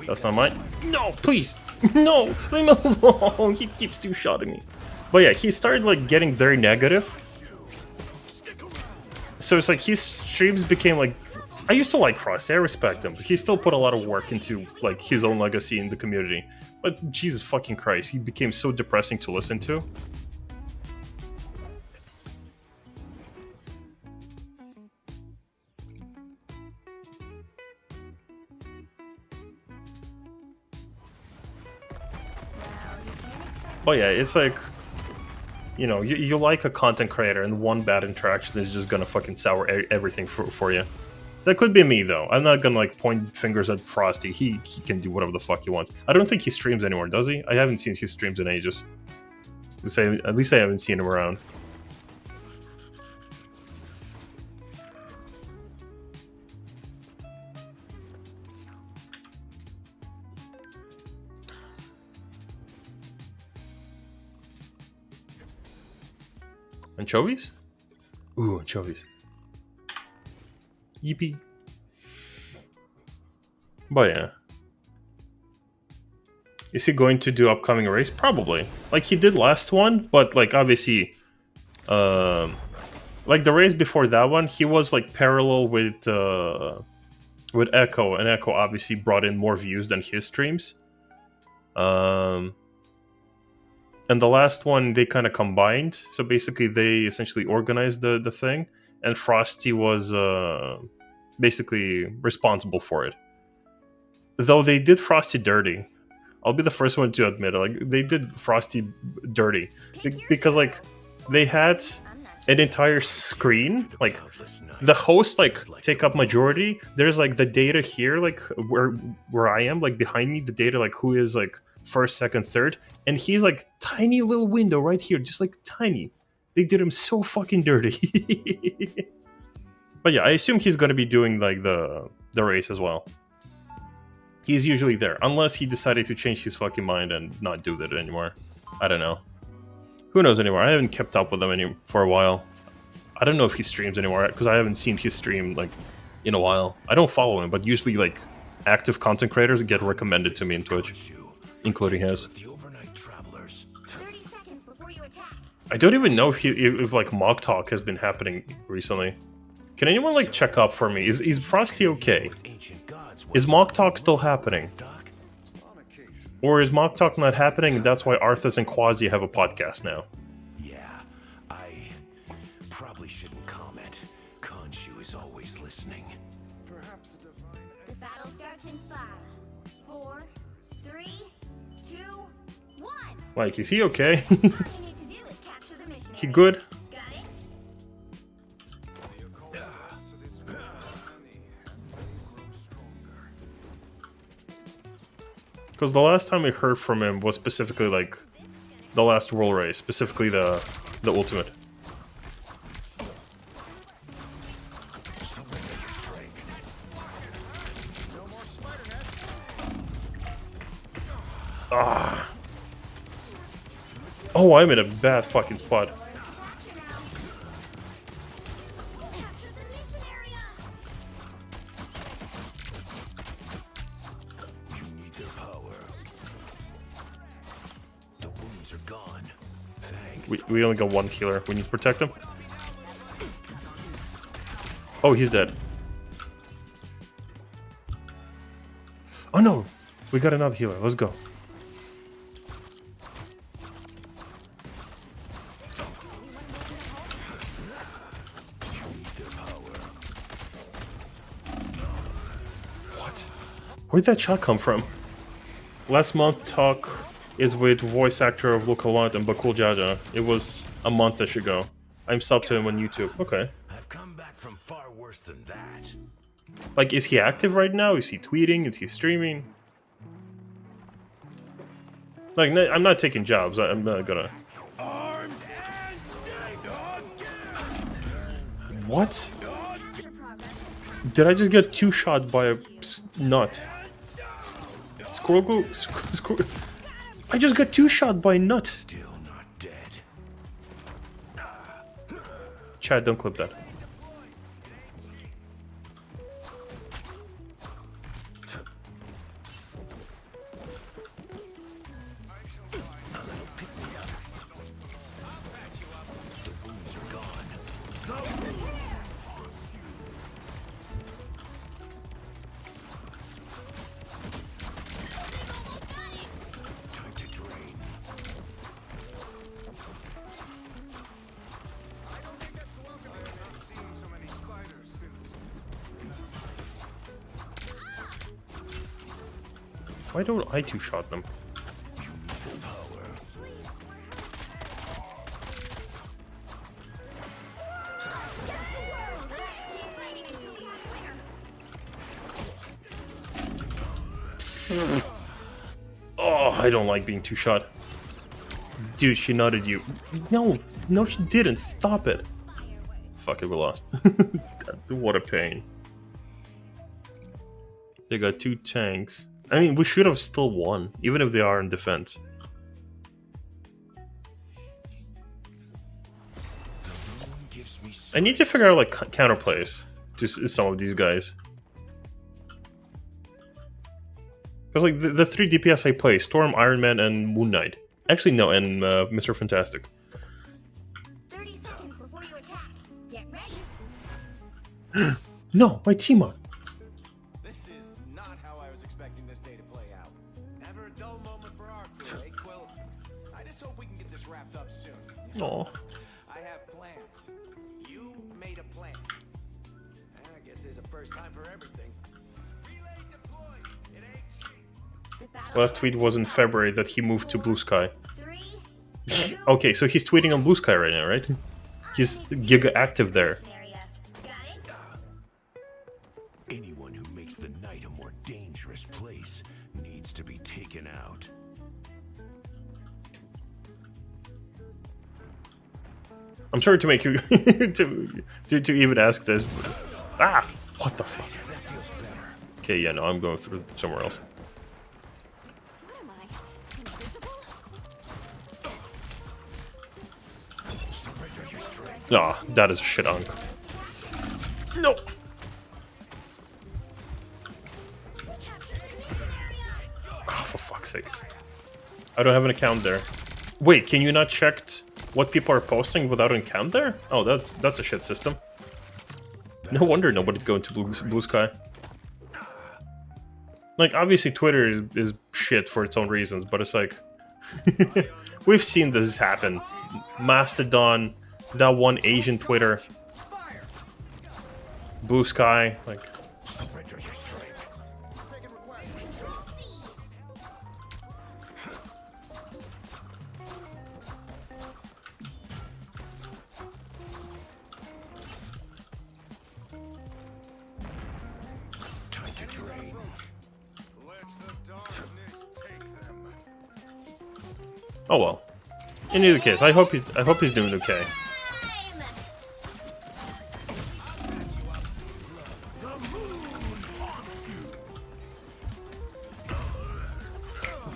That's not mine. No, please. No, leave me alone. He keeps two-shotting me. But yeah, he started like getting very negative. So it's like his streams became like... I used to like Frosty, I respect him. But he still put a lot of work into like his own legacy in the community. But Jesus fucking Christ, he became so depressing to listen to. But yeah, it's like, you know, you like a content creator and one bad interaction is just gonna fucking sour everything for you. That could be me, though. I'm not gonna like point fingers at Frosty. He can do whatever the fuck he wants. I don't think he streams anymore, does he? I haven't seen his streams in ages. At least I haven't seen him around. Anchovies? Ooh, anchovies. Yippee. But yeah. Is he going to do upcoming race? Probably. Like he did last one, but like obviously like the race before that one, he was like parallel with Echo, and Echo obviously brought in more views than his streams. And the last one they kind of combined. So basically, they essentially organized the thing, and Frosty was basically responsible for it. Though they did Frosty dirty. I'll be the first one to admit it. Like, they did Frosty dirty because like they had an entire screen, like the host like take up majority. There's like the data here, like where I am, like behind me, the data like who is like first, second, third, and he's like tiny little window right here, just like tiny. They did him so fucking dirty. But yeah, I assume he's gonna be doing like the race as well. He's usually there, unless he decided to change his fucking mind and not do that anymore. I don't know. Who knows anymore? I haven't kept up with him for a while. I don't know if he streams anymore, because I haven't seen his stream like in a while. I don't follow him, but usually like active content creators get recommended to me in Twitch, including his. 30 seconds before you attack. I don't even know if like mock talk has been happening recently. Can anyone like check up for me? Is Frosty okay? Is mock talk still happening? On occasion. Or is mock talk not happening and that's why Arthas and Quasi have a podcast now? Yeah, I probably shouldn't comment. Khonshu is always listening. Perhaps a divine The battle starts in 5, 4, 3, 2, 1. Like, is he okay? All you need to do is capture the mission. He good? Got it? the occult adds to this world many, and they grow stronger. Because the last time we heard from him was specifically like the last world race, specifically the ultimate. Ah. Oh, I'm in a bad fucking spot. Capture the mission area. You need their power. The wounds are gone. Thanks. We only got one healer. We need to protect him. Oh, he's dead. Oh no! We got another healer. Let's go. What? Where'd that shot come from? Last month talk is with voice actor of Luca Lunt and Bakul Jaja. It was a month-ish ago. I'm subbed to him on YouTube. Okay. I've come back from far worse than that. Like, is he active right now? Is he tweeting? Is he streaming? Like, I'm not taking jobs. I'm not gonna... What? Did I just get two-shot by a nut? Squirrel? I just got two-shot by a nut. Still not dead. Chad, don't clip that. The wounds are gone. Time to drain. I don't think that's coincidence. I've seen so many spiders since. Why don't I two-shot them? Keep fighting until we have a winner. Oh, I don't like being two-shot. Dude, she nutted you. No, she didn't. Stop it. Fuck it, we lost. What a pain. They got two tanks. I mean, we should have still won, even if they are in defense. Gives me I need to figure out, like, counterplays to some of these guys. Because, like, the three DPS I play, Storm, Iron Man, and Moon Knight. Actually, no, and Mr. Fantastic. 30 seconds before you attack. Get ready. No, my team-up. This is not how I was expecting this day to play out. Never a dull moment for Oh, I have plans. You made a plan. I guess there's a first time for everything. Relay deployed. It ain't cheap. The battle last tweet was in February that he moved to Blue Sky. 3, Okay, so he's tweeting on Blue Sky right now, right? He's giga active there. area. Got it? Anyone who makes the night a more dangerous place needs to be taken out. I'm sorry to make you to even ask this. But, ah, what the fuck? Okay, yeah, no, I'm going through somewhere else. What am I? Invisible? No, that is a shit unk. No. We captured the mission area. Oh, for fuck's sake. I don't have an account there. Wait, can you not check what people are posting without an account there? Oh, that's a shit system. No wonder nobody's going to Blue Sky. Like, obviously Twitter is shit for its own reasons, but it's like... we've seen this happen. Mastodon, that one Asian Twitter. Blue Sky, like... Time to drain. Let the darkness take them. Oh well. In either case, I hope he's doing okay. Time!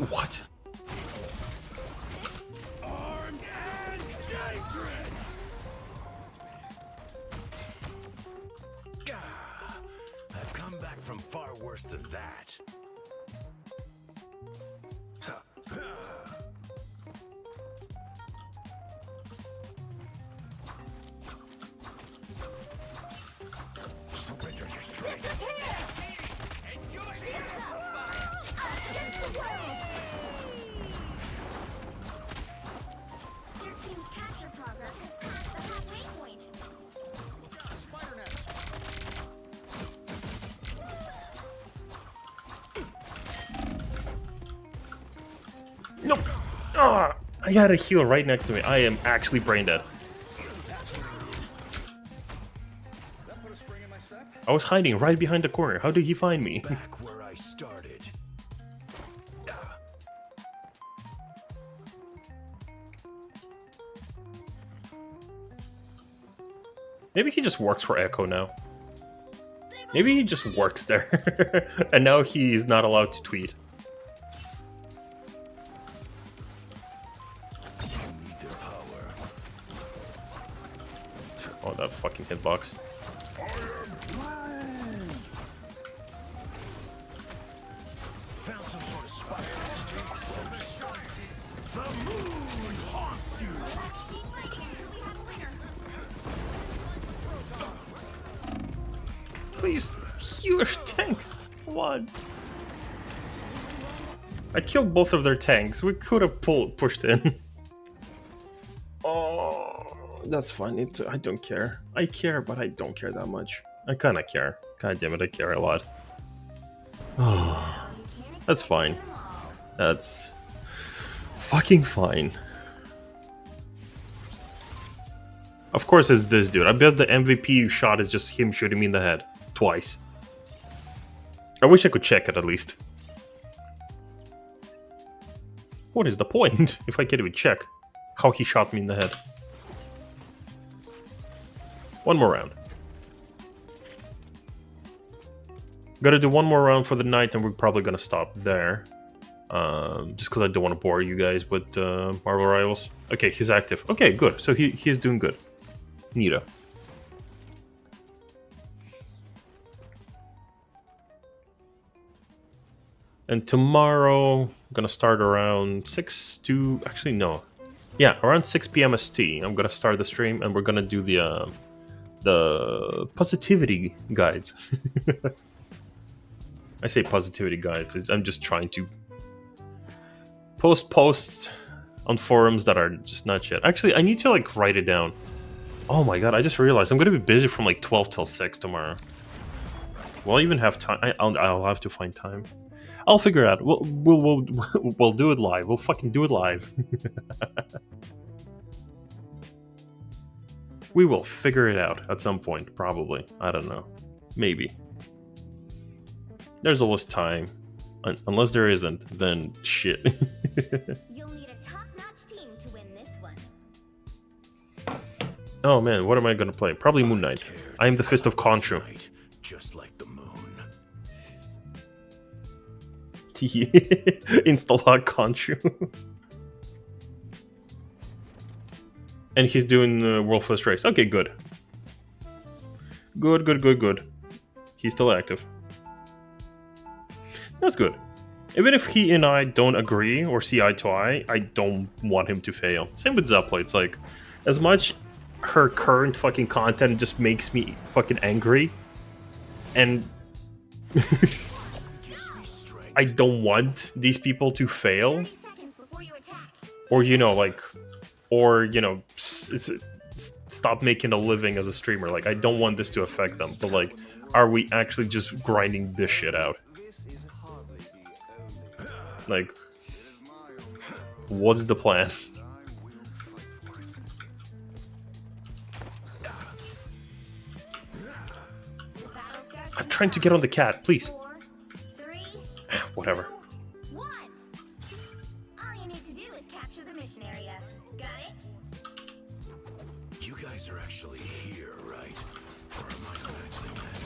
What? I've come back from far worse than that. Surrender your strength. Your team's capture progress has passed the halfway point. Spider net. No. Ah, I had a heal right next to me. I am actually brain dead. That put a spring in my step. I was hiding right behind the corner. How did he find me? Back where I started. Maybe he just works for Echo now. Maybe he just works there. And now he's not allowed to tweet. You need their power. Oh, that fucking hitbox. Found some sort of spider. The moon haunts you. Let's keep fighting until we have a winner. Please, huge tanks. Come on. I killed both of their tanks. We could have pushed in. Oh, that's fine. I don't care. I care, but I don't care that much. I kind of care. God damn it, I care a lot. Oh, that's fine. That's fucking fine. Of course it's this dude. I bet the MVP shot is just him shooting me in the head. Twice. I wish I could check it at least. What is the point if I can't even check how he shot me in the head? One more round. Gotta do one more round for the night and we're probably gonna stop there. Just because I don't want to bore you guys with Marvel Rivals. Okay, he's active. Okay, good. So he's doing good. Neato. And tomorrow, I'm gonna start around 6 to... Actually, no. Yeah, around 6 p.m. ST. I'm gonna start the stream and we're gonna do the positivity guides. I say positivity guides. I'm just trying to post posts on forums that are just not shit. Actually, I need to like write it down. Oh my god, I just realized I'm gonna be busy from like 12 till 6 tomorrow. Will I even have time? I'll have to find time. I'll figure it out. We'll do it live. We'll fucking do it live. We will figure it out at some point, probably. I don't know. Maybe. There's always time. Unless there isn't, then shit. You'll need a top-notch team to win this one. Oh man, what am I gonna play? Probably Moon Knight. I am the Fist of Khonshu. Just like the moon. Insta-log Khonshu. And he's doing World First Race. Okay, good. Good. He's still active. That's good. Even if he and I don't agree or see eye to eye, I don't want him to fail. Same with Zeppla. It's like, as much her current fucking content just makes me fucking angry, and I don't want these people to fail, 30 seconds before you attack. or you know, like, or you know, stop making a living as a streamer. Like, I don't want this to affect them. But like, are we actually just grinding this shit out? Like, what's the plan? I'm trying to get on the cat, please. 4, 3, Whatever. 1. All you need to do is capture the mission area. Got it? You guys are actually here, right? Or am I imagining this?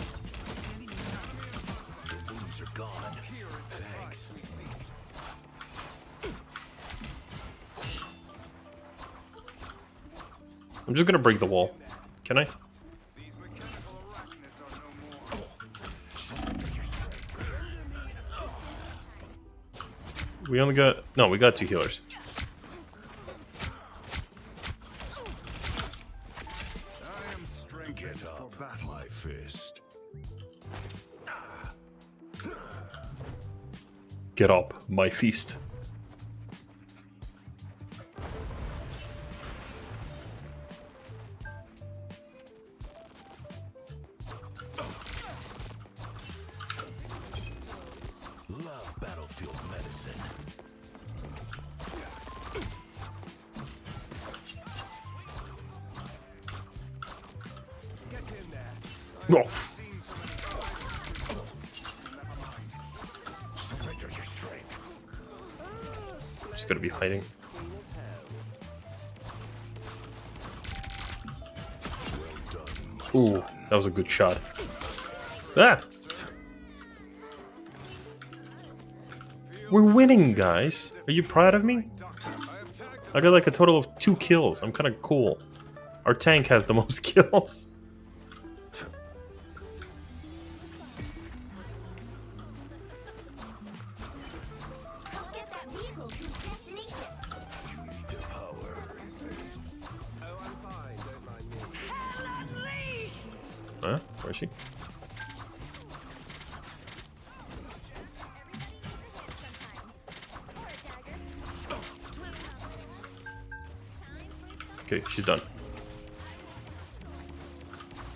The booms are gone. Thanks. I'm just gonna break the wall. Can I? We only got... No, we got 2 healers. Get up, my fist. Get up, my feast. Love battlefield medicine. Oh, Surrender your strength. just gonna be hiding. Well done, my Ooh, son. that was a good shot. Ah! We're winning, guys. Are you proud of me? I got like a total of 2 kills. I'm kind of cool. Our tank has the most kills. I'll get that vehicle to its destination. You need the power. Huh? Where is she? Okay, she's done.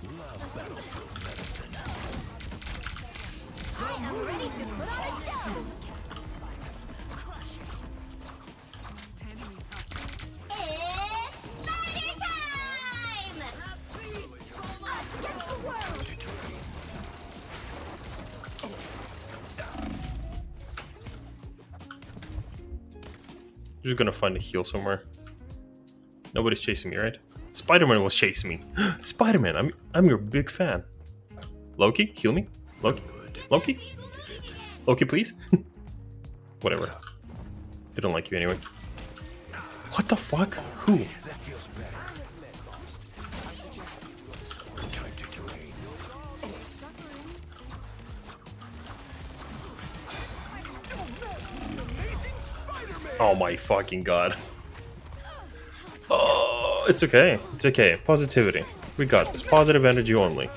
Love battlefield medicine. I am ready to put on a show. It's spider time! Us against the world! Just gonna find a heal somewhere. Nobody's chasing me, right? Spider-Man was chasing me. Spider-Man, I'm your big fan. Loki, heal me. Loki, Loki, Loki, please. Whatever. Didn't like you anyway. What the fuck? Who? That feels better. Time to drain. Oh my fucking god. Oh, it's okay. It's okay. Positivity. We got this. Positive energy only.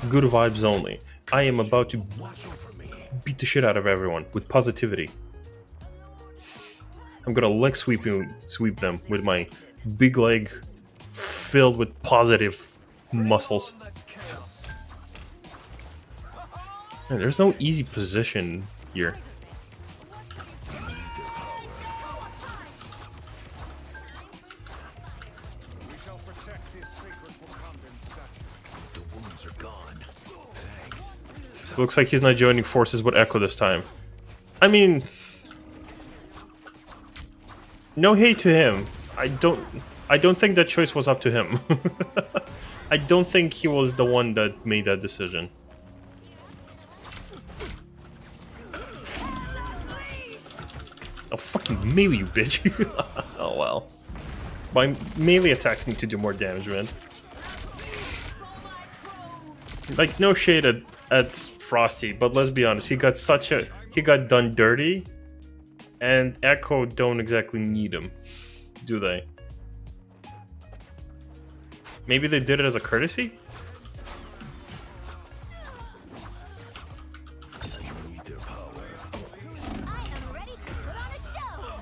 Good vibes only. I am about to beat the shit out of everyone with positivity. I'm gonna leg sweep them with my big leg filled with positive muscles. Man, there's no easy position here. We shall protect this sacred Wakandan statue. The wounds are gone. Thanks. Looks like he's not joining forces with Echo this time. I mean, no hate to him. I don't think that choice was up to him. I don't think he was the one that made that decision. I'll fucking melee you, bitch. Oh well. My melee attacks need to do more damage, man. Like, no shade at Frosty, but let's be honest, he got done dirty, and Echo don't exactly need him, do they? Maybe they did it as a courtesy?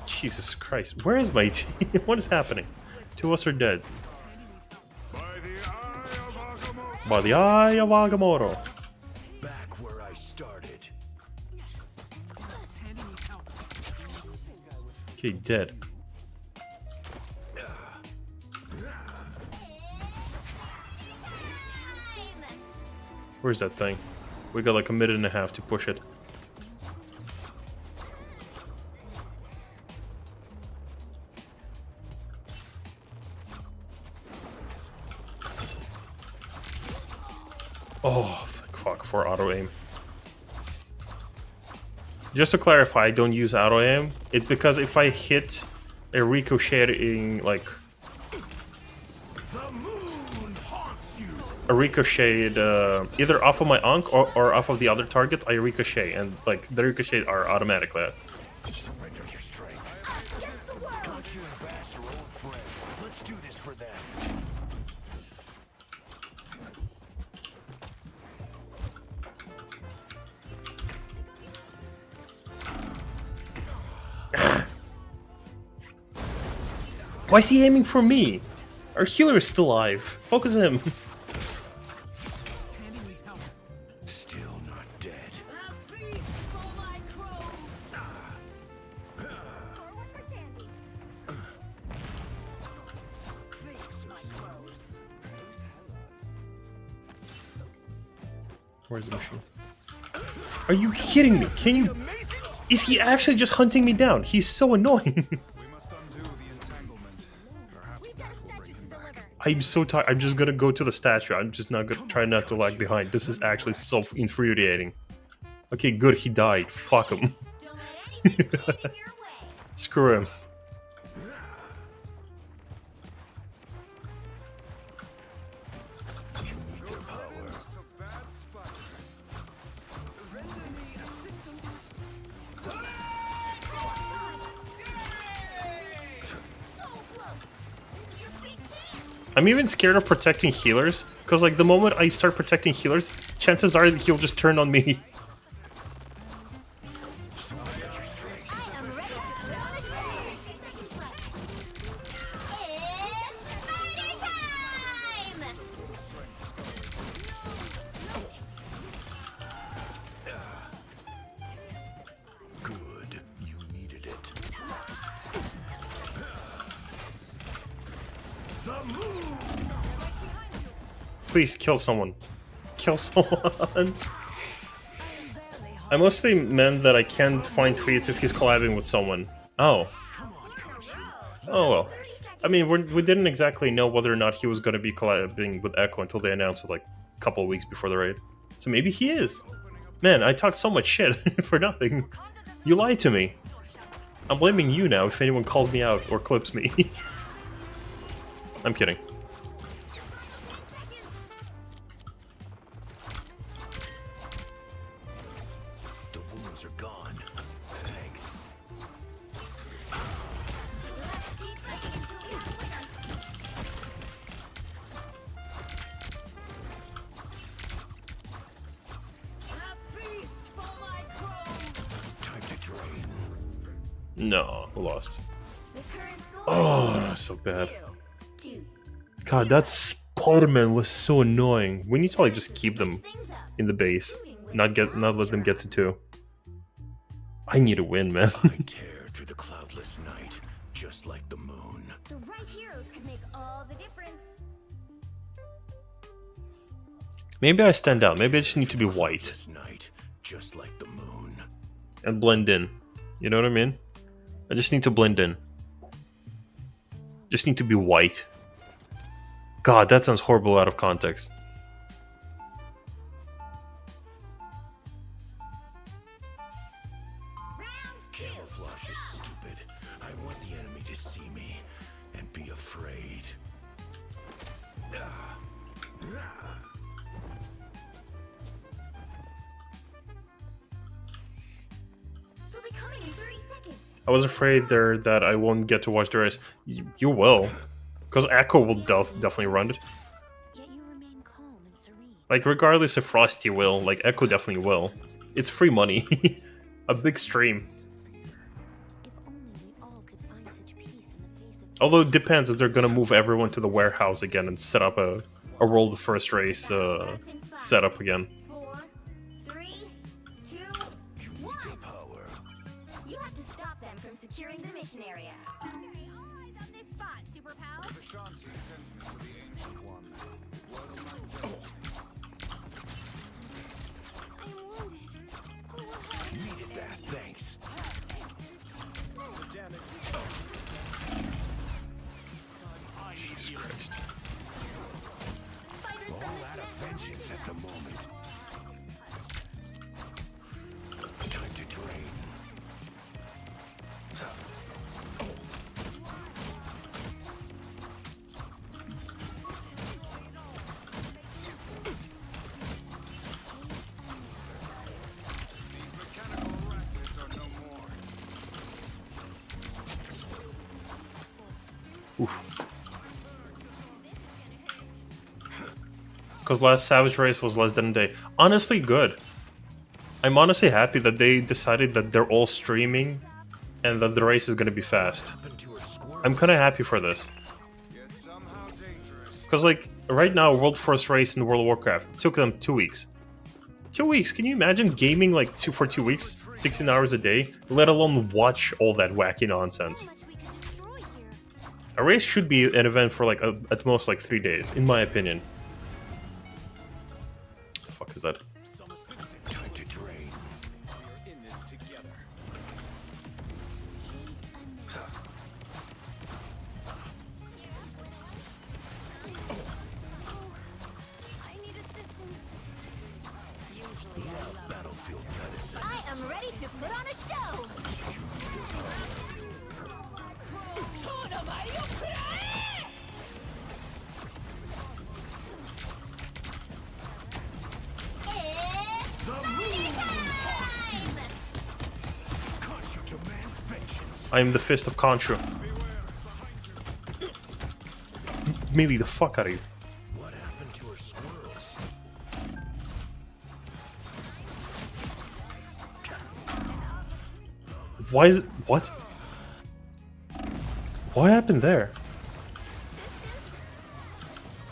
Jesus Christ, where is my team? What is happening? Two of us are dead. By the eye of Agamotto. Back where I started. Okay, dead. Where's that thing? We got like a minute and a half to push it. Oh, fuck, for auto aim. Just to clarify, I don't use auto aim. It's because if I hit a ricocheting, like a ricocheted either off of my Ankh or off of the other target, I ricochet, and like the ricochet are automatically. Surrender your strength. Against the world. Don't you embarrass your own friends. Let's do this for them. Why is he aiming for me? Our healer is still alive. Focus him. Still not dead. Where's the machine? Are you kidding me? Can you... Is he actually just hunting me down? He's so annoying. We must undo the entanglement. Perhaps We've got that a will bring statue to him back. deliver. I'm so tired. I'm just gonna go to the statue. I'm just not gonna try not to lag behind. This is actually so infuriating. Okay, good. He died. Fuck him. Don't let anything stand in your way. Screw him. To bad spiders. Render me assistance. So close. This is your big chance. I'm even scared of protecting healers, because like the moment I start protecting healers, chances are he'll just turn on me. I am ready to throw the shade. 60 seconds left. It's spider time! Good. You needed it. Please kill someone. Kill someone. I mostly meant that I can't find tweets if he's collabing with someone. Oh. Oh well. I mean, we didn't exactly know whether or not he was going to be collabing with Echo until they announced it like a couple of weeks before the raid. So maybe he is. Man, I talked so much shit for nothing. You lied to me. I'm blaming you now if anyone calls me out or clips me. I'm kidding. The wounds are gone. Thanks. Time to drain. No, we lost. The current score Oh, is that's so bad. 2-2. God, that Spider-Man was so annoying. We need to like just keep them Switch things up. in the base, not let them get to 2. I need a win, man. I tear through the cloudless night, just like the moon. The right heroes could make all the difference. Maybe I stand out. Maybe I just need to be white Cloudless night, just like the moon. and blend in. You know what I mean? I just need to blend in. Just need to be white. God, that sounds horrible out of context. Round 2. Camouflage is stupid. I want the enemy to see me and be afraid. They'll be coming in 30 seconds. I was afraid there that I won't get to watch the race. You will. Because Echo will definitely run it. Yet you remain calm and serene. Like, regardless if Frosty will, like, Echo definitely will. It's free money. A big stream. If only we all could find such peace in the face of Although it depends if they're gonna move everyone to the warehouse again and set up a world first race setup again. 4, 3, 2, 1. Power. You have to stop them from securing the mission area. All eyes on this spot, Super Pal. Ashanti sent me to the Ancient One. Was my destiny. I'm wounded. Who will help? Needed that, thanks. The damage Jesus Christ. Spiders All from this out of nest. vengeance at the moment. Time to drain. mechanical rackets are no more. Because last Savage Race was less than a day. Honestly, good. I'm honestly happy that they decided that they're all streaming and that the race is going to be fast. Happened to her squirrel. I'm kind of happy for this. Yet somehow dangerous. Because, like, right now, World First Race in World of Warcraft took them 2 weeks. 2 weeks? Can you imagine gaming, like, for 2 weeks? 16 hours a day? Let alone watch all that wacky nonsense. So much we could destroy here. A race should be an event for, like, at most, like, 3 days, in my opinion. What the fuck is that? Time to drain. We're in this together. I need assistance. Usually I love Battlefield medicine. I am ready to put on a show. It's party time! Khonshu demands vengeance. I am the Fist of Khonshu. Melee the fuck out of you. What happened to her squirrels? Why is it... What? What happened there?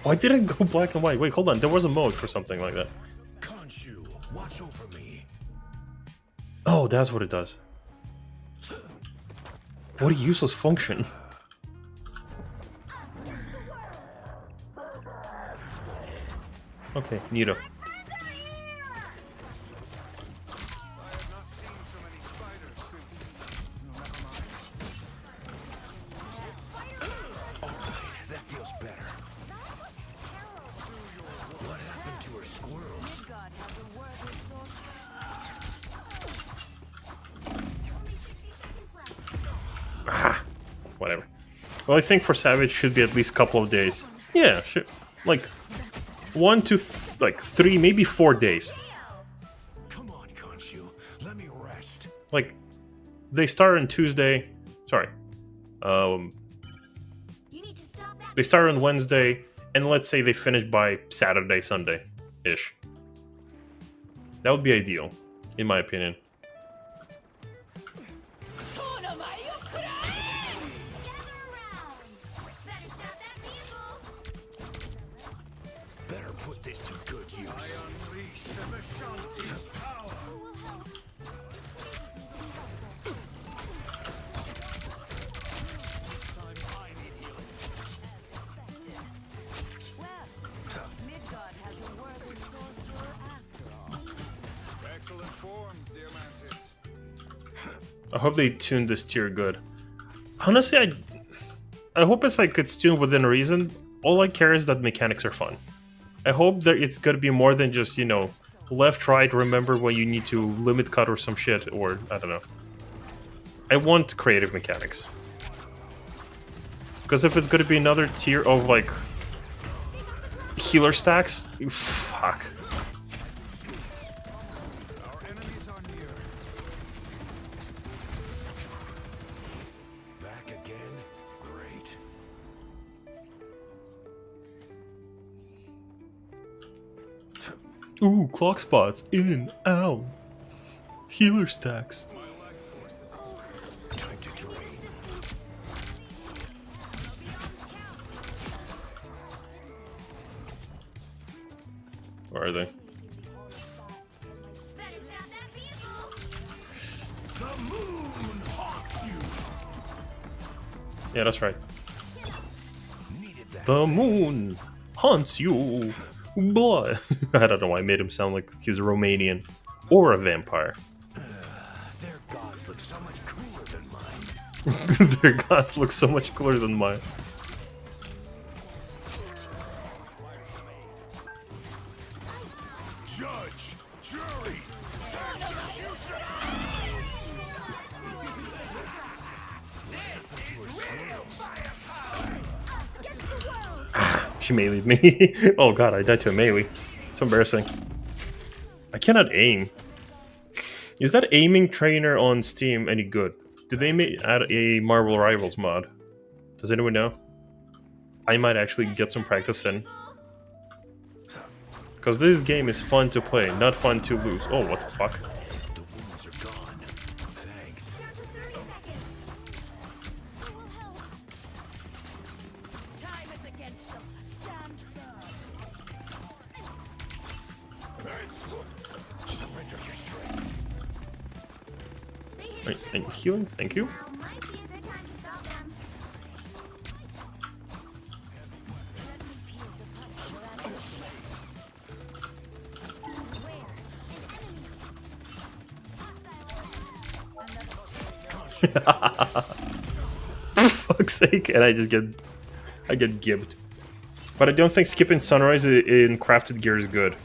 Why did it go black and white? Wait, hold on. There was a mode for something like that. Khonshu, watch over me. Oh, that's what it does. What a useless function. Okay, Nito. I have not seen so many spiders since. No, never mind. That feels better. What happened to her squirrels? God has a worthy sword. Only 60 seconds left. Whatever. Well, I think for Savage should be at least a couple of days. Yeah, sure. Like 1 to 3, maybe 4 days. Come on, Khonshu. Let me rest. Like they start on Tuesday. Sorry. You need to stop that. They start on Wednesday, and let's say they finish by Saturday, Sunday-ish. That would be ideal, in my opinion. put this to good use. Unleash the Vishanti's power. Who will help? I need healing. As expected. Well, Midgard has a worthy sorcerer after all. Excellent forms, dear Mantis. I hope they tuned this tier good. Honestly, I hope it's like it's tuned within reason. All I care is that mechanics are fun. I hope that it's gonna be more than just, you know, left, right, remember when you need to limit cut or some shit, or I don't know. I want creative mechanics. Because if it's gonna be another tier of like healer stacks, fuck. Our enemies are near. Back again? Great. Ooh, clock spots, in, out. Healer stacks. Time to drain. Where are they? Better stop that vehicle. The moon haunts you. Yeah, that's right. Needed that. The moon haunts you. Blah. I don't know why I made him sound like he's a Romanian or a vampire. Their gods look so much cooler than mine. Their gods look so much cooler than mine. Judge, jury, execution. She meleeed me. Oh god, I died to a melee. So embarrassing. I cannot aim. Is that aiming trainer on Steam any good? Did they add a Marvel Rivals mod? Does anyone know? I might actually get some practice in. Because this game is fun to play, not fun to lose. Oh, what the fuck? The wounds are gone. Thanks. Down to 30 seconds. Who will help? Time is against them. Stand firm. Surrender your strength. Wait, and healing? Thank you. Now might be a good time to stop them. Let me peel the punch around your shield. Where? An enemy. Hostile. For fuck's sake, and I get gibbed. But I don't think skipping Sunrise in crafted gear is good.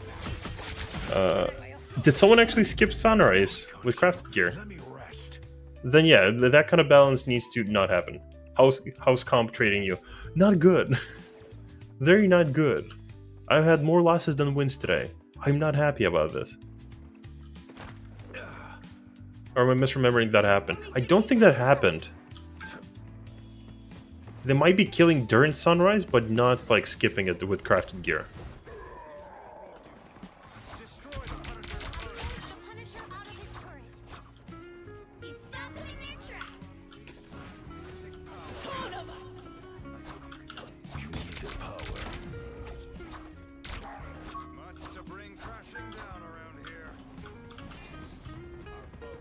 Did someone actually skip Sunrise with crafted gear? Let me rest. Then yeah, that kind of balance needs to not happen. How's comp trading you? Not good. Very not good. I've had more losses than wins today. I'm not happy about this. Or am I misremembering that happened? I don't think that happened. They might be killing during Sunrise, but not like skipping it with crafted gear. Destroy the Punisher. The Punisher out of his turret. He stopped them in their tracks. You need the power. Much to bring crashing down around here.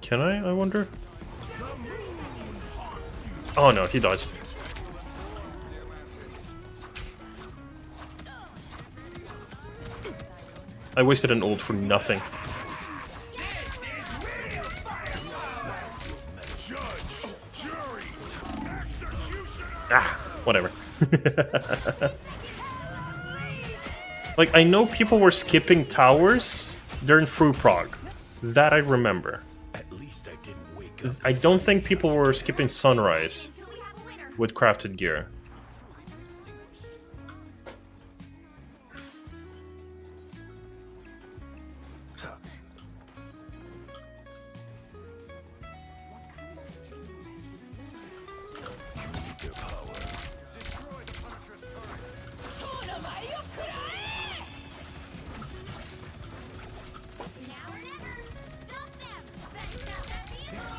Can I wonder? Oh no, he dodged. Dear Mantis. I wasted an ult for nothing. Judge, jury, executioner. Ah, whatever. Like, I know people were skipping towers during Fruit Prog. That I remember. At least I didn't wake up. I don't think people were skipping Sunrise Until we have a winner. with crafted gear. Their power. Destroy the Punisher's turret. It's now or never. Stop them. Better stop that vehicle.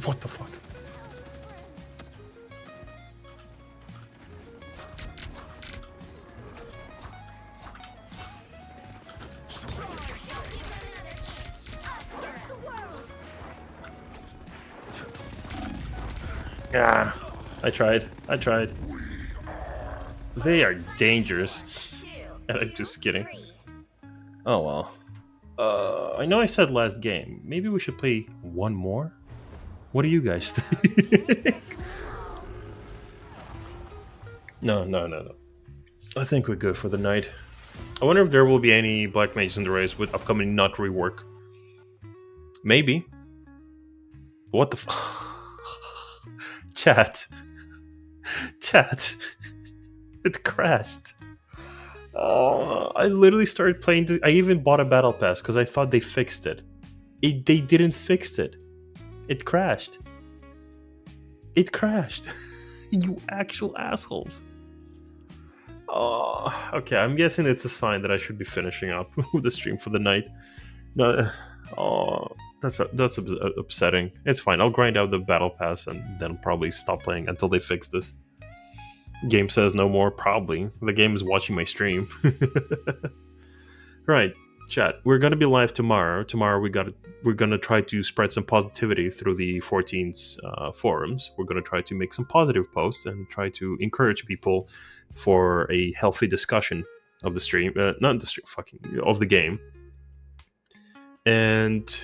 What the fuck? Ah, I tried. They are dangerous. I'm just kidding. 3. Oh well. I know I said last game. Maybe we should play one more? What do you guys think? No. I think we're good for the night. I wonder if there will be any black mages in the race with upcoming not rework. Maybe. What the Chat. It crashed. I literally started playing I even bought a battle pass because I thought they fixed it. They didn't fix it. It crashed. You actual assholes. Oh, okay. I'm guessing it's a sign that I should be finishing up with the stream for the night. No, that's upsetting. It's fine. I'll grind out the battle pass and then probably stop playing until they fix this. Game says no more. Probably the game is watching my stream. Right, chat. We're gonna be live tomorrow. Tomorrow we're gonna try to spread some positivity through the 14's forums. We're gonna try to make some positive posts and try to encourage people for a healthy discussion of the stream, not the stream, of the game, and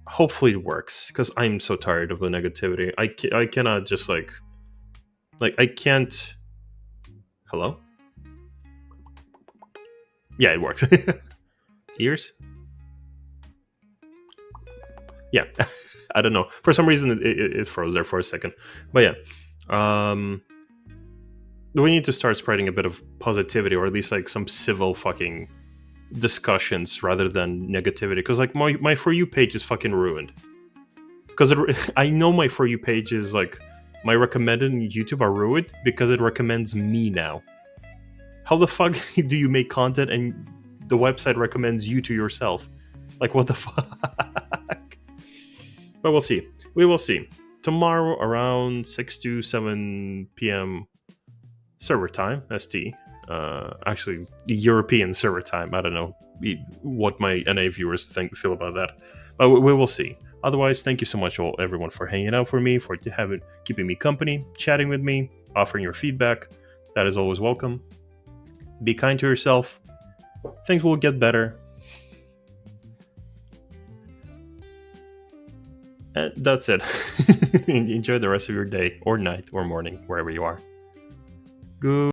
hopefully it works. Because I'm so tired of the negativity. I cannot just like I can't. Hello? Yeah, it works. Ears? Yeah. I don't know. For some reason, it froze there for a second. But yeah. We need to start spreading a bit of positivity, or at least like some civil fucking discussions rather than negativity. Because like my For You page is fucking ruined. Because I know my For You page is like... My recommended in YouTube are ruined because it recommends me now. How the fuck do you make content and the website recommends you to yourself? Like, what the fuck? But we'll see. We will see. Tomorrow around 6 to 7 p.m. server time, ST. Actually, European server time. I don't know what my NA viewers feel about that. But we will see. Otherwise, thank you so much, everyone, for hanging out for me, for keeping me company, chatting with me, offering your feedback. That is always welcome. Be kind to yourself. Things will get better. And that's it. Enjoy the rest of your day, or night, or morning, wherever you are. Good.